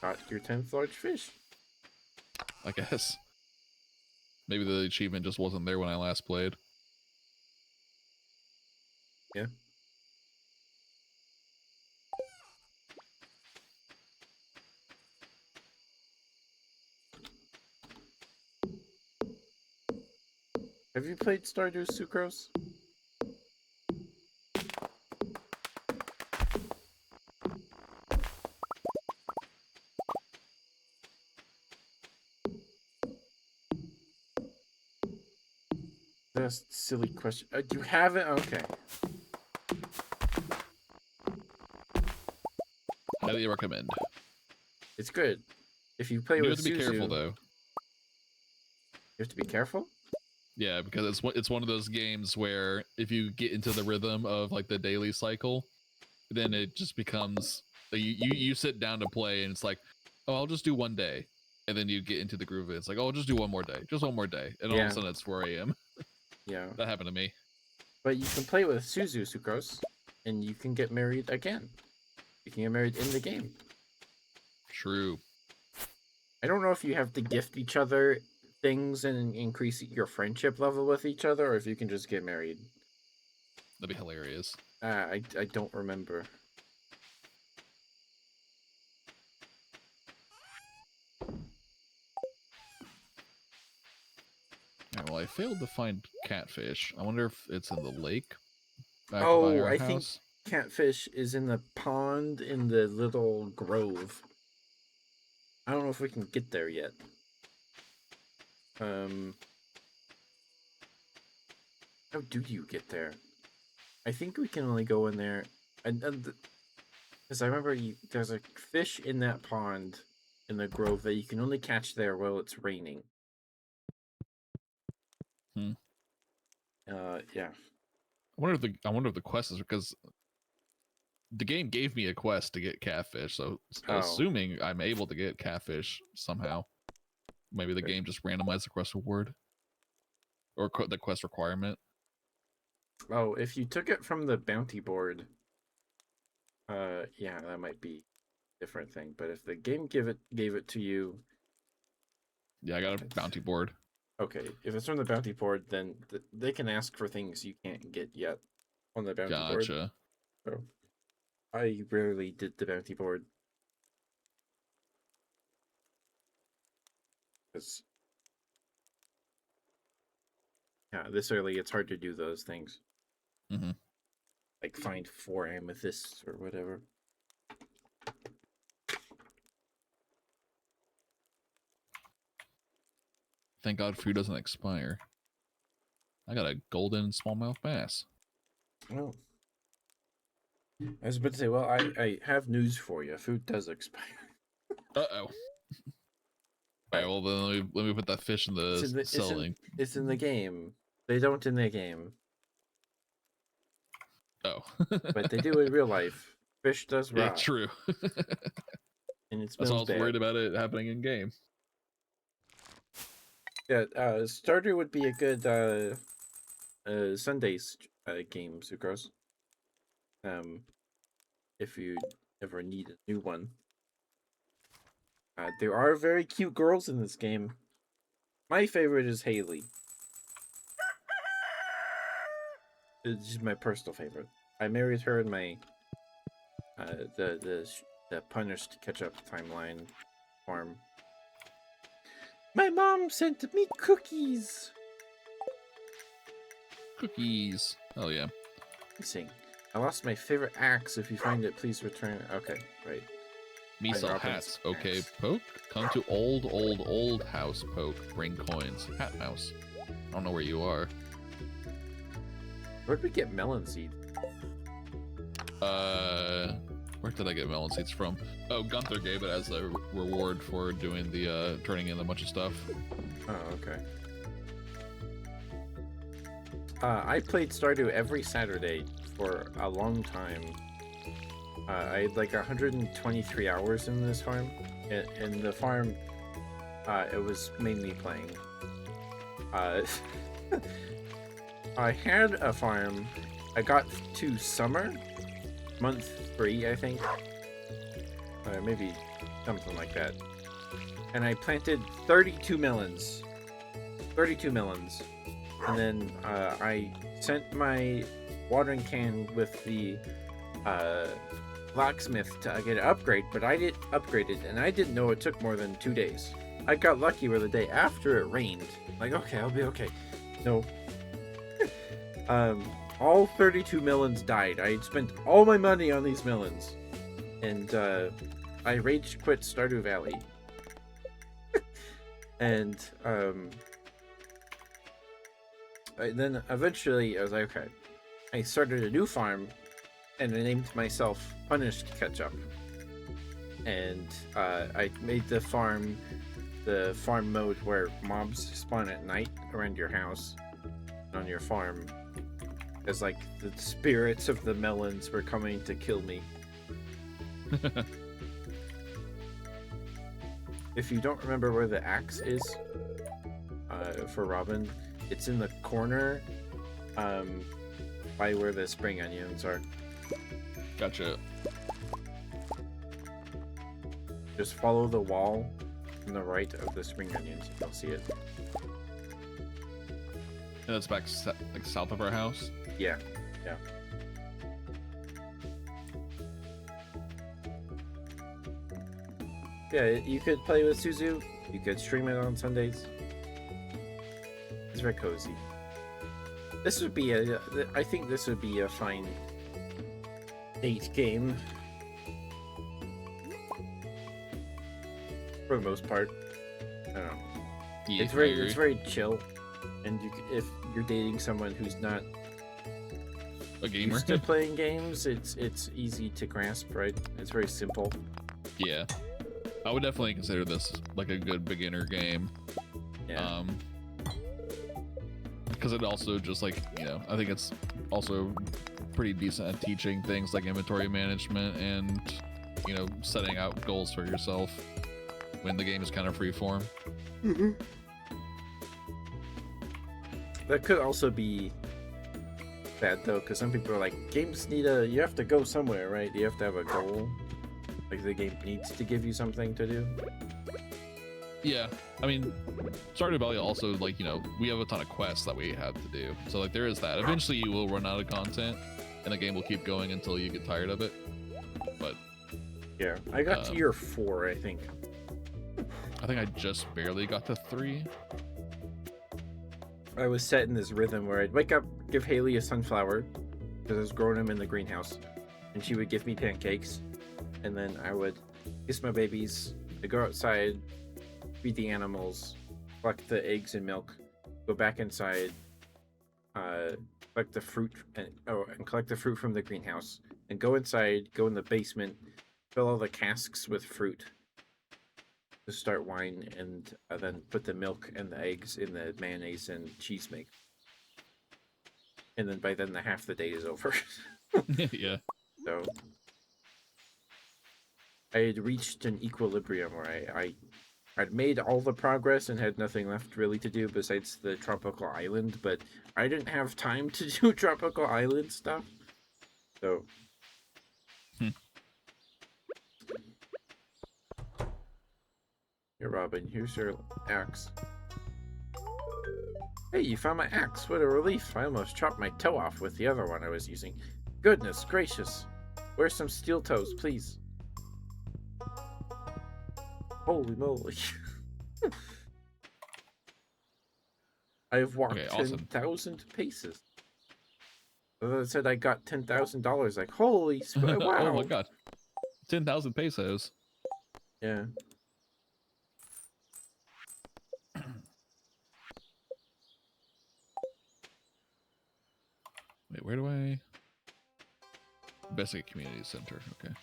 Got your 10th large fish. I guess. Maybe the achievement just wasn't there when I last played. Yeah. Have you played Stardew Sucrose? That's a silly question. You haven't? Okay. Highly recommend. It's good. If you play You with have to be careful Suzu, though. you have to be careful? Yeah, because it's one of those games where if you get into the rhythm of like the daily cycle, then it just becomes you sit down to play and it's like, oh, I'll just do one day, and then you get into the groove of it. It's like, oh, I'll just do one more day, just one more day, and all of Yeah. a sudden it's 4 a.m. Yeah. That happened to me. But you can play with Suzu Sucrose, and you can get married again. You can get married in the game. True. I don't know if you have to gift each other things and increase your friendship level with each other, or if you can just get married. That'd be hilarious. I don't remember. Well, I failed to find catfish. I wonder if it's in the lake back by Oh, our I think house. catfish is in the pond in the little grove. I don't know if we can get there yet. How do you get there? I think we can only go in there, and because I remember there's a fish in that pond in the grove that you can only catch there while it's raining. Hmm. Yeah. I wonder if the quest is because the game gave me a quest to get catfish, so Oh. assuming I'm able to get catfish somehow, maybe the game just randomized the quest reward or the quest requirement. Oh, if you took it from the bounty board, yeah, that might be a different thing. But if the game gave it to you, Yeah, I got a bounty board. okay. If it's from the bounty board, then they can ask for things you can't get yet on the bounty board. Gotcha. So I rarely did the bounty board because yeah, this early it's hard to do those things. Mm-hmm. Like find 4 amethysts or whatever. Thank God food doesn't expire. I got a golden smallmouth bass. Oh. I was about to say, well, I have news for you. Food does expire. Uh-oh. Alright, well then let me put that fish in the selling. It's in the game. They don't in the game. Oh. But they do in real life. Fish does Yeah, rot. true. And it That's why I smells was bad. worried about it happening in game. Yeah, Stardew would be a good Sundays game, Sucrose. If you ever need a new one. There are very cute girls in this game. My favorite is Haley. It's my personal favorite. I married her in my the punished ketchup timeline farm. My mom sent me cookies. Cookies. Oh yeah. Sing. I lost my favorite axe. If you find it, please return it. Okay, right. Me By sell Robin's hats. Okay, axe. Poke. Come to old house, Poke. Bring coins. Hat house. I don't know where you are. Where'd we get melon seed? Where did I get melon seeds from? Oh, Gunther gave it as a reward for doing the turning in a bunch of stuff. Oh, okay. I played Stardew every Saturday for a long time. I had like 123 hours in this farm. In the farm, it was mainly playing. I had a farm. I got to summer, month 3, I think. Maybe something like that. And I planted 32 melons. 32 melons. And then I sent my watering can with the blacksmith to get an upgrade, but I didn't upgrade it, and I didn't know it took more than 2 days. I got lucky where the day after it rained. Like, okay, I'll be okay. No. All 32 melons died. I had spent all my money on these melons. And I rage quit Stardew Valley. And then eventually I was like, okay. I started a new farm, and I named myself Punished Ketchup. And I made the farm mode where mobs spawn at night around your house on your farm, as like the spirits of the melons were coming to kill me. If you don't remember where the axe is for Robin, it's in the corner by where the spring onions are. Gotcha. Just follow the wall on the right of the spring onions, and you'll see it. And that's back like south of our house. Yeah, yeah. Yeah, you could play with Suzu. You could stream it on Sundays. It's very cozy. This would be I think this would be a fine date game. For the most part. I don't know. Yeah, It's very chill. And if you're dating someone who's not a gamer used to playing games, it's easy to grasp, right? It's very simple. Yeah, I would definitely consider this like a good beginner game. Yeah. Because it also just like, you know, I think it's also pretty decent at teaching things like inventory management and, you know, setting out goals for yourself when the game is kind of freeform. Mm-hmm. That could also be bad though, because some people are like, games you have to go somewhere, right? You have to have a goal. Like the game needs to give you something to do. Yeah, I mean, Stardew Valley also, like, you know, we have a ton of quests that we have to do. So, like, there is that. Eventually, you will run out of content, and the game will keep going until you get tired of it. But yeah, I got to year 4, I think. I think I just barely got to 3. I was set in this rhythm where I'd wake up, give Haley a sunflower, because I was growing them in the greenhouse, and she would give me pancakes, and then I would kiss my babies, I'd go outside, feed the animals, collect the eggs and milk, go back inside, collect the fruit, and collect the fruit from the greenhouse, and go inside, go in the basement, fill all the casks with fruit to start wine, and then put the milk and the eggs in the mayonnaise and cheese make. And then by then, half the day is over. Yeah. So I had reached an equilibrium where I'd made all the progress and had nothing left really to do besides the tropical island, but I didn't have time to do tropical island stuff. So here, Robin, here's your axe. Hey, you found my axe. What a relief. I almost chopped my toe off with the other one I was using. Goodness gracious. Where's some steel toes, please? Holy moly. I have walked Okay, awesome. 10,000 paces. I said I got $10,000. Like, holy, wow. Oh my god. 10,000 pesos. Yeah. Wait, where do I... Investigate community center, okay.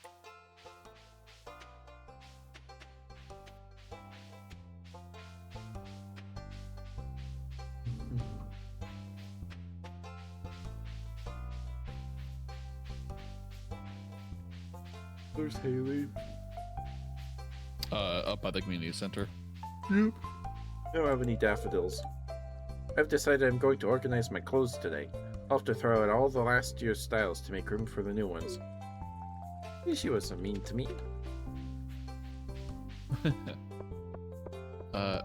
There's Haley. Up by the community center. Yep. I don't have any daffodils. I've decided I'm going to organize my clothes today. I'll have to throw out all the last year's styles to make room for the new ones. She wasn't mean to me.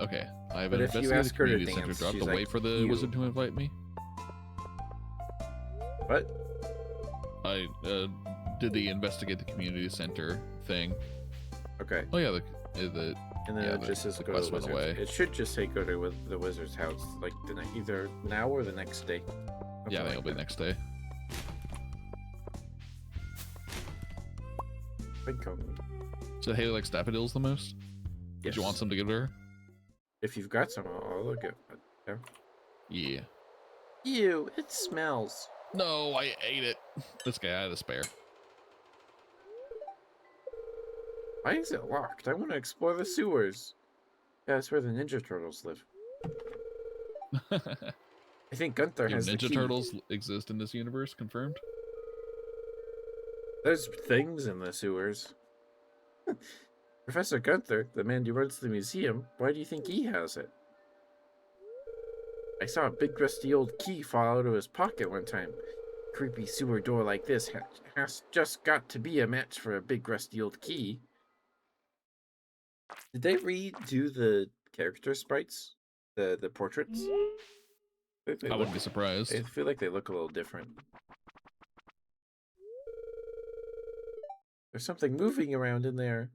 Okay. I have But an if you investigated ask her to community center. dance, Do I have she's to like, wait for the "You." wizard to invite me? What? I did the investigate the community center thing. Okay. Oh yeah, the And then yeah, it just says go to quest the went wizard's. away. It should just say go to the wizard's house, like either now or the next day. Yeah, I think Something it'll be like next day. that. So Haley likes daffodils the most? Yes. Did you want some to give to her? If you've got some, I'll look at it. Yeah. Yeah. Ew, it smells. No, I ate it. This guy had a spare. Why is it locked? I want to explore the sewers. Yeah, that's where the Ninja Turtles live. I think Gunther Do has the Ninja key. Turtles exist in this universe? Confirmed? There's things in the sewers. Professor Gunther, the man who runs the museum, why do you think he has it? I saw a big rusty old key fall out of his pocket one time. Creepy sewer door like this has just got to be a match for a big rusty old key. Did they redo the character sprites? The portraits? I wouldn't be surprised. I feel like they look a little different. There's something moving around in there.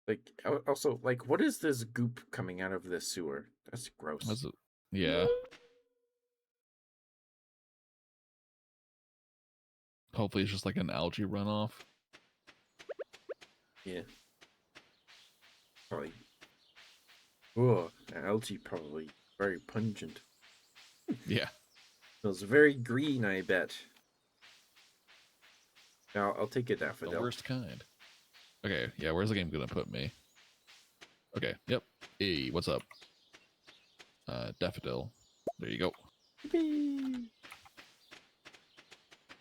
Like, also, like, what is this goop coming out of this sewer? That's gross. Yeah. Hopefully it's just like an algae runoff. Yeah. Probably. Oh, algae probably very pungent. Yeah. Smells very green, I bet. Now, I'll take a The daffodil. worst kind. Okay, yeah, where's the game gonna put me? Okay, yep. Hey, what's up? Daffodil. There you go. Yippee!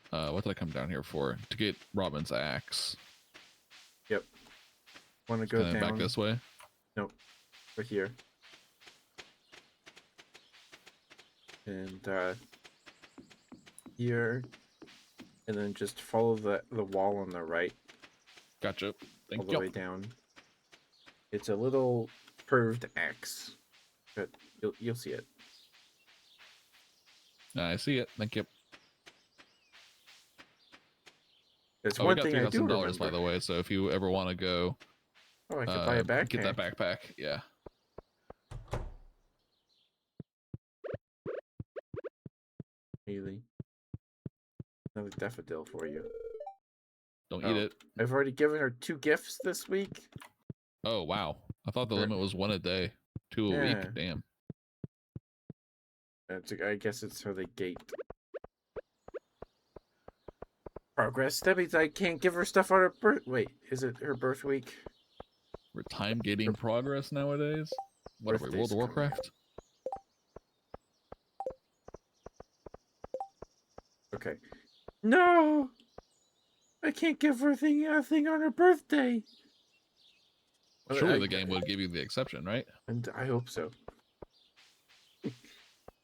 What did I come down here for? To get Robin's axe. Yep. Want to go Kind of down? back this way? Nope. We're here. And, here. And then just follow the wall on the right. Gotcha. All Thank the you. way down. It's a little curved X. But you'll see it. I see it. Thank you. There's Oh, we one got thing I do $3,000 by remember. the way, so if you ever want to go Oh, I could buy a backpack. get that backpack, yeah. Haley. Another daffodil for you. Don't Oh, eat it. I've already given her 2 gifts this week. Oh, wow. I thought the Sure. limit was 1 a day. 2 a Yeah. week. Damn. I guess it's for the gate. Progress. That means I can't give her stuff on her birth. Wait, is it her birth week? We're time gating progress nowadays. What are we, World Birthday's of coming Warcraft? Okay. No! I can't give her a thing on her birthday. Surely the game would give you the exception, right? And I hope so.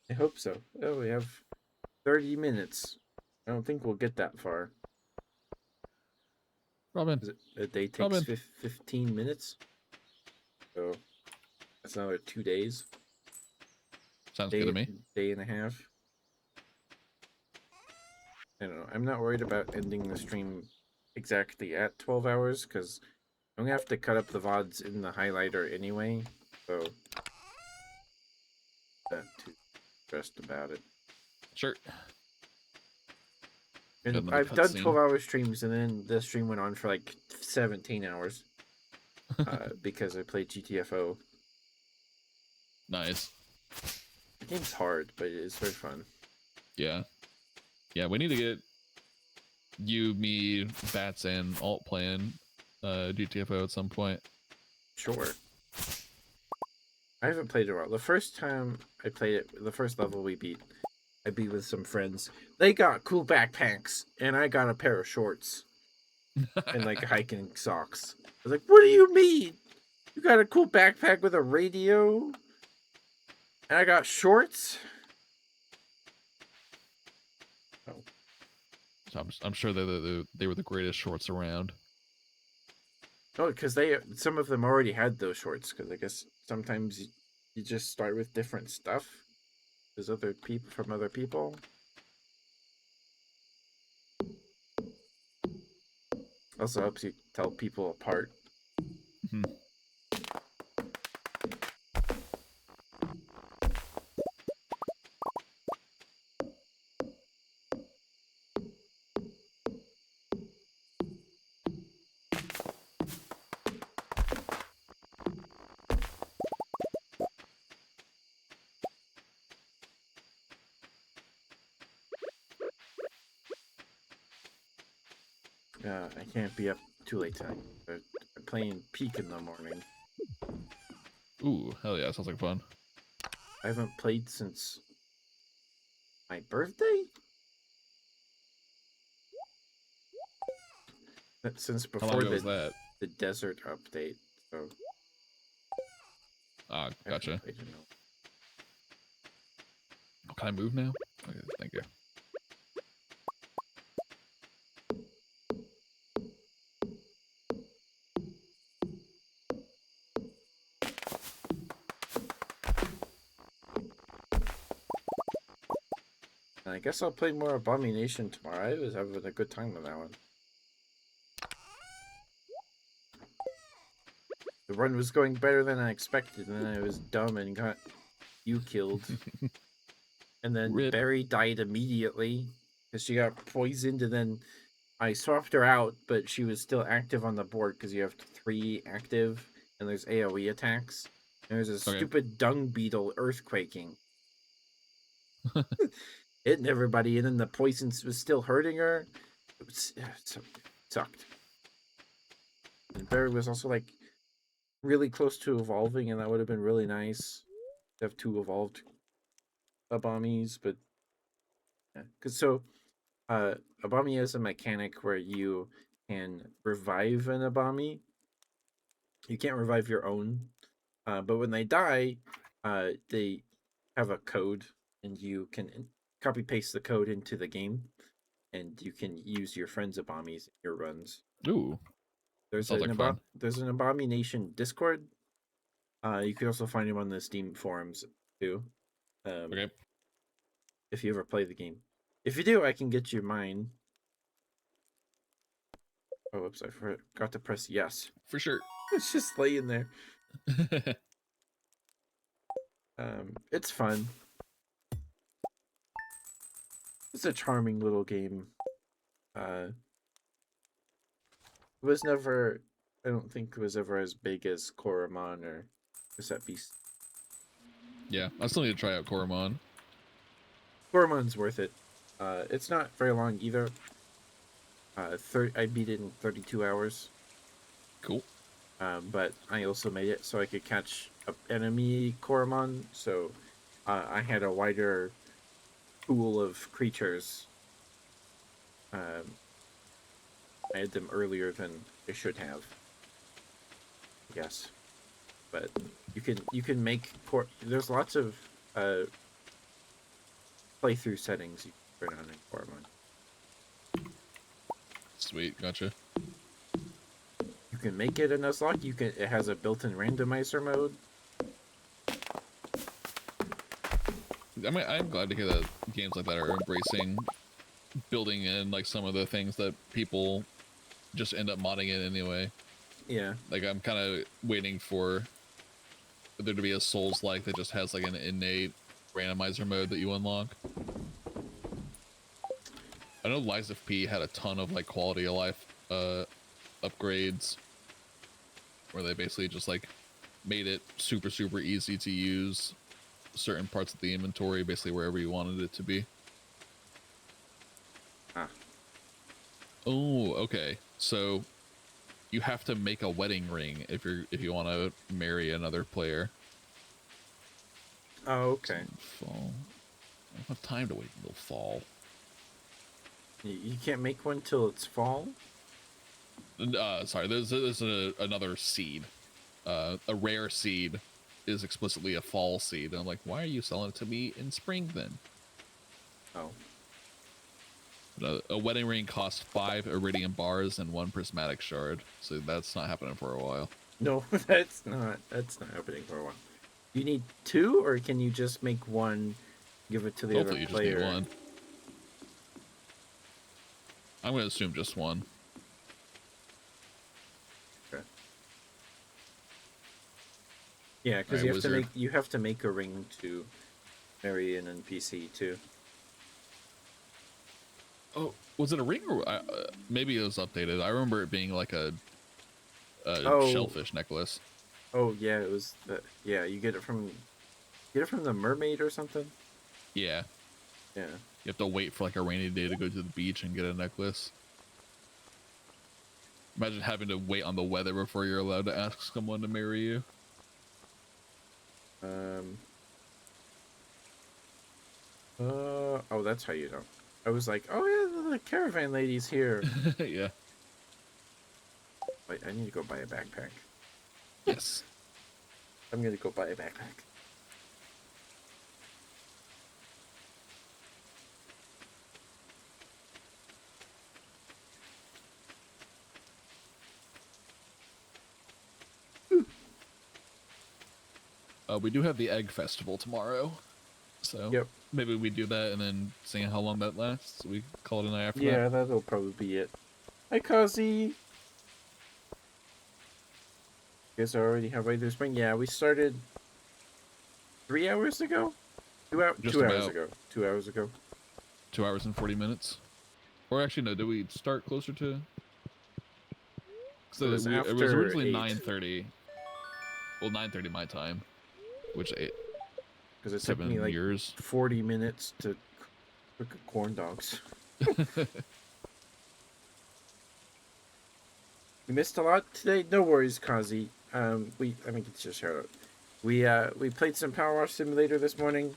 I hope so. Oh, we have 30 minutes. I don't think we'll get that far. Robin. A day takes Robin. 15 minutes? So that's another 2 days. Sounds good to me. Day and a half. I don't know. I'm not worried about ending the stream exactly at 12 hours because I'm gonna have to cut up the VODs in the highlighter anyway. So not too stressed about it. Sure. And I've done 12-hour streams, and then the stream went on for like 17 hours because I played GTFO. Nice. The game's hard, but it is very fun. Yeah. Yeah, we need to get you, me, Bats, and Alt playing GTFO at some point. Sure. I haven't played it a while. The first time I played it, the first level we beat, I beat with some friends. They got cool backpacks, and I got a pair of shorts and like hiking socks. I was like, "What do you mean? You got a cool backpack with a radio, and I got shorts?" Oh. So I'm sure they were the greatest shorts around. Oh, because some of them already had those shorts. Because I guess sometimes you just start with different stuff. There's other people from other people. Also helps you tell people apart. Mm-hmm. I can't be up too late tonight. I'm playing Peak in the morning. Ooh, hell yeah, sounds like fun. I haven't played since my birthday? Since before the desert update. So. Ah, gotcha. Can I move now? Okay, thank you. I guess I'll play more Abomination tomorrow. I was having a good time with that one. The run was going better than I expected, and then I was dumb and got you killed. And then Rip. Barry died immediately because she got poisoned, and then I swapped her out, but she was still active on the board because you have 3 active, and there's AoE attacks. And there's a stupid dung beetle earthquaking. Hitting everybody, and then the poison was still hurting her. It sucked. And Barry was also like really close to evolving, and that would have been really nice to have 2 evolved Abomies, but yeah. Abami is a mechanic where you can revive an Abami. You can't revive your own, but when they die, they have a code, and you can copy paste the code into the game, and you can use your friends' Abamis in your runs. Ooh, there's an Abomination Discord. You can also find him on the Steam forums too. Okay. If you ever play the game, if you do, I can get you mine. Oh, whoops! I forgot to press yes. For sure. It's just laying there. It's fun. It's a charming little game. It was never. I don't think it was ever as big as Koromon or Cassette Beast. Yeah, I still need to try out Koromon. Koromon's worth it. It's not very long either. I beat it in 32 hours. Cool. But I also made it so I could catch an enemy Koromon. So I had a wider pool of creatures. I had them earlier than I should have. Yes, but you can make there's lots of playthrough settings you can turn on in Koromon. Sweet, gotcha. You can make it a Nuzlocke. It has a built-in randomizer mode. I mean, I'm glad to hear that games like that are embracing building in like some of the things that people just end up modding in anyway. Yeah. Like I'm kind of waiting for there to be a Souls-like that just has like an innate randomizer mode that you unlock. I know Lies of P had a ton of like quality of life upgrades where they basically just like made it super easy to use certain parts of the inventory basically wherever you wanted it to be. Huh. Oh, okay. So you have to make a wedding ring if you want to marry another player. Oh, okay. Fall. I don't have time to wait until fall. You can't make one till it's fall? Sorry, there's another seed. A rare seed is explicitly a fall seed. And I'm like, why are you selling it to me in spring then? Oh. A wedding ring costs 5 iridium bars and 1 prismatic shard, so that's not happening for a while. No, that's not happening for a while. You need 2, or can you just make one, give it to the Hopefully other you player? just need 1. I'm gonna assume just 1. Okay. Yeah, because Right, you have to make a ring to marry an NPC too. Oh, was it a ring or maybe it was updated? I remember it being like a shellfish necklace. Oh yeah, it was. Yeah, you get it from the mermaid or something. Yeah. Yeah. You have to wait for like a rainy day to go to the beach and get a necklace. Imagine having to wait on the weather before you're allowed to ask someone to marry you. Oh, that's how you know. I was like, oh yeah, the caravan lady's here. Yeah. Wait, I need to go buy a backpack. Yes. I'm gonna go buy a backpack. We do have the egg festival tomorrow, so Yep. maybe we do that and then see how long that lasts. We call it a night after that. Yeah, that'll probably be it. Hi, Kazi. You guys are already halfway through spring. Yeah, we started 3 hours ago. 2 hours ago. 2 hours ago. 2 hours and 40 minutes. Or actually, no. Did we start closer to? It was It after was originally 8. 9:30. Well, 9:30 my time, which Because it took me like 40 minutes to cook corn dogs. We missed a lot today. No worries, Kazi. I mean, it's just shout out. We played some Power Wash Simulator this morning.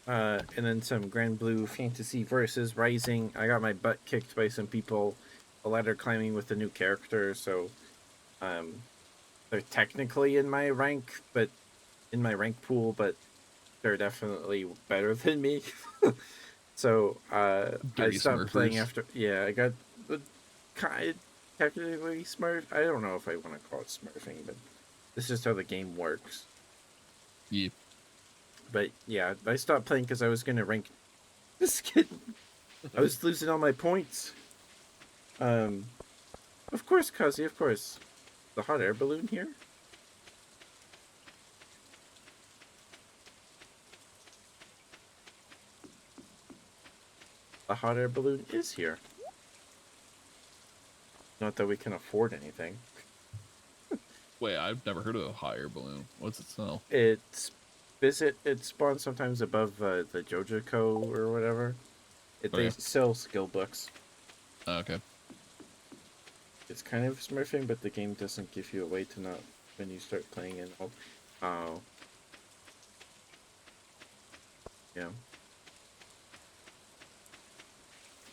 And then some Grand Blue Fantasy versus Rising. I got my butt kicked by some people, a ladder climbing with the new character. So, they're technically in my rank, but in my rank pool, but they're definitely better than me. So I stopped playing after. Yeah, I got technically smurf. I don't know if I want to call it smurfing, but this is just how the game works. Yeah. But yeah, I stopped playing because I was gonna rank. Just kidding. I was losing all my points. Of course, Kazi. Of course, the hot air balloon here. The hot air balloon is here. Not that we can afford anything. Wait, I've never heard of a hot air balloon. What's it sell? It spawns sometimes above the Jojo-Co or whatever. They sell skill books. Oh, okay. It's kind of smurfing, but the game doesn't give you a way to not when you start playing it. Oh. Yeah.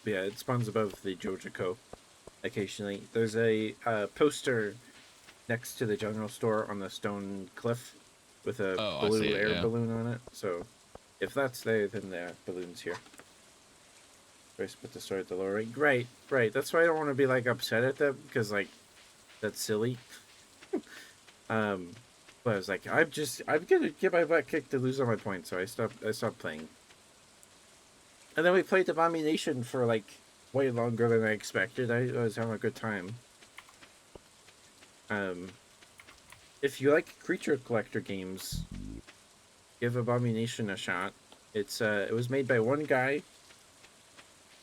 But yeah, it spawns above the Jojo-Co occasionally. There's a poster next to the general store on the stone cliff with a blue air balloon on it. So if that's there, then the balloon's here. First, put the sword at the lower rank. Right. That's why I don't want to be like upset at them because like that's silly. But I was like, I'm gonna get my butt kicked to lose all my points, so I stopped playing. And then we played Abomination for like way longer than I expected. I was having a good time. Um, if you like creature collector games, give Abomination a shot. It was made by one guy.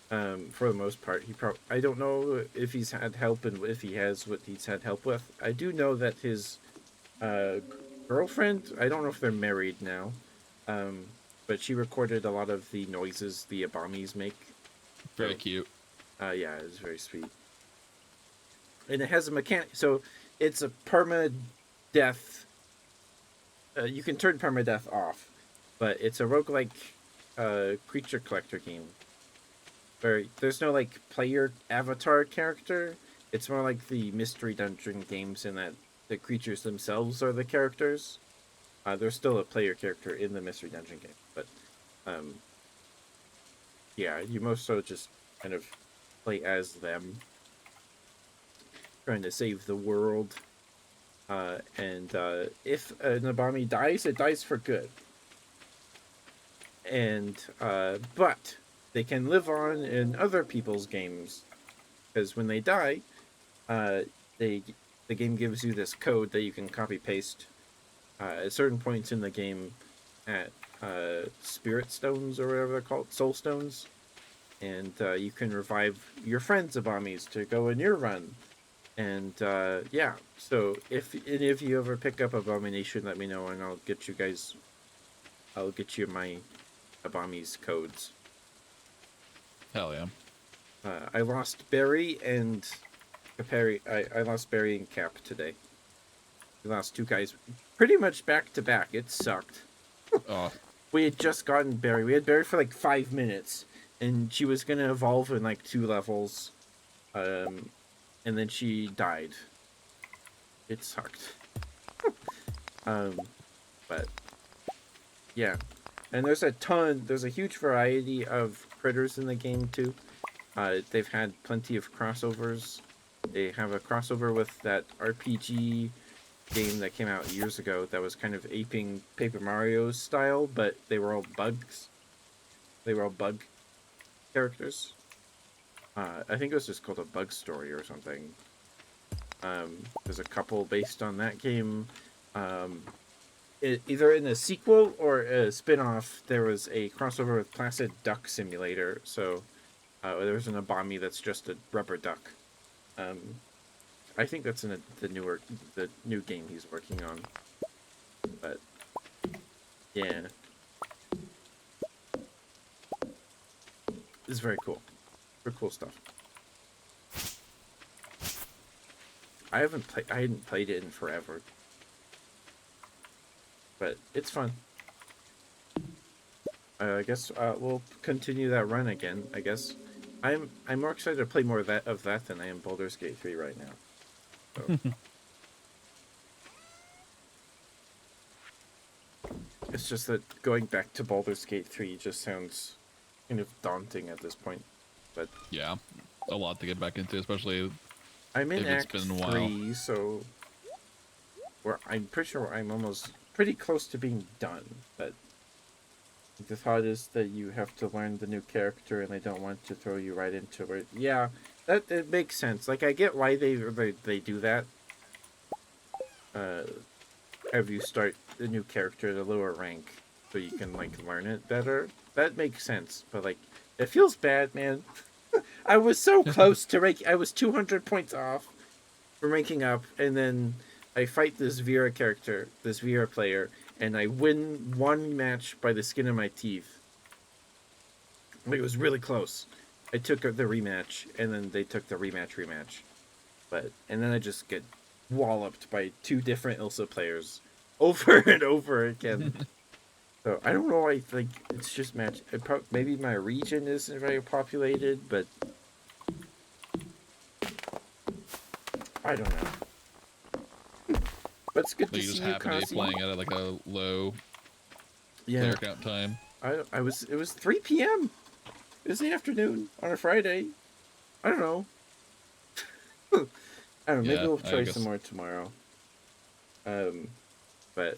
For the most part, I don't know if he's had help and if he has what he's had help with. I do know that his uh, girlfriend, I don't know if they're married now, um, but she recorded a lot of the noises the Abomies make. Very So, cute. yeah, it's very sweet. And it has a mechanic, so it's a permadeath. You can turn permadeath off, but it's a roguelike creature collector game. Where there's no like player avatar character. It's more like the mystery dungeon games in that the creatures themselves are the characters. There's still a player character in the mystery dungeon game, but um, yeah, you most so just kind of play as them, trying to save the world. And if an Abami dies, it dies for good. And but they can live on in other people's games because when they die, uh, they the game gives you this code that you can copy paste at certain points in the game at spirit stones or whatever they're called, soul stones, and you can revive your friends Abamis to go in your run. And yeah, so if any of you ever pick up Abomination, let me know and I'll get you my Abami's codes. Hell yeah. I lost Barry and Caperi. I lost Barry and Cap today. We lost two guys pretty much back to back. It sucked. Oh, We had just gotten Barry. We had Barry for like 5 minutes, and she was gonna evolve in like 2 levels, and then she died. It sucked. um, but yeah, and there's a huge variety of critters in the game too. They've had plenty of crossovers. They have a crossover with that RPG game that came out years ago that was kind of aping Paper Mario's style, but they were all bugs. They were all bug characters. I think it was just called a Bug Story or something. There's a couple based on that game. Either in a sequel or a spin-off, there was a crossover with Placid Duck Simulator. So there's an Abami that's just a rubber duck. I think that's in the new game he's working on. But yeah, it's very cool. Very cool stuff. I hadn't played it in forever, but it's fun. I guess we'll continue that run again. I guess I'm more excited to play more of that than I am Baldur's Gate 3 right now. So. It's just that going back to Baldur's Gate 3 just sounds kind of daunting at this point. But yeah, a lot to get back into, especially I'm in if it's Act been a while. 3, so I'm pretty sure I'm almost pretty close to being done. But the thought is that you have to learn the new character, and they don't want to throw you right into it. Yeah, that it makes sense. Like I get why they do that. Have you start the new character at a lower rank so you can like learn it better. That makes sense, but like it feels bad, man. I was so close to rank. I was 200 points off from ranking up, and then I fight this Vera character, this Vera player, and I win one match by the skin of my teeth. It was really close. I took the rematch, and then they took the rematch. And then I just get walloped by 2 different Ilsa players over and over again. So I don't know. I think it's just match. Maybe my region isn't very populated, but I don't know. But it's good So to you just see you, happen to be Kasi. playing at like a low Yeah, player count time. It was 3 p.m. It's the afternoon on a Friday. I don't know. I don't know. Maybe Yeah, we'll I try some guess. more tomorrow. Um, but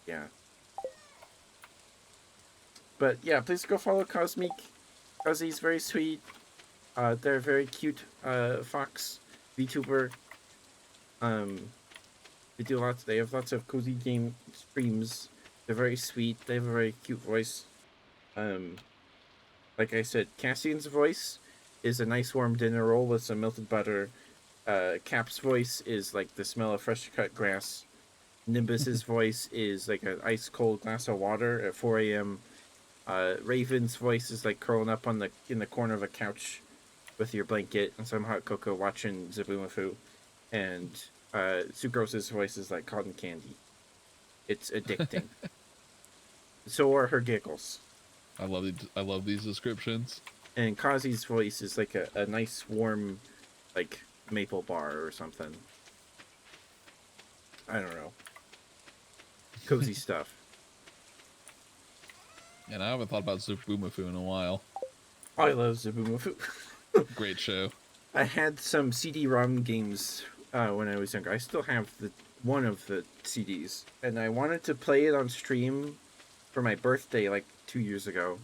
yeah. But yeah, please go follow Cosmic. Cosmi's very sweet. They're a very cute fox VTuber. Um, they do lots. They have lots of cozy game streams. They're very sweet. They have a very cute voice. Um, like I said, Cassian's voice is a nice warm dinner roll with some melted butter. Cap's voice is like the smell of fresh cut grass. Nimbus's voice is like an ice cold glass of water at 4 a.m. Raven's voice is like curling up on the in the corner of a couch with your blanket and some hot cocoa watching Zaboomafoo. And Sucrose's voice is like cotton candy. It's addicting. So are her giggles. I love these descriptions. And Kazi's voice is like a nice warm like maple bar or something. I don't know. Cozy stuff. And I haven't thought about Zubumafu in a while. I love Zaboomafoo. Great show. I had some CD-ROM games when I was younger. I still have the one of the CDs, and I wanted to play it on stream for my birthday like 2 years ago.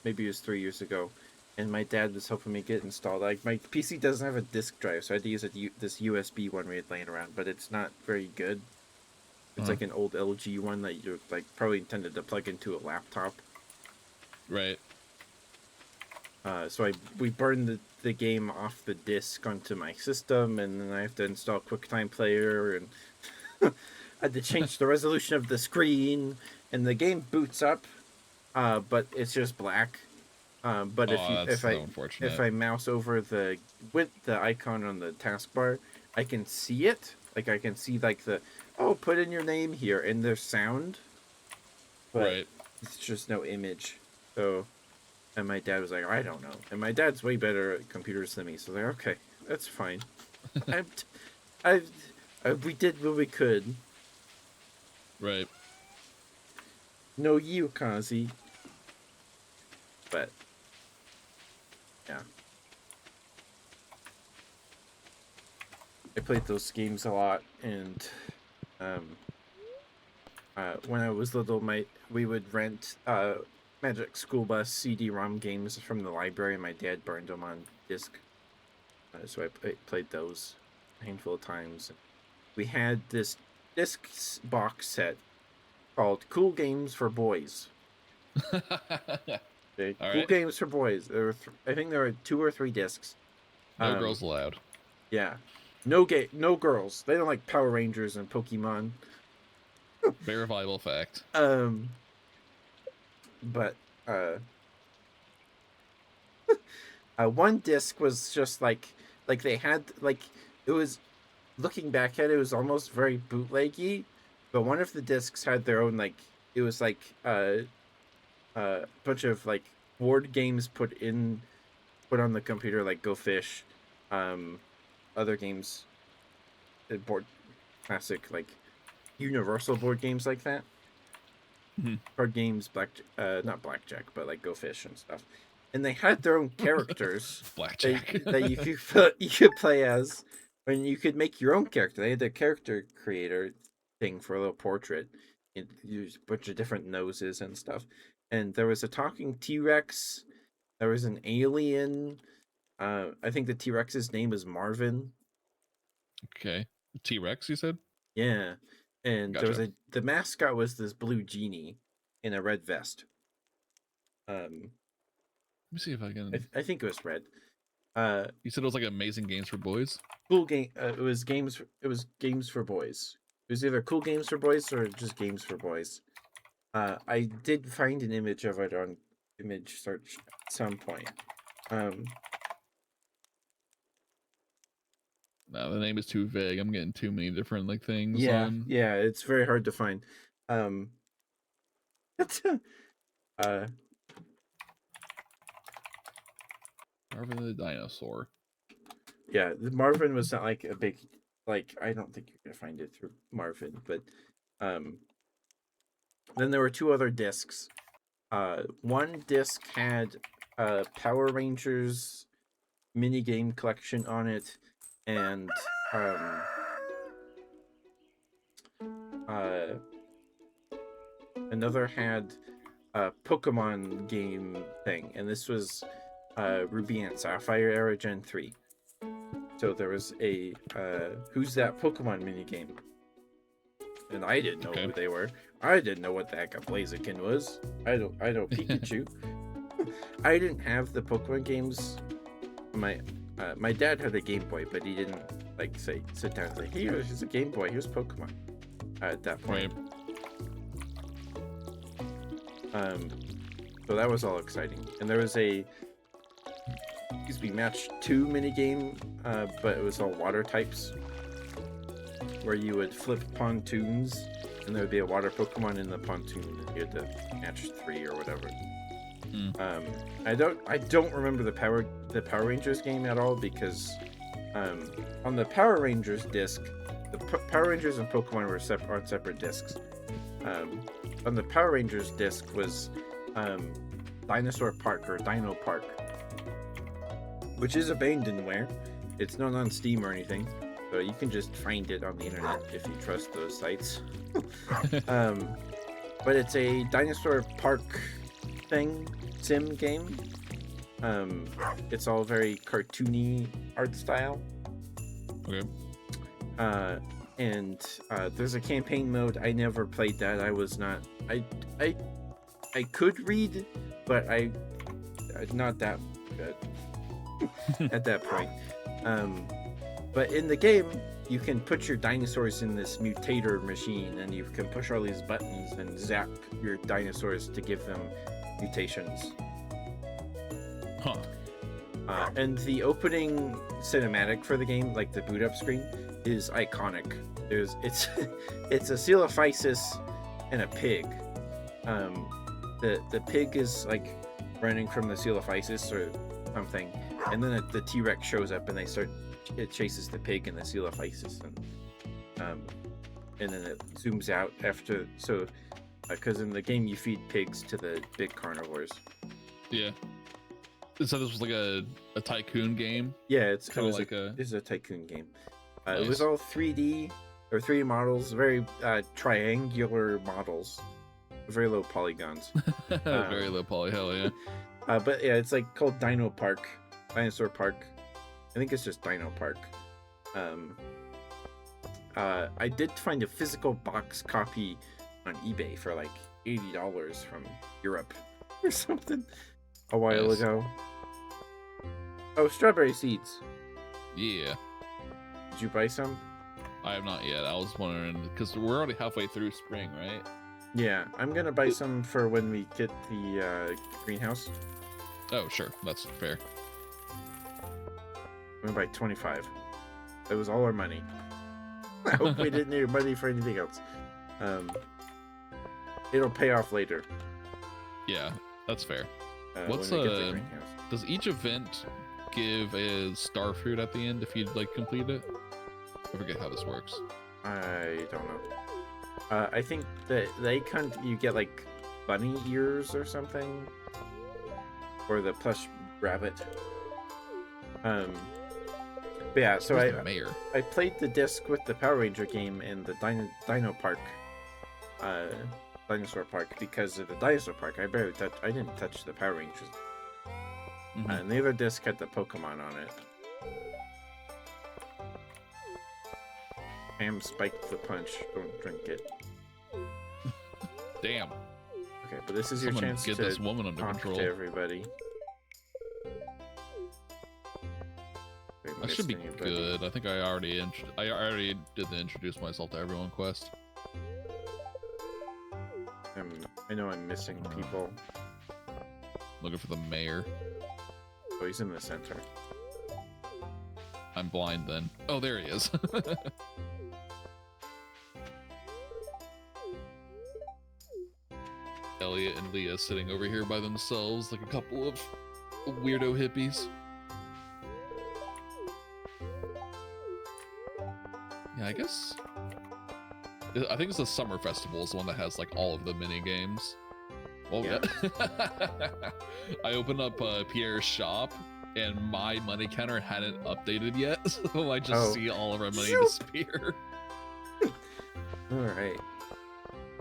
Maybe it was 3 years ago, and my dad was helping me get installed. Like my PC doesn't have a disk drive, so I had to use this USB one we had laying around, but it's not very good. It's Uh-huh. like an old LG one that you're like probably intended to plug into a laptop. Right. So we burned the game off the disc onto my system, and then I have to install QuickTime Player, and I had to change the resolution of the screen, and the game boots up, but it's just black. But Oh, that's so if unfortunate. I mouse over the with the icon on the taskbar, I can see it. Like I can see like the put in your name here, and there's sound, but Right. it's just no image. So and my dad was like, I don't know. And my dad's way better at computers than me, so they're okay. That's fine. I, I, we did what we could. Right. No you, Kazi. But yeah, I played those games a lot, and um, when I was little, we would rent Magic School Bus CD-ROM games from the library, and my dad burned them on disc. So I played those a handful of times. We had this disc box set called Cool Games for Boys. Okay? All Cool right. Games for Boys. I think there were 2 or 3 discs. No Um, girls allowed. yeah, no girls. They don't like Power Rangers and Pokemon. Verifiable fact. Um, but uh, one disc was just like they had like it was looking back at it, it was almost very bootleggy. But one of the discs had their own like it was like bunch of like board games put on the computer like Go Fish, um, other games, board classic like universal board games like that. Mhm. Card games, not blackjack, but like Go Fish and stuff. And they had their own characters Blackjack. that you could play as, and you could make your own character. They had their character creator thing for a little portrait. It used a bunch of different noses and stuff. And there was a talking T Rex. There was an alien. I think the T Rex's name is Marvin. Okay. T Rex, you said? Yeah, and there was Gotcha. the mascot was this blue genie in a red vest. Um, Let me see if I can. I think it was red. Uh, You said it was like Amazing Games for Boys? cool game. It was games. It was games for boys. It was either cool games for boys or just games for boys. I did find an image of it on image search at some point. Um, No, the name is too vague. I'm getting too many different like things yeah, on yeah, it's very hard to find. Um, uh, Marvin the Dinosaur. yeah, Marvin was not like a big like. I don't think you're gonna find it through Marvin, but um, then there were 2 other discs. One disc had Power Rangers mini game collection on it, and uh, another had a Pokemon game thing, and this was Ruby and Sapphire era Gen 3. So there was a Who's That Pokemon mini game, and I didn't know who they were. I didn't know what the heck a Blaziken was. I know Pikachu. I didn't have the Pokemon games. My dad had a Game Boy, but he didn't like sit down and say, "Hey, here's a Game Boy. Here's Pokemon." At that point, so that was all exciting. And there was a match 2 mini game, but it was all water types, where you would flip pontoons, and there would be a water Pokemon in the pontoon, and you had to match 3 or whatever. I don't remember the Power Rangers game at all, because on the Power Rangers disc, the Power Rangers and Pokemon were on separate discs. On the Power Rangers disc was Dinosaur Park or Dino Park, which is abandonware. It's not on Steam or anything, so you can just find it on the internet if you trust those sites. But it's a Dinosaur Park sim game. It's all very cartoony art style. Okay. And there's a campaign mode. I never played that. I was not. I could read, but I'm not that good at that point. But in the game, you can put your dinosaurs in this mutator machine, and you can push all these buttons and zap your dinosaurs to give them mutations. Huh. And the opening cinematic for the game, like the boot up screen, is iconic. It's a Coelophysis and a pig. The pig is like running from the Coelophysis or something, and then the T-Rex shows up and it chases the pig and the Coelophysis, and then it zooms out after. So because in the game you feed pigs to the big carnivores. Yeah. So this was like a tycoon game? Yeah, it's a tycoon game. Nice. It was all 3D or 3D models, very triangular models, very low polygons. Very low poly, hell yeah. But yeah, it's like called Dinosaur Park. I think it's just Dino Park. I did find a physical box copy on eBay for like $80 from Europe or something a while ago. Oh, strawberry seeds. Yeah. Did you buy some? I have not yet. I was wondering, because we're already halfway through spring, right? Yeah, I'm gonna buy some for when we get the greenhouse. Oh, sure. That's fair. I'm gonna buy 25. It was all our money. I hope we didn't need money for anything else. It'll pay off later. Yeah, that's fair. What's does each event give a star fruit at the end if you like complete it? I forget how this works. I don't know. I think that you get like bunny ears or something, or the plush rabbit. But yeah, so I played the disc with the Power Ranger game and the Dino Park, Dinosaur Park, because of the Dinosaur Park. I didn't touch the Power Rangers. Mm-hmm. And the other disc had the Pokemon on it. Pam spiked the punch. Don't drink it. Damn. Okay, but this is your chance to get this woman under control. To everybody. That should be good. I think I already did the introduce myself to everyone quest. I know I'm missing people. Looking for the mayor. Oh, he's in the center. I'm blind then. Oh, there he is. Elliot and Leah sitting over here by themselves like a couple of weirdo hippies. Yeah, I think it's the Summer Festival is the one that has like all of the mini games. Oh Yeah. yeah. I opened up Pierre's shop, and my money counter hadn't updated yet, so I just see all of our money Shoop! disappear. All right.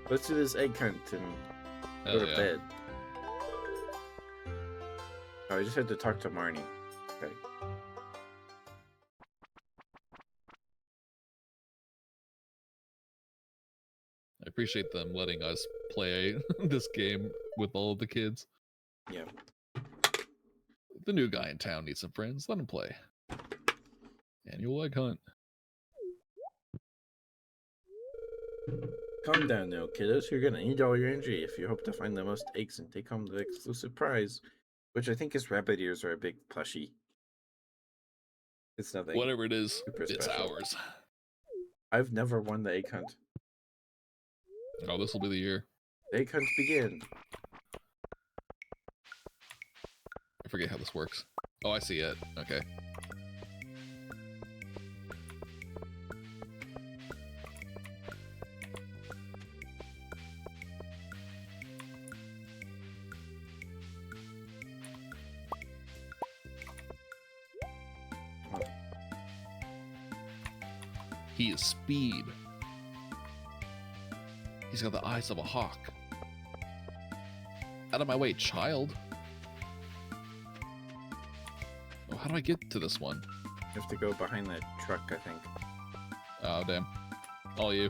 Let's do this egg hunt and go Hell to yeah. bed. Oh, I just had to talk to Marnie. Okay. I appreciate them letting us play this game with all of the kids. Yeah. The new guy in town needs some friends. Let him play. Annual egg hunt. Calm down now, kiddos. You're gonna need all your energy if you hope to find the most eggs and take home the exclusive prize, which I think is rabbit ears or a big plushie. It's nothing. Whatever it is, super it's special. ours. I've never won the egg hunt. Oh, this will be the year. Egg hunt begin. I forget how this works. Oh, I see it. Okay. He is speed. He's got the eyes of a hawk. Out of my way, child. Oh, how do I get to this one? You have to go behind that truck, I think. Oh, damn. All you.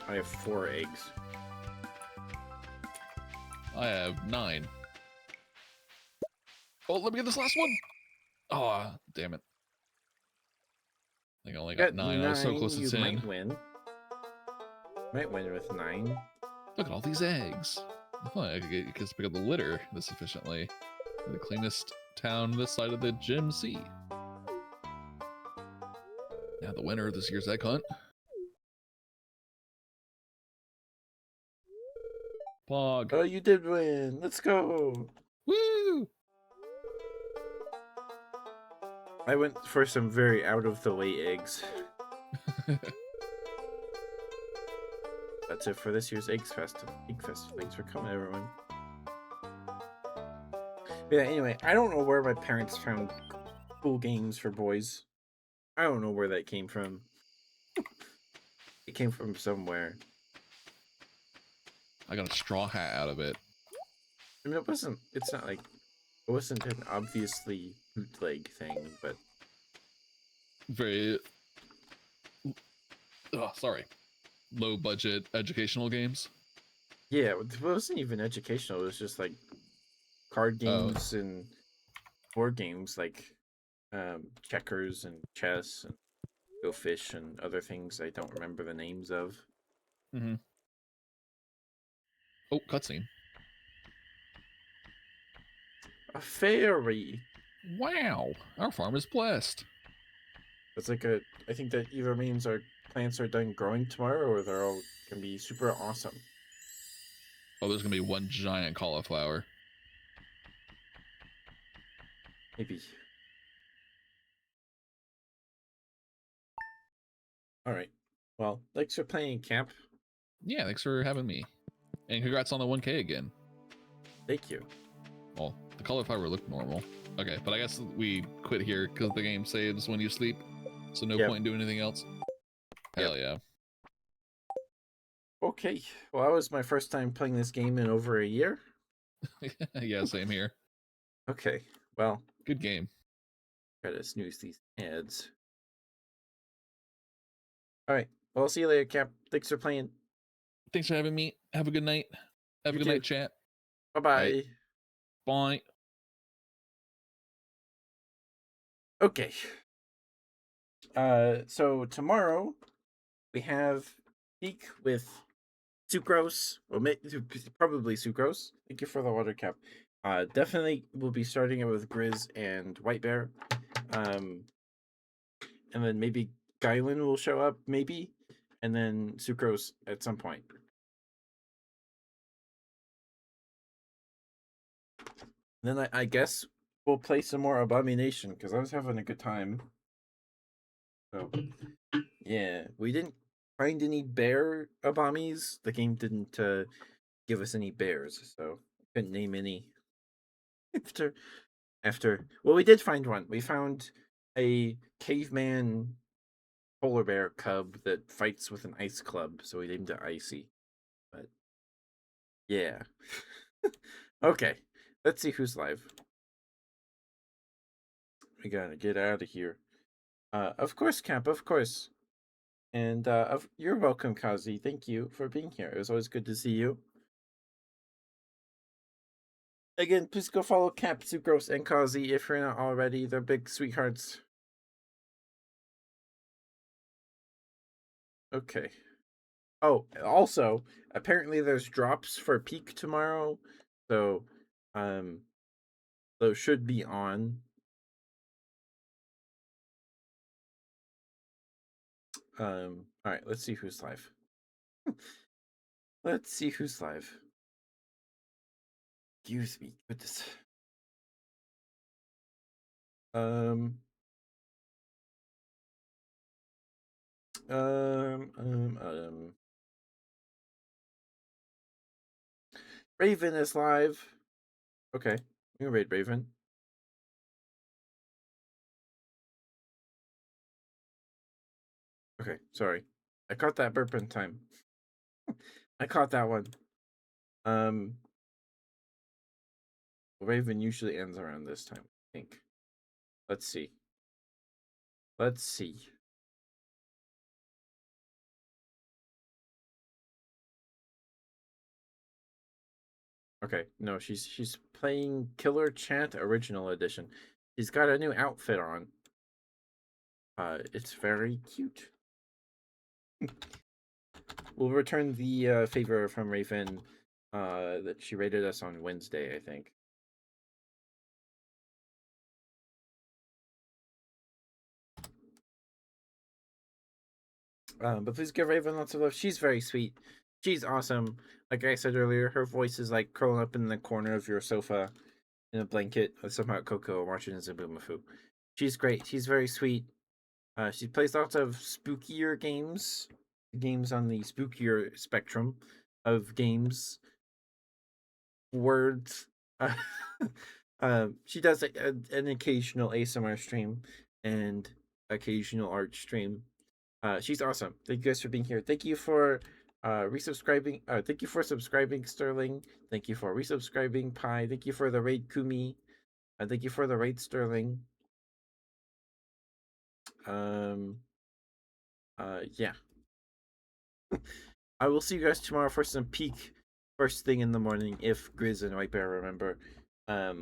I have 4 eggs. I have 9. Oh, let me get this last one. Oh, damn it. I think I only got 9. I was so close to you 10. might win. Might win with 9. Look at all these eggs. Oh, I could just pick up the litter this efficiently. The cleanest town this side of the Gym Sea. Now the winner of this year's egg hunt. Pog. Oh, you did win. Let's go. Woo! I went for some very out of the way eggs. That's it for this year's Egg Fest. Thanks for coming, everyone. Yeah, anyway, I don't know where my parents found cool games for boys. I don't know where that came from. It came from somewhere. I got a straw hat out of it. I mean, it's not like, it wasn't an obviously bootleg thing, but... Very... Oh, sorry. Low budget educational games. Yeah, it wasn't even educational. It was just like card games and board games like checkers and chess and Go Fish and other things I don't remember the names of. Mm-hmm. Oh, cutscene. A fairy. Wow, our farm is blessed. That's like I think that either means our plants are done growing tomorrow or they're all gonna be super awesome. Oh, there's gonna be one giant cauliflower. Maybe. Alright. Well, thanks for playing, Camp. Yeah, thanks for having me. And congrats on the 1K again. Thank you. Well, the cauliflower looked normal. Okay, but I guess we quit here because the game saves when you sleep. So no point in doing anything else. Hell yeah. Okay. Well, that was my first time playing this game in over a year. Yeah, same here. Okay. Well. Good game. Gotta snooze these ads. Alright. Well, I'll see you later, Cap. Thanks for playing. Thanks for having me. Have a good night. Have a good night, chat. Bye-bye. Right. Bye. Okay. So tomorrow we have Speak with Sucrose. Well, probably Sucrose. Thank you for the water, Cap. Definitely we'll be starting it with Grizz and White Bear. And then maybe Guylan will show up, maybe. And then Sucrose at some point. Then I guess we'll play some more Abomination, because I was having a good time. So, yeah. We didn't find any bear abomies. The game didn't give us any bears, so I couldn't name any. after well, we did find one. We found a caveman polar bear cub that fights with an ice club, so we named it Icy. But yeah. Okay, let's see who's live. We gotta get out of here. Of course, Camp, of course. And you're welcome, Kazi. Thank you for being here. It was always good to see you. Again, please go follow Camp, Sucrose, and Kazi if you're not already. They're big sweethearts. Okay. Oh, also, apparently there's drops for Peak tomorrow, so those should be on. All right, let's see who's live. Let's see who's live. Excuse me, goodness. Um, um, um, um. Raven is live. Okay, you can raid Raven. Okay, sorry. I caught that burp in time. I caught that one. Raven usually ends around this time, I think. Let's see. Let's see. Okay, no, she's playing Killer Chant Original Edition. She's got a new outfit on. It's very cute. We'll return the favor from Raven that she rated us on Wednesday, I think. But please give Raven lots of love. She's very sweet. She's awesome. Like I said earlier, her voice is like curling up in the corner of your sofa in a blanket with some hot cocoa watching Zaboomafoo. She's great. She's very sweet. She plays lots of spookier games on the spookier spectrum of games. Words. She does an occasional ASMR stream and occasional art stream. She's awesome. Thank you guys for being here. Thank you for resubscribing. Thank you for subscribing, Sterling. Thank you for resubscribing, Pi. Thank you for the raid, Kumi. Thank you for the raid, Sterling. Yeah. I will see you guys tomorrow for some Peak first thing in the morning if Grizz and White Bear remember. I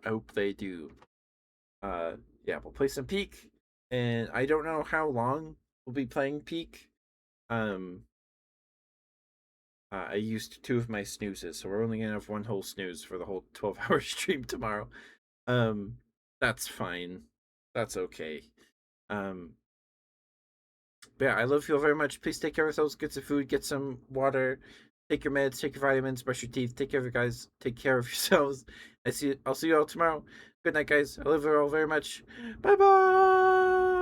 hope they do. Yeah, we'll play some Peak, and I don't know how long we'll be playing Peak. I used 2 of my snoozes, so we're only gonna have 1 whole snooze for the whole 12-hour stream tomorrow. That's fine. That's okay. But yeah, I love you all very much. Please take care of yourselves. Get some food. Get some water. Take your meds. Take your vitamins. Brush your teeth. Take care of you guys. Take care of yourselves. I'll see you all tomorrow. Good night, guys. I love you all very much. Bye bye.